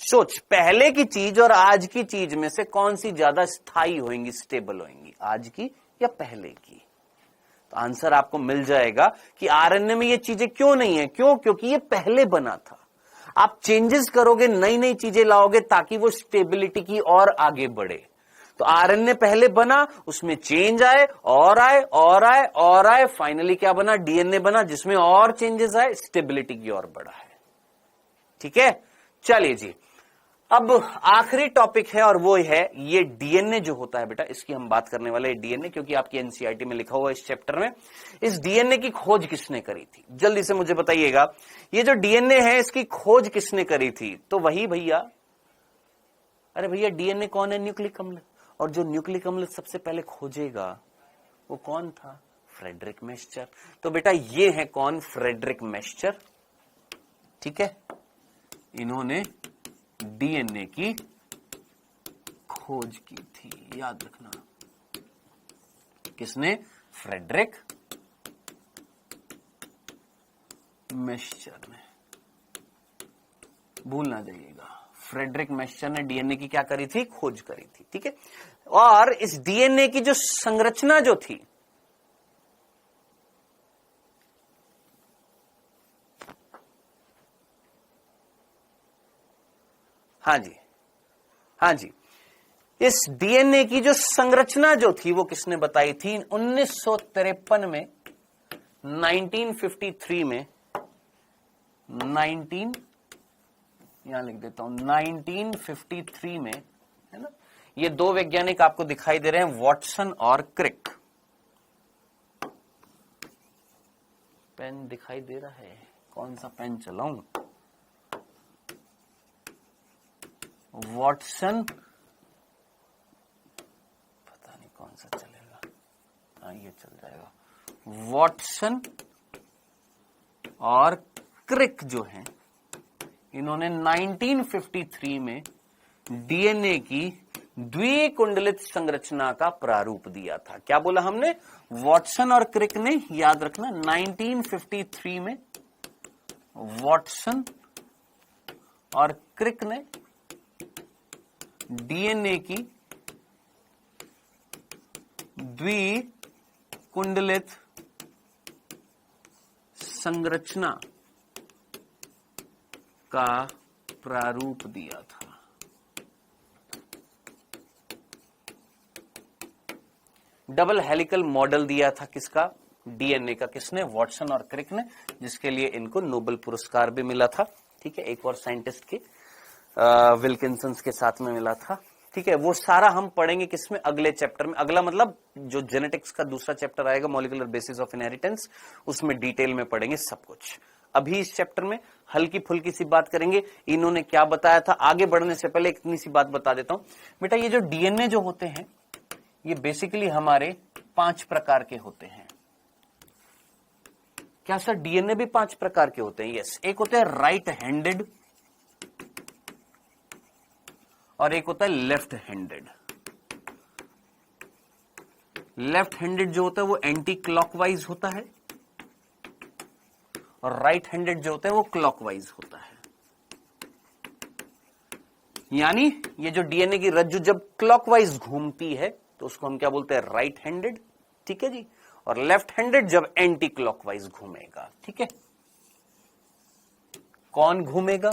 सोच, पहले की चीज और आज की चीज में से कौन सी ज्यादा स्थायी होंगी, स्टेबल होंगी, आज की या पहले की? तो आंसर आपको मिल जाएगा कि आरएनए में ये चीजें क्यों नहीं है। क्यों? क्योंकि ये पहले बना था। आप चेंजेस करोगे, नई नई चीजें लाओगे ताकि वो स्टेबिलिटी की और आगे बढ़े। तो आरएनए पहले बना, उसमें चेंज आए और आए और आए और आए, फाइनली क्या बना? डीएनए बना, जिसमें और चेंजेस आए, स्टेबिलिटी की ओर बढ़ा है। ठीक है, चलिए जी, अब आखिरी टॉपिक है और वो है ये डीएनए जो होता है बेटा, इसकी हम बात करने वाले हैं। डीएनए, क्योंकि आपकी एनसीईआरटी में लिखा हुआ है इस चैप्टर में। इस डीएनए की खोज किसने करी थी? जल्दी से मुझे बताइएगा, ये जो डीएनए है इसकी खोज किसने करी थी? तो वही भैया, अरे भैया डीएनए कौन है? न्यूक्लिक अम्ल। और जो न्यूक्लिक अम्ल सबसे पहले खोजेगा वो कौन था? फ्रेडरिक मैस्चर। तो बेटा ये है कौन? फ्रेडरिक मैस्चर। ठीक है, इन्होंने डीएनए की खोज की थी, याद रखना। किसने? फ्रेडरिक मैस्चर ने। भूल ना जाइएगा, फ्रेडरिक मैस्चर ने डीएनए की क्या करी थी? खोज करी थी। ठीक है, और इस डीएनए की जो संरचना जो थी, हाँ जी, हाँ जी, इस डीएनए की जो संरचना जो थी वो किसने बताई थी? 1953 में, 1953 में, यहां लिख देता हूं, 1953 में, है ना। ये दो वैज्ञानिक आपको दिखाई दे रहे हैं, वॉटसन और क्रिक। पेन दिखाई दे रहा है? कौन सा पेन चलाऊं? वॉटसन, पता नहीं कौन सा चलेगा। हाँ, ये चल जाएगा। वॉटसन और क्रिक जो हैं, इन्होंने 1953 में डीएनए की द्विकुंडलित संरचना का प्रारूप दिया था। क्या बोला हमने? वॉटसन और क्रिक ने, याद रखना, 1953 में वॉटसन और क्रिक ने डीएनए की द्विकुंडलित संरचना का प्रारूप दिया था। डबल हेलिकल मॉडल दिया था किसका? डीएनए का। किसने? वॉटसन और क्रिक ने, जिसके लिए इनको नोबेल पुरस्कार भी मिला था। ठीक है, एक और साइंटिस्ट के विल्किंसन के साथ में मिला था। ठीक है, वो सारा हम पढ़ेंगे किसमें? अगले चैप्टर में। अगला मतलब जो जेनेटिक्स का दूसरा चैप्टर आएगा, मॉलिक्यूलर बेसिस ऑफ इनहेरिटेंस, उसमें डिटेल में पढ़ेंगे सब कुछ। अभी इस चैप्टर में हल्की फुल्की सी बात करेंगे, इन्होंने क्या बताया था। आगे बढ़ने से पहले इतनी सी बात बता देता हूं बेटा, ये जो डीएनए जो होते हैं ये बेसिकली हमारे 5 प्रकार के होते हैं। क्या सर डीएनए भी 5 प्रकार के होते हैं? यस। एक होता है राइट हैंडेड और एक होता है लेफ्ट हैंडेड। लेफ्ट हैंडेड जो होता है वो एंटी क्लॉकवाइज होता है और राइट हैंडेड जो होता है वो क्लॉकवाइज होता है। यानी ये जो डीएनए की रज्जु जब क्लॉकवाइज घूमती है तो उसको हम क्या बोलते हैं? Right handed. ठीक है जी। और लेफ्ट हैंडेड जब एंटी क्लॉकवाइज घूमेगा। ठीक है, कौन घूमेगा?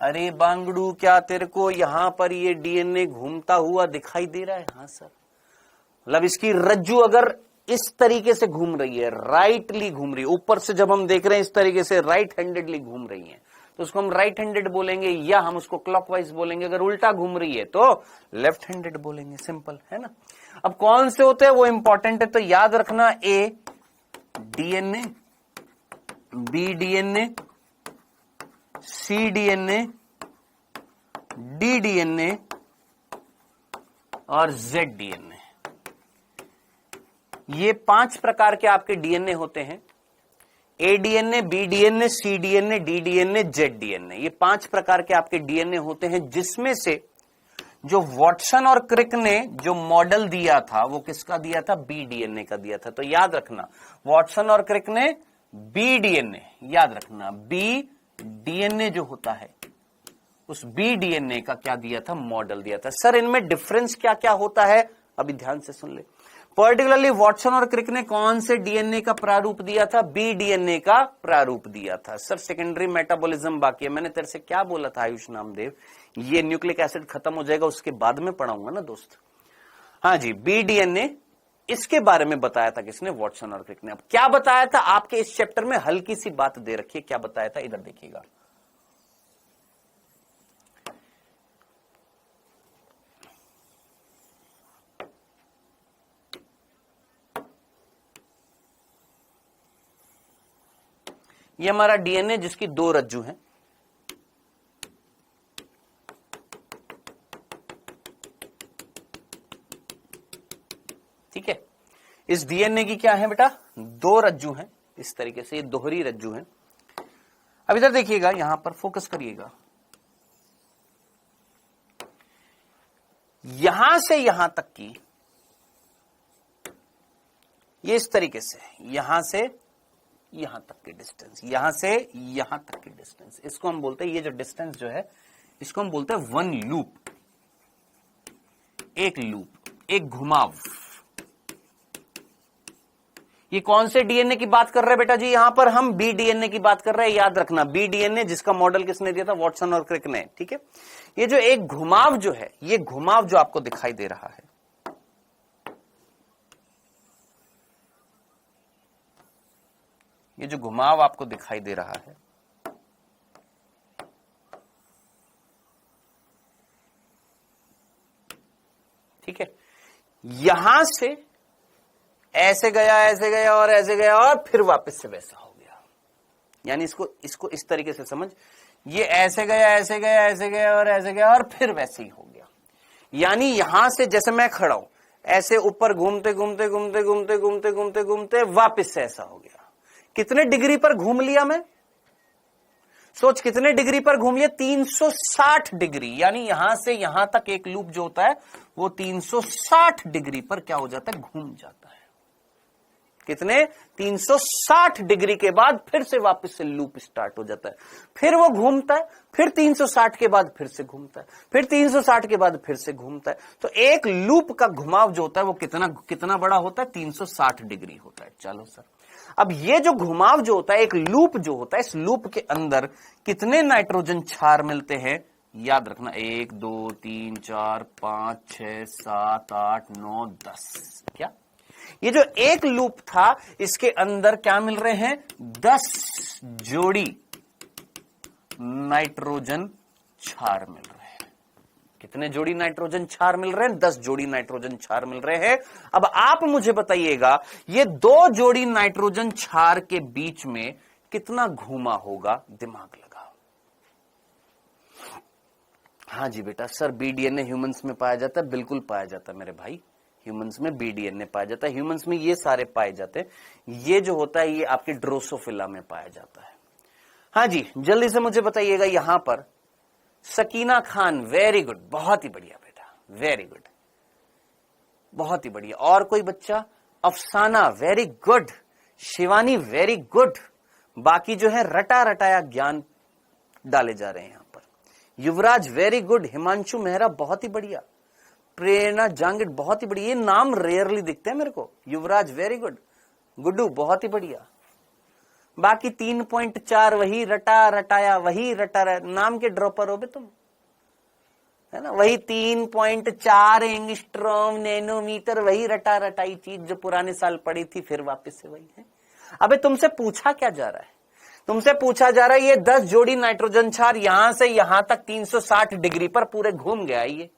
अरे बांगड़ू, क्या तेरे को यहां पर ये डीएनए घूमता हुआ दिखाई दे रहा है? हाँ सर। मतलब इसकी रज्जु अगर इस तरीके से घूम रही है, राइटली घूम रही है, ऊपर से जब हम देख रहे हैं इस तरीके से राइट हैंडेडली घूम रही है, तो उसको हम राइट हैंडेड बोलेंगे, या हम उसको क्लॉकवाइज बोलेंगे। अगर उल्टा घूम रही है तो लेफ्ट हैंडेड बोलेंगे। सिंपल है ना। अब कौन से होते हैं वो इंपॉर्टेंट है, तो याद रखना, A DNA, B DNA, C DNA, D DNA और जेड डीएनए। ये 5 प्रकार के आपके डीएनए होते हैं। A DNA, B DNA, C DNA, D DNA, Z DNA. ये 5 प्रकार के आपके डीएनए होते हैं, जिसमें से जो वॉटसन और क्रिक ने जो मॉडल दिया था वो किसका दिया था? बी डीएनए का दिया था। तो याद रखना, वॉटसन और क्रिक ने बी डीएनए, याद रखना बी डीएनए जो होता है उस बी डीएनए का क्या दिया था? मॉडल दिया था। सर इनमें डिफरेंस क्या क्या होता है? अभी ध्यान से सुन ले। पर्टिकुलरली वॉटसन और क्रिक ने कौन से डीएनए का प्रारूप दिया था? बी डीएनए का प्रारूप दिया था। सर सेकेंडरी मेटाबॉलिज्म बाकी है। मैंने तेरे से क्या बोला था आयुष नामदेव, ये न्यूक्लिक एसिड खत्म हो जाएगा उसके बाद में पढ़ाऊंगा ना दोस्त। हाँ जी, बी डीएनए, इसके बारे में बताया था किसने? वॉटसन और क्रिक ने। अब क्या बताया था आपके इस चैप्टर में? हल्की सी बात दे रखी है, क्या बताया था इधर देखिएगा। ये हमारा डीएनए जिसकी 2 रज्जु हैं। ठीक है, इस डीएनए की क्या है बेटा? 2 रज्जु हैं। इस तरीके से ये दोहरी रज्जु हैं। अब इधर देखिएगा, यहां पर फोकस करिएगा। यहां से यहां तक की ये इस तरीके से, यहां से यहां तक की डिस्टेंस, यहां से यहां तक की डिस्टेंस, इसको हम बोलते हैं, ये जो डिस्टेंस जो है इसको हम बोलते हैं 1 लूप, एक लूप, एक घुमाव। ये कौन से डीएनए की बात कर रहे हैं बेटा जी? यहां पर हम बी डीएनए की बात कर रहे हैं। याद रखना, बी डीएनए जिसका मॉडल किसने दिया था? वॉटसन और क्रिक ने। ठीक है, ये जो एक घुमाव जो है, ये घुमाव जो आपको दिखाई दे रहा है, ये जो घुमाव आपको दिखाई दे रहा है, ठीक है, यहां से ऐसे गया, ऐसे गया और ऐसे गया और फिर वापस से वैसा हो गया। यानी इसको इस तरीके से समझ, ये ऐसे गया, ऐसे गया, ऐसे गया और ऐसे गया और फिर वैसे ही हो गया। यानी यहां से जैसे मैं खड़ा हूं, ऐसे ऊपर घूमते घूमते घूमते घूमते घूमते घूमते घूमते वापस से ऐसा हो गया। कितने डिग्री पर घूम लिया मैं? सोच, कितने डिग्री पर घूम लिया? 360 डिग्री। यानी यहां से यहां तक एक लूप जो होता है वो 360 डिग्री पर क्या हो जाता है? घूम जाता है। कितने 360 डिग्री के बाद फिर से वापस से लूप स्टार्ट हो जाता है, फिर वो घूमता है, फिर 360 के बाद फिर से घूमता है, फिर 360 के बाद फिर से घूमता है। तो एक लूप का घुमाव जो होता है वो कितना बड़ा होता है, 360 डिग्री होता है। चलो सर, अब ये जो घुमाव जो होता है, एक लूप जो होता है, इस लूप के अंदर कितने नाइट्रोजन क्षार मिलते हैं, याद रखना 1 2 3 4 5 6 7 8 9 10। क्या ये जो एक लूप था इसके अंदर क्या मिल रहे हैं, 10 जोड़ी नाइट्रोजन क्षार मिल रहे हैं। कितने जोड़ी नाइट्रोजन क्षार मिल रहे हैं, 10 जोड़ी नाइट्रोजन क्षार मिल रहे हैं। अब आप मुझे बताइएगा ये 2 जोड़ी नाइट्रोजन क्षार के बीच में कितना घूमा होगा, दिमाग लगाओ। हाँ जी बेटा, सर बीडीएनए ह्यूमंस में पाया जाता है, बिल्कुल पाया जाता है मेरे भाई, ह्यूमंस में बीडीएनए पाया जाता है, ह्यूमंस में ये सारे पाए जाते हैं। ये जो होता है ये आपके ड्रोसोफिला में पाया जाता है। हाँ जी, जल्दी से मुझे बताइएगा यहां पर सकीना खान, वेरी गुड, बहुत ही बढ़िया बेटा, वेरी गुड, बहुत ही बढ़िया। और कोई बच्चा, अफसाना very good, Shivani very good. बाकी जो है रटा रटाया ज्ञान डाले जा रहे हैं यहां पर। युवराज वेरी गुड, हिमांशु मेहरा बहुत ही बढ़िया, प्रेरणा जांगिड बहुत ही बढ़िया। ये नाम रेयरली दिखते हैं मेरे को। युवराज वेरी गुड, गुड्डू बहुत ही बढ़िया। बाकी 3.4 वही रटा रटाया, वही रटा नाम के ड्रॉपर हो बे तुम, है ना, वही 3.4 एंगस्ट्रॉम नैनोमीटर, वही रटा रटाई चीज जो पुराने साल पड़ी थी, फिर वापस से वही है। अबे तुमसे पूछा क्या जा रहा है, तुमसे पूछा जा रहा है ये 10 जोड़ी नाइट्रोजन क्षार यहां से यहां तक 360 डिग्री पर पूरे घूम गया ये।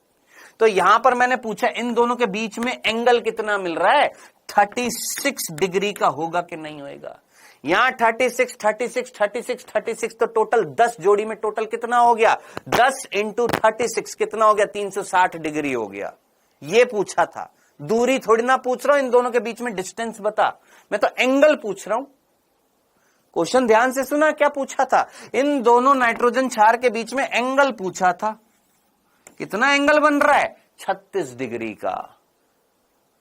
तो यहां पर मैंने पूछा इन दोनों के बीच में एंगल कितना मिल रहा है, 36 डिग्री का होगा कि नहीं होगा। यहां 36 36 36 36, तो टोटल 10 जोड़ी में टोटल कितना हो गया, 10 इंटू 36 कितना हो गया, 360 डिग्री हो गया। ये पूछा था, दूरी थोड़ी ना पूछ रहा हूं, इन दोनों के बीच में डिस्टेंस बता, मैं तो एंगल पूछ रहा हूं। क्वेश्चन ध्यान से सुना, क्या पूछा था, इन दोनों नाइट्रोजन क्षार के बीच में एंगल पूछा था। कितना एंगल बन रहा है, 36 डिग्री का,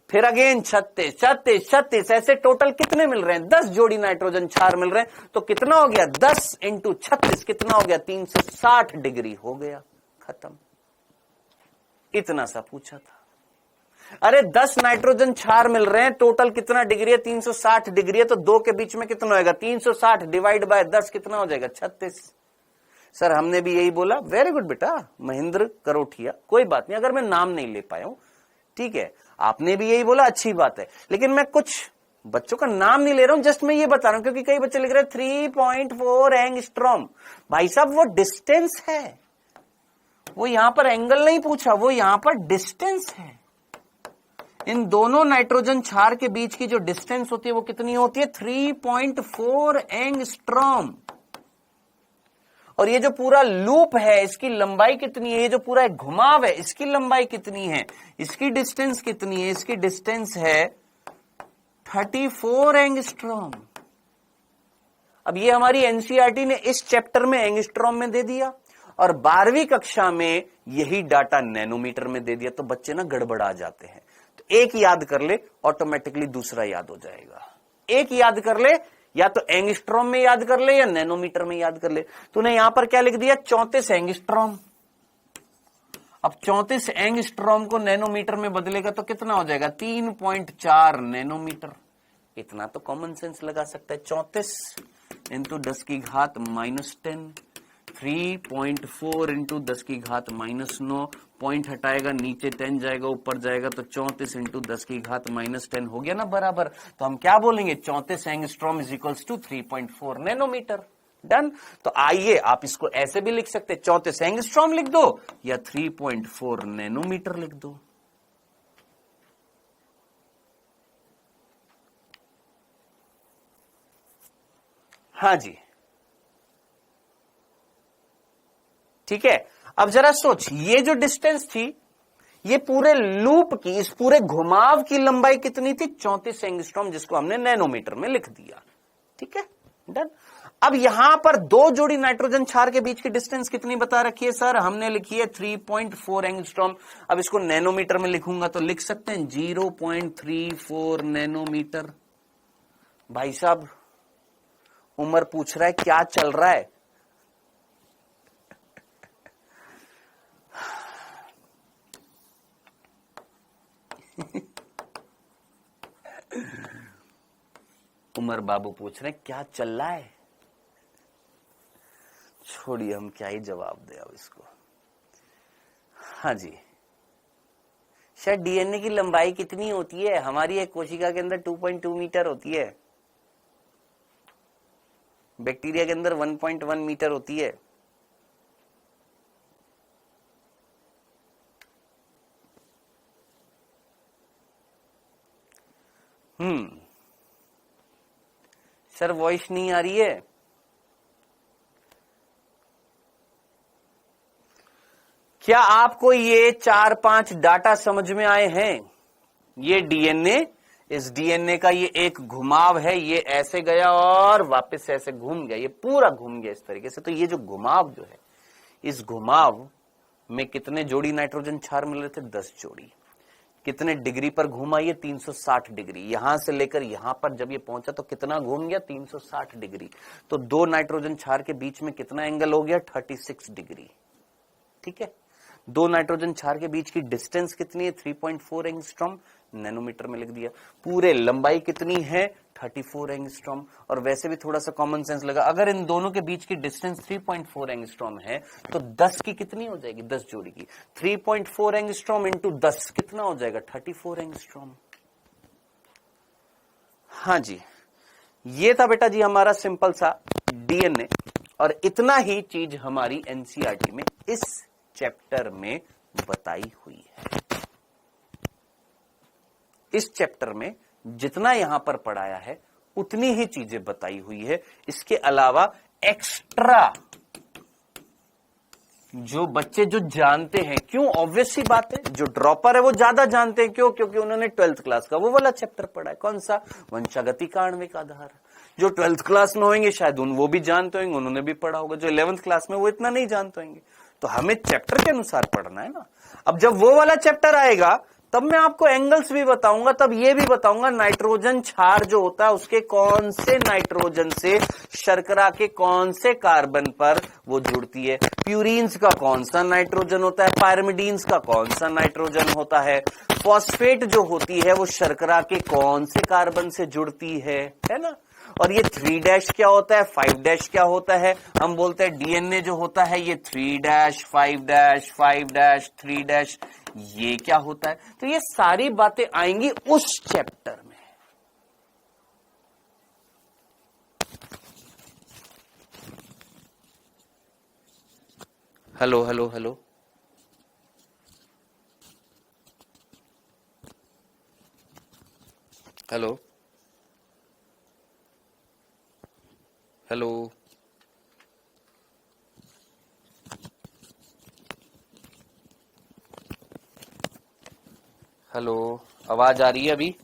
फिर अगेन 36 36 36, ऐसे टोटल कितने मिल रहे हैं, 10 जोड़ी नाइट्रोजन क्षार मिल रहे हैं। तो कितना हो गया, 10 इंटू 36 कितना हो गया, 360 डिग्री हो गया, खत्म। इतना सा पूछा था। अरे 10 नाइट्रोजन क्षार मिल रहे हैं, टोटल कितना डिग्री है, 360 डिग्री है, तो 2 के बीच में कितना होगा, 360 डिवाइड बाय 10 कितना हो जाएगा, 36। सर हमने भी यही बोला, वेरी गुड बेटा, महेंद्र करोठिया, कोई बात नहीं, अगर मैं नाम नहीं ले पाया हूं ठीक है, आपने भी यही बोला, अच्छी बात है, लेकिन मैं कुछ बच्चों का नाम नहीं ले रहा हूं, जस्ट मैं ये बता रहा हूं, क्योंकि कई बच्चे लिख रहे हैं 3.4 एंगस्ट्रॉम। भाई साहब वो डिस्टेंस है, वो यहां पर एंगल नहीं पूछा, वो यहां पर डिस्टेंस है। इन दोनों नाइट्रोजन क्षार के बीच की जो डिस्टेंस होती है वो कितनी होती है, 3.4 एंगस्ट्रॉम। और ये जो पूरा लूप है इसकी लंबाई कितनी है, ये जो पूरा एक घुमाव है इसकी लंबाई कितनी है, इसकी डिस्टेंस कितनी है, इसकी डिस्टेंस है 34 एंगस्ट्रॉम। अब ये हमारी एनसीईआरटी ने इस चैप्टर में एंगस्ट्रॉम में दे दिया और 12वीं कक्षा में यही डाटा नैनोमीटर में दे दिया, तो बच्चे ना गड़बड़ा जाते हैं। तो एक याद कर ले, ऑटोमेटिकली दूसरा याद हो जाएगा। एक याद कर ले, या तो एंगस्ट्रॉम में याद कर ले या नैनोमीटर में याद कर ले। तूने यहां पर क्या लिख दिया, 34 एंगस्ट्रॉम। अब 34 एंगस्ट्रॉम को नैनोमीटर में बदलेगा तो कितना हो जाएगा, 3.4 नैनोमीटर। इतना तो कॉमन सेंस लगा सकता है, 34 इंटू 10 की घात -10, 3.4 इंटू 10 की घात -9, पॉइंट हटाएगा नीचे 10 जाएगा, ऊपर जाएगा, तो 34 इंटू 10 की घात -10 हो गया ना बराबर। तो हम क्या बोलेंगे, 34 angstrom is equals to 3.4 nanometre. Done. तो आइए आप इसको ऐसे भी लिख सकते, 34 एंगस्ट्रॉम लिख दो या 3.4 नैनोमीटर लिख दो। हाँ जी ठीक है। अब जरा सोच, ये जो डिस्टेंस थी ये पूरे लूप की, इस पूरे घुमाव की लंबाई कितनी थी, 34 एंगस्ट्रॉम, जिसको हमने नैनोमीटर में लिख दिया। ठीक है, डन। अब यहां पर 2 जोड़ी नाइट्रोजन क्षार के बीच की डिस्टेंस कितनी बता रखी है सर, हमने लिखी है 3.4 एंगस्ट्रॉम। अब इसको नैनोमीटर में लिखूंगा तो लिख सकते हैं 0.34 नैनोमीटर। भाई साहब उमर पूछ रहा है क्या चल रहा है। उमर बाबू पूछ रहे हैं क्या चल रहा है। छोड़िए हम क्या ही जवाब दे अब इसको। हाँ जी, शायद डीएनए की लंबाई कितनी होती है? हमारी एक कोशिका के अंदर 2.2 मीटर होती है, बैक्टीरिया के अंदर 1.1 मीटर होती है। सर वॉइस नहीं आ रही है। क्या आपको ये 4-5 डाटा समझ में आए हैं? ये डीएनए, इस डीएनए का ये एक घुमाव है, ये ऐसे गया और वापस ऐसे घूम गया, ये पूरा घूम गया इस तरीके से। तो ये जो घुमाव जो है, इस घुमाव में कितने जोड़ी नाइट्रोजन क्षार मिल रहे थे? 10 जोड़ी। कितने डिग्री पर घूमा? ये 360 डिग्री। यहां से लेकर यहां पर जब ये पहुंचा तो कितना घूम गया? 360 डिग्री। तो 2 नाइट्रोजन क्षार के बीच में कितना एंगल हो गया? 36 डिग्री। ठीक है, 2 नाइट्रोजन क्षार के बीच की डिस्टेंस कितनी है? 3.4 एंगस्ट्रॉम, नैनोमीटर में लिख दिया। पूरे लंबाई कितनी है? 34 एंगस्ट्रॉम। और वैसे भी थोड़ा सा कॉमन सेंस लगा, अगर इन दोनों के बीच की डिस्टेंस 3.4 एंगस्ट्रॉम है तो 10 की कितनी हो जाएगी? 10 जोड़ी की 3.4 एंगस्ट्रॉम इंटू 10 कितना हो जाएगा? 34 एंगस्ट्रॉम। हाँ जी, ये था बेटा जी हमारा सिंपल सा डीएनए। और इतना ही चीज हमारी एनसीईआरटी में इस चैप्टर में बताई हुई है। इस चैप्टर में जितना यहां पर पढ़ाया है उतनी ही चीजें बताई हुई है। इसके अलावा एक्स्ट्रा जो बच्चे जो जानते हैं, क्यों, ऑब्वियस सी बात है, जो ड्रॉपर है वो ज्यादा जानते हैं। क्यों? क्योंकि उन्होंने 12th क्लास का वो वाला चैप्टर पढ़ा है। कौन सा? वंशागति का आणविक आधार। जो 12th क्लास में होंगे शायद वो भी जानते होंगे, उन्होंने भी पढ़ा होगा। जो 11th क्लास में वो इतना नहीं जानते होंगे। तो हमें चैप्टर के अनुसार पढ़ना है ना। अब जब वो वाला चैप्टर आएगा तब मैं आपको एंगल्स भी बताऊंगा, तब ये भी बताऊंगा नाइट्रोजन क्षार जो होता है उसके कौन से नाइट्रोजन से शर्करा के कौन से कार्बन पर वो जुड़ती है, प्यूरीन्स का कौन सा नाइट्रोजन होता है, पायरिमिडीन्स का कौन सा नाइट्रोजन होता है, फॉस्फेट जो होती है वो शर्करा के कौन से कार्बन से जुड़ती है ना। और ये 3' क्या होता है, 5' क्या होता है। हम बोलते हैं डीएनए जो होता है ये 3', 5', 5', 3', ये क्या होता है। तो ये सारी बातें आएंगी उस चैप्टर में। Hello hello hello, hello hello, hello, आवाज आ रही है अभी?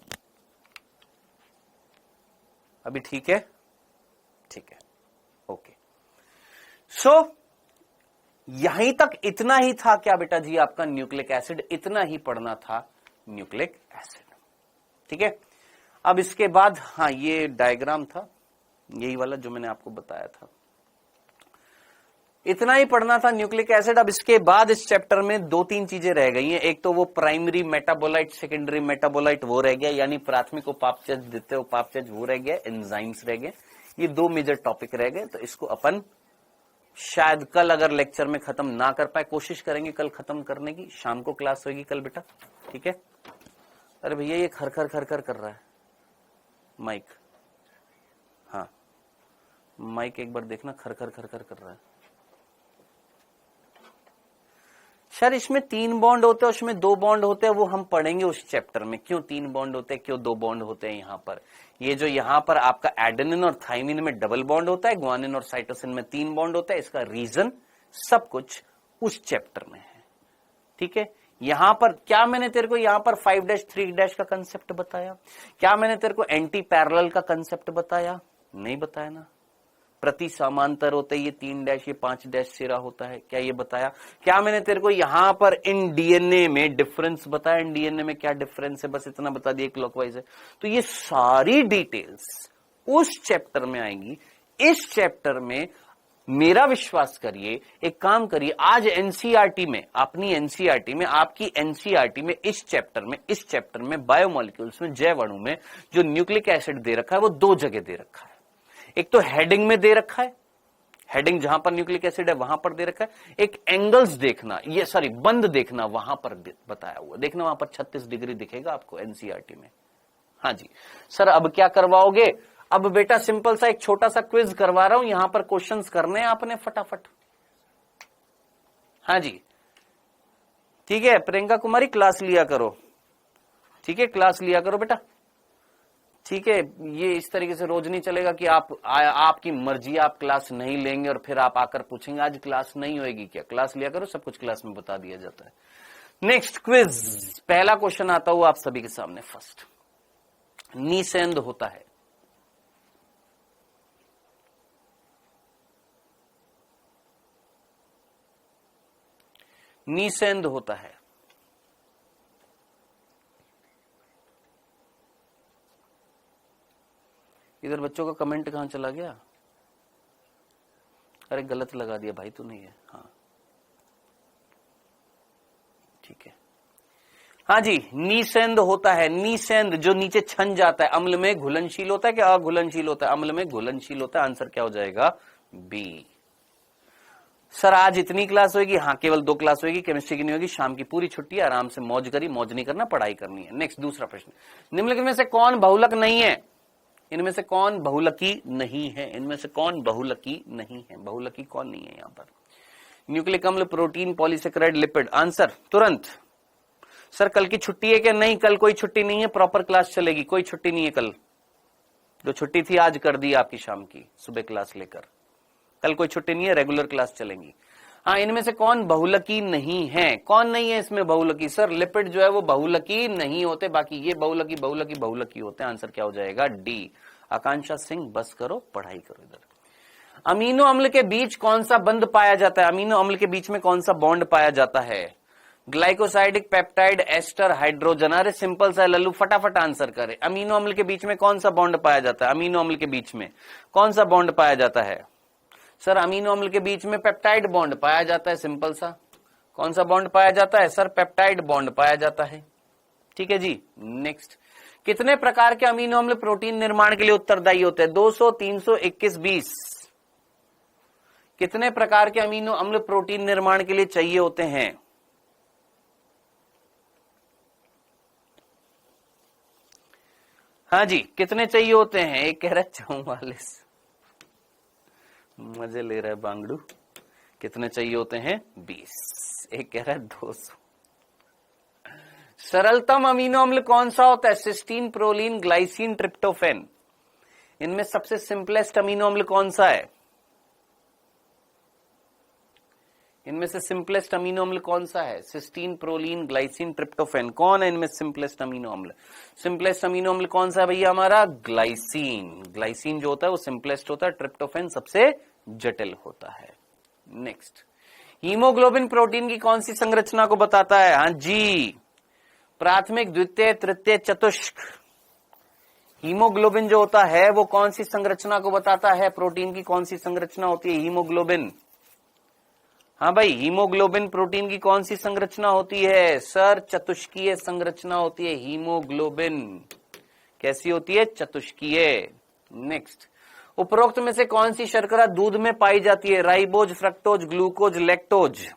अभी ठीक है? ठीक है, ओके। सो यहीं तक इतना ही था क्या बेटा जी आपका न्यूक्लिक एसिड, इतना ही पढ़ना था न्यूक्लिक एसिड। ठीक है, अब इसके बाद हाँ ये डायग्राम था यही वाला जो मैंने आपको बताया था, इतना ही पढ़ना था न्यूक्लिक एसिड। अब इसके बाद इस चैप्टर में 2-3 चीजें रह गई हैं। एक तो वो प्राइमरी मेटाबोलाइट, सेकेंडरी मेटाबोलाइट वो रह गया, यानी प्राथमिक उपापचय द्वितीय उपापचय वो रह गया, एंजाइम्स रह गए। ये 2 मेजर टॉपिक रह गए। तो इसको अपन शायद कल अगर लेक्चर में खत्म ना कर पाए, कोशिश करेंगे कल खत्म करने की। शाम को क्लास होगी कल बेटा, ठीक है। अरे भैया ये खरखर खरखर कर रहा है माइक, हाँ माइक एक बार देखना, खरखर खरखर कर रहा है। सर इसमें 3 बॉन्ड होते हैं, उसमें 2 बॉन्ड होते हैं, वो हम पढ़ेंगे उस चैप्टर में। क्यों 3 बॉन्ड होते हैं, क्यों 2 बॉन्ड होते हैं। यहाँ पर ये जो यहाँ पर आपका एडेनिन और थाइमिन में डबल बॉन्ड होता है, ग्वानिन और साइटोसिन में 3 बॉन्ड होता है, इसका रीजन सब कुछ उस चैप्टर में है। ठीक है, यहां पर क्या मैंने तेरे को यहाँ पर 5' 3' का कंसेप्ट बताया? क्या मैंने तेरे को एंटी पैरेलल का कंसेप्ट बताया? नहीं बताया ना। प्रति समांतर होते ये 3' ये 5' सिरा होता है, क्या ये बताया? क्या मैंने तेरे को यहां पर इन डीएनए में डिफरेंस बताया? इन डीएनए में क्या डिफरेंस है, बस इतना बता दिया, क्लॉकवाइज है। तो ये सारी डिटेल्स उस चैप्टर में आएंगी। इस चैप्टर में मेरा विश्वास करिए, एक काम करिए, आज एनसीईआरटी में, अपनी एनसीईआरटी में, आपकी एनसीईआरटी में इस चैप्टर में बायोमोलिक्यूल्स में, जैव अणु में जो न्यूक्लिक एसिड दे रखा है वो दो जगह दे रखा है। एक तो हेडिंग में दे रखा है, हेडिंग जहां पर न्यूक्लिक एसिड है वहां पर दे रखा है। एक एंगल्स देखना, ये सॉरी बंद देखना, वहां पर बताया हुआ, देखना वहां पर 36 डिग्री दिखेगा आपको एनसीईआरटी में। हाँ जी सर, अब क्या करवाओगे? अब बेटा सिंपल सा एक छोटा सा क्विज करवा रहा हूं, यहां पर क्वेश्चंस करने हैं आपने फटाफट। हाँ जी ठीक है, प्रियंका कुमारी क्लास लिया करो, ठीक है क्लास लिया करो बेटा, ठीक है। ये इस तरीके से रोज नहीं चलेगा कि आपकी मर्जी, आप क्लास नहीं लेंगे और फिर आप आकर पूछेंगे आज क्लास नहीं होएगी क्या। क्लास लिया करो, सब कुछ क्लास में बता दिया जाता है। नेक्स्ट क्विज, पहला क्वेश्चन आता हुआ आप सभी के सामने। फर्स्ट, निसेंद होता है। निसेंद होता है। इधर बच्चों का कमेंट कहां चला गया? अरे गलत लगा दिया भाई, तू नहीं है। हाँ ठीक है। हाँ जी, निसेंद होता है। निसेंद जो नीचे छन जाता है, अम्ल में घुलनशील होता है क्या? अघुलनशील होता है। अम्ल में घुलनशील होता है। आंसर क्या हो जाएगा? बी। सर आज इतनी क्लास होगी? हाँ केवल 2 क्लास होगी, केमिस्ट्री की नहीं होगी। शाम की पूरी छुट्टी है, आराम से मौज करी, मौज नहीं करना, पढ़ाई करनी है। नेक्स्ट दूसरा प्रश्न, निम्नलिखित में से कौन बहुलक नहीं है? इनमें से कौन बहुलकी नहीं है? इनमें से कौन बहुलकी नहीं है? बहुलकी कौन नहीं है यहां पर? न्यूक्लिक अम्ल, प्रोटीन, पॉलीसेकेराइड, लिपिड। आंसर तुरंत। सर कल की छुट्टी है क्या? नहीं कल कोई छुट्टी नहीं है, प्रॉपर क्लास चलेगी, कोई छुट्टी नहीं है कल। जो छुट्टी थी आज कर दी आपकी, शाम की सुबह क्लास लेकर। कल कोई छुट्टी नहीं है, रेगुलर क्लास चलेंगी। हाँ, इनमें से कौन बहुलकी नहीं है? कौन नहीं है इसमें बहुलकी? सर लिपिड जो है वो बहुलकी नहीं होते, बाकी ये बहुलकी बहुलकी बहुलकी होते हैं। आंसर क्या हो जाएगा? डी। आकांक्षा सिंह बस करो, पढ़ाई करो। इधर अमीनो अम्ल के बीच कौन सा बंध पाया जाता है? अमीनो अम्ल के बीच में कौन सा बॉन्ड पाया जाता है? Glycosidic, peptide, ester, hydrogen. अरे सिंपल सा लल्लू, फटाफट आंसर करे। अमीनो अम्ल के बीच में कौन सा बॉन्ड पाया जाता है? अमीनो अम्ल के बीच में कौन सा बॉन्ड पाया जाता है? सर अमीनो अम्ल के बीच में पेप्टाइड बॉन्ड पाया जाता है। सिंपल सा, कौन सा बॉन्ड पाया जाता है? सर पेप्टाइड बॉन्ड पाया जाता है। ठीक है जी। नेक्स्ट, कितने प्रकार के अमीनो अम्ल प्रोटीन निर्माण के लिए उत्तरदायी होते हैं? 200, 300, 21, 20। कितने प्रकार के अमीनो अम्ल प्रोटीन निर्माण के लिए चाहिए होते हैं? हाँ जी, कितने चाहिए होते हैं? एक कह रहा है 44, मजे ले रहा है बांगड़ू। कितने चाहिए होते हैं? 20। एक कह रहा है 200। सरलतम अमीनो अम्ल कौन सा होता है? Cysteine, proline, glycine, tryptophan. इनमें सबसे सिंपलेस्ट अमीनो अम्ल कौन सा है? इनमें से सिंपलेस्ट अमीनो अम्ल कौन सा है? Cysteine, proline, glycine, tryptophan. कौन है इनमें सिंपलेस्ट अमीनो अम्ल? सिंपलेस्ट अमीनो अम्ल कौन सा है भैया? हमारा ग्लाइसिन। ग्लाइसिन जो होता है वो सिंपलेस्ट होता है, ट्रिप्टोफैन सबसे जटिल होता है। नेक्स्ट, हीमोग्लोबिन प्रोटीन की कौन सी संरचना को बताता है? हाँ जी, प्राथमिक, द्वितीय, तृतीय, चतुष्क। हीमोग्लोबिन जो होता है वो कौन सी संरचना को बताता है? प्रोटीन की कौन सी संरचना होती है? हीमोग्लोबिन। हाँ भाई, हीमोग्लोबिन प्रोटीन की कौन सी संरचना होती है? सर चतुष्कीय संरचना होती है हीमोग्लोबिन। कैसी होती है? चतुष्कीय। नेक्स्ट, उपरोक्त में से कौन सी शर्करा दूध में पाई जाती है? Ribose, fructose, glucose, lactose.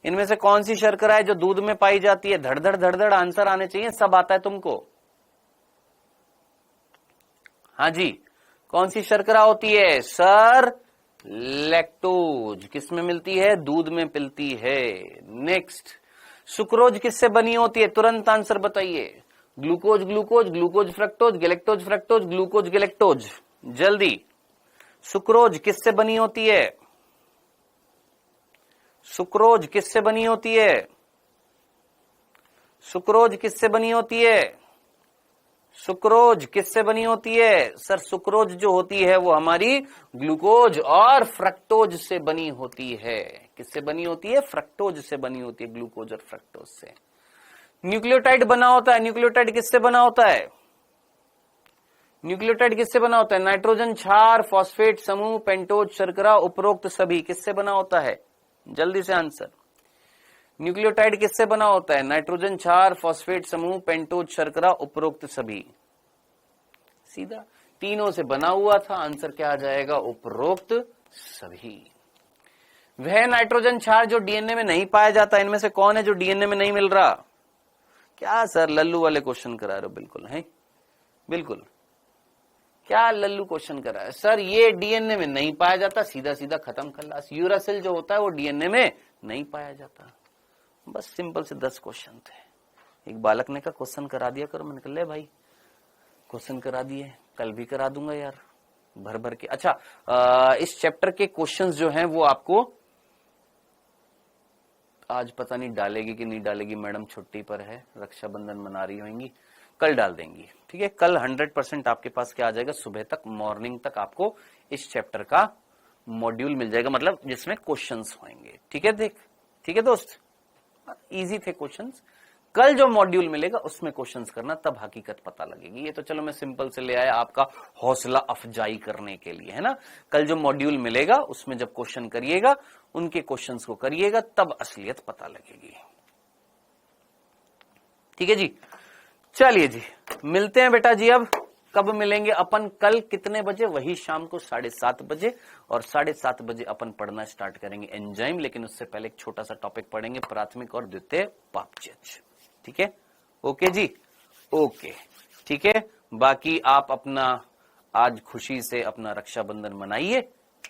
इनमें से कौन सी शर्करा है जो दूध में पाई जाती है? धड़धड़ धड़धड़ आंसर आने चाहिए, सब आता है तुमको। हाँ जी, कौन सी शर्करा होती है? Sir lactose. किसमें मिलती है? दूध में मिलती है। नेक्स्ट, सुक्रोज किससे बनी होती है? तुरंत आंसर बताइए। Glucose glucose, glucose fructose, galactose fructose, glucose galactose. जल्दी, सुक्रोज किससे बनी होती है? सुक्रोज किससे बनी होती है? सुक्रोज किससे बनी होती है? सुक्रोज किससे बनी होती है? सर सुक्रोज जो होती है वो हमारी ग्लूकोज और फ्रक्टोज से बनी होती है। किससे बनी होती है? फ्रक्टोज से बनी होती है, ग्लूकोज और फ्रक्टोज से। न्यूक्लियोटाइड बना होता है। न्यूक्लियोटाइड किससे बना होता है? न्यूक्लियोटाइड किससे बना होता है? नाइट्रोजन, क्षार, फॉस्फेट समूह, पेंटोज, शर्करा, उपरोक्त सभी किससे बना होता है? जल्दी से आंसर। न्यूक्लियोटाइड किससे बना होता है? नाइट्रोजन, क्षार, फॉस्फेट समूह, पेंटोज, शर्करा, उपरोक्त सभी। सीधा तीनों से बना हुआ था, आंसर क्या आ जाएगा? उपरोक्त सभी। वह नाइट्रोजन क्षार जो डीएनए में नहीं पाया जाता, इनमें से कौन है जो डीएनए में नहीं मिल रहा? क्या सर लल्लू वाले क्वेश्चन करा रहे हो? बिल्कुल है, बिल्कुल। क्या लल्लू क्वेश्चन करा है सर? ये डीएनए में नहीं पाया जाता, सीधा सीधा खत्म खल्लास। यूरासिल जो होता है वो डीएनए में नहीं पाया जाता। बस सिंपल से 10 क्वेश्चन थे। एक बालक ने कहा क्वेश्चन करा दिया करो, मैंने कहा ले भाई क्वेश्चन करा दिए, कल भी करा दूंगा यार भर भर के। अच्छा इस चैप्टर के क्वेश्चंस जो हैं वो आपको आज पता नहीं डालेगी कि नहीं डालेगी, मैडम छुट्टी पर है, रक्षाबंधन मना रही होंगी, कल डाल देंगी। ठीक है, कल 100% आपके पास क्या आ जाएगा? सुबह तक, मॉर्निंग तक आपको इस चैप्टर का मॉड्यूल मिल जाएगा, मतलब जिसमें क्वेश्चंस होंगे। ठीक है देख, ठीक है दोस्त, इजी थे क्वेश्चंस। कल जो मॉड्यूल मिलेगा उसमें क्वेश्चंस करना, तब हकीकत पता लगेगी। ये तो चलो मैं सिंपल से ले आया आपका हौसला अफजाई करने के लिए, है ना। कल जो मॉड्यूल मिलेगा उसमें जब क्वेश्चन करिएगा, उनके क्वेश्चंस को करिएगा, तब असलियत पता लगेगी। ठीक है जी, चलिए जी मिलते हैं बेटा जी। अब कब मिलेंगे अपन? कल कितने बजे? वही शाम को 7:30 बजे, और 7:30 बजे अपन पढ़ना स्टार्ट करेंगे एंजाइम। लेकिन उससे पहले एक छोटा सा टॉपिक पढ़ेंगे, प्राथमिक और द्वितीय पापचय। ठीक है, ओके जी, ओके ठीक है। बाकी आप अपना आज खुशी से अपना रक्षाबंधन मनाइए,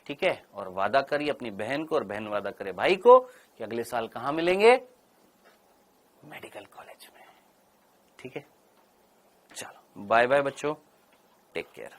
ठीक है, और वादा करिए अपनी बहन को, और बहन वादा करे भाई को कि अगले साल कहां मिलेंगे? मेडिकल कॉलेज में। ठीक है, चलो बाय बाय बच्चों, टेक केयर।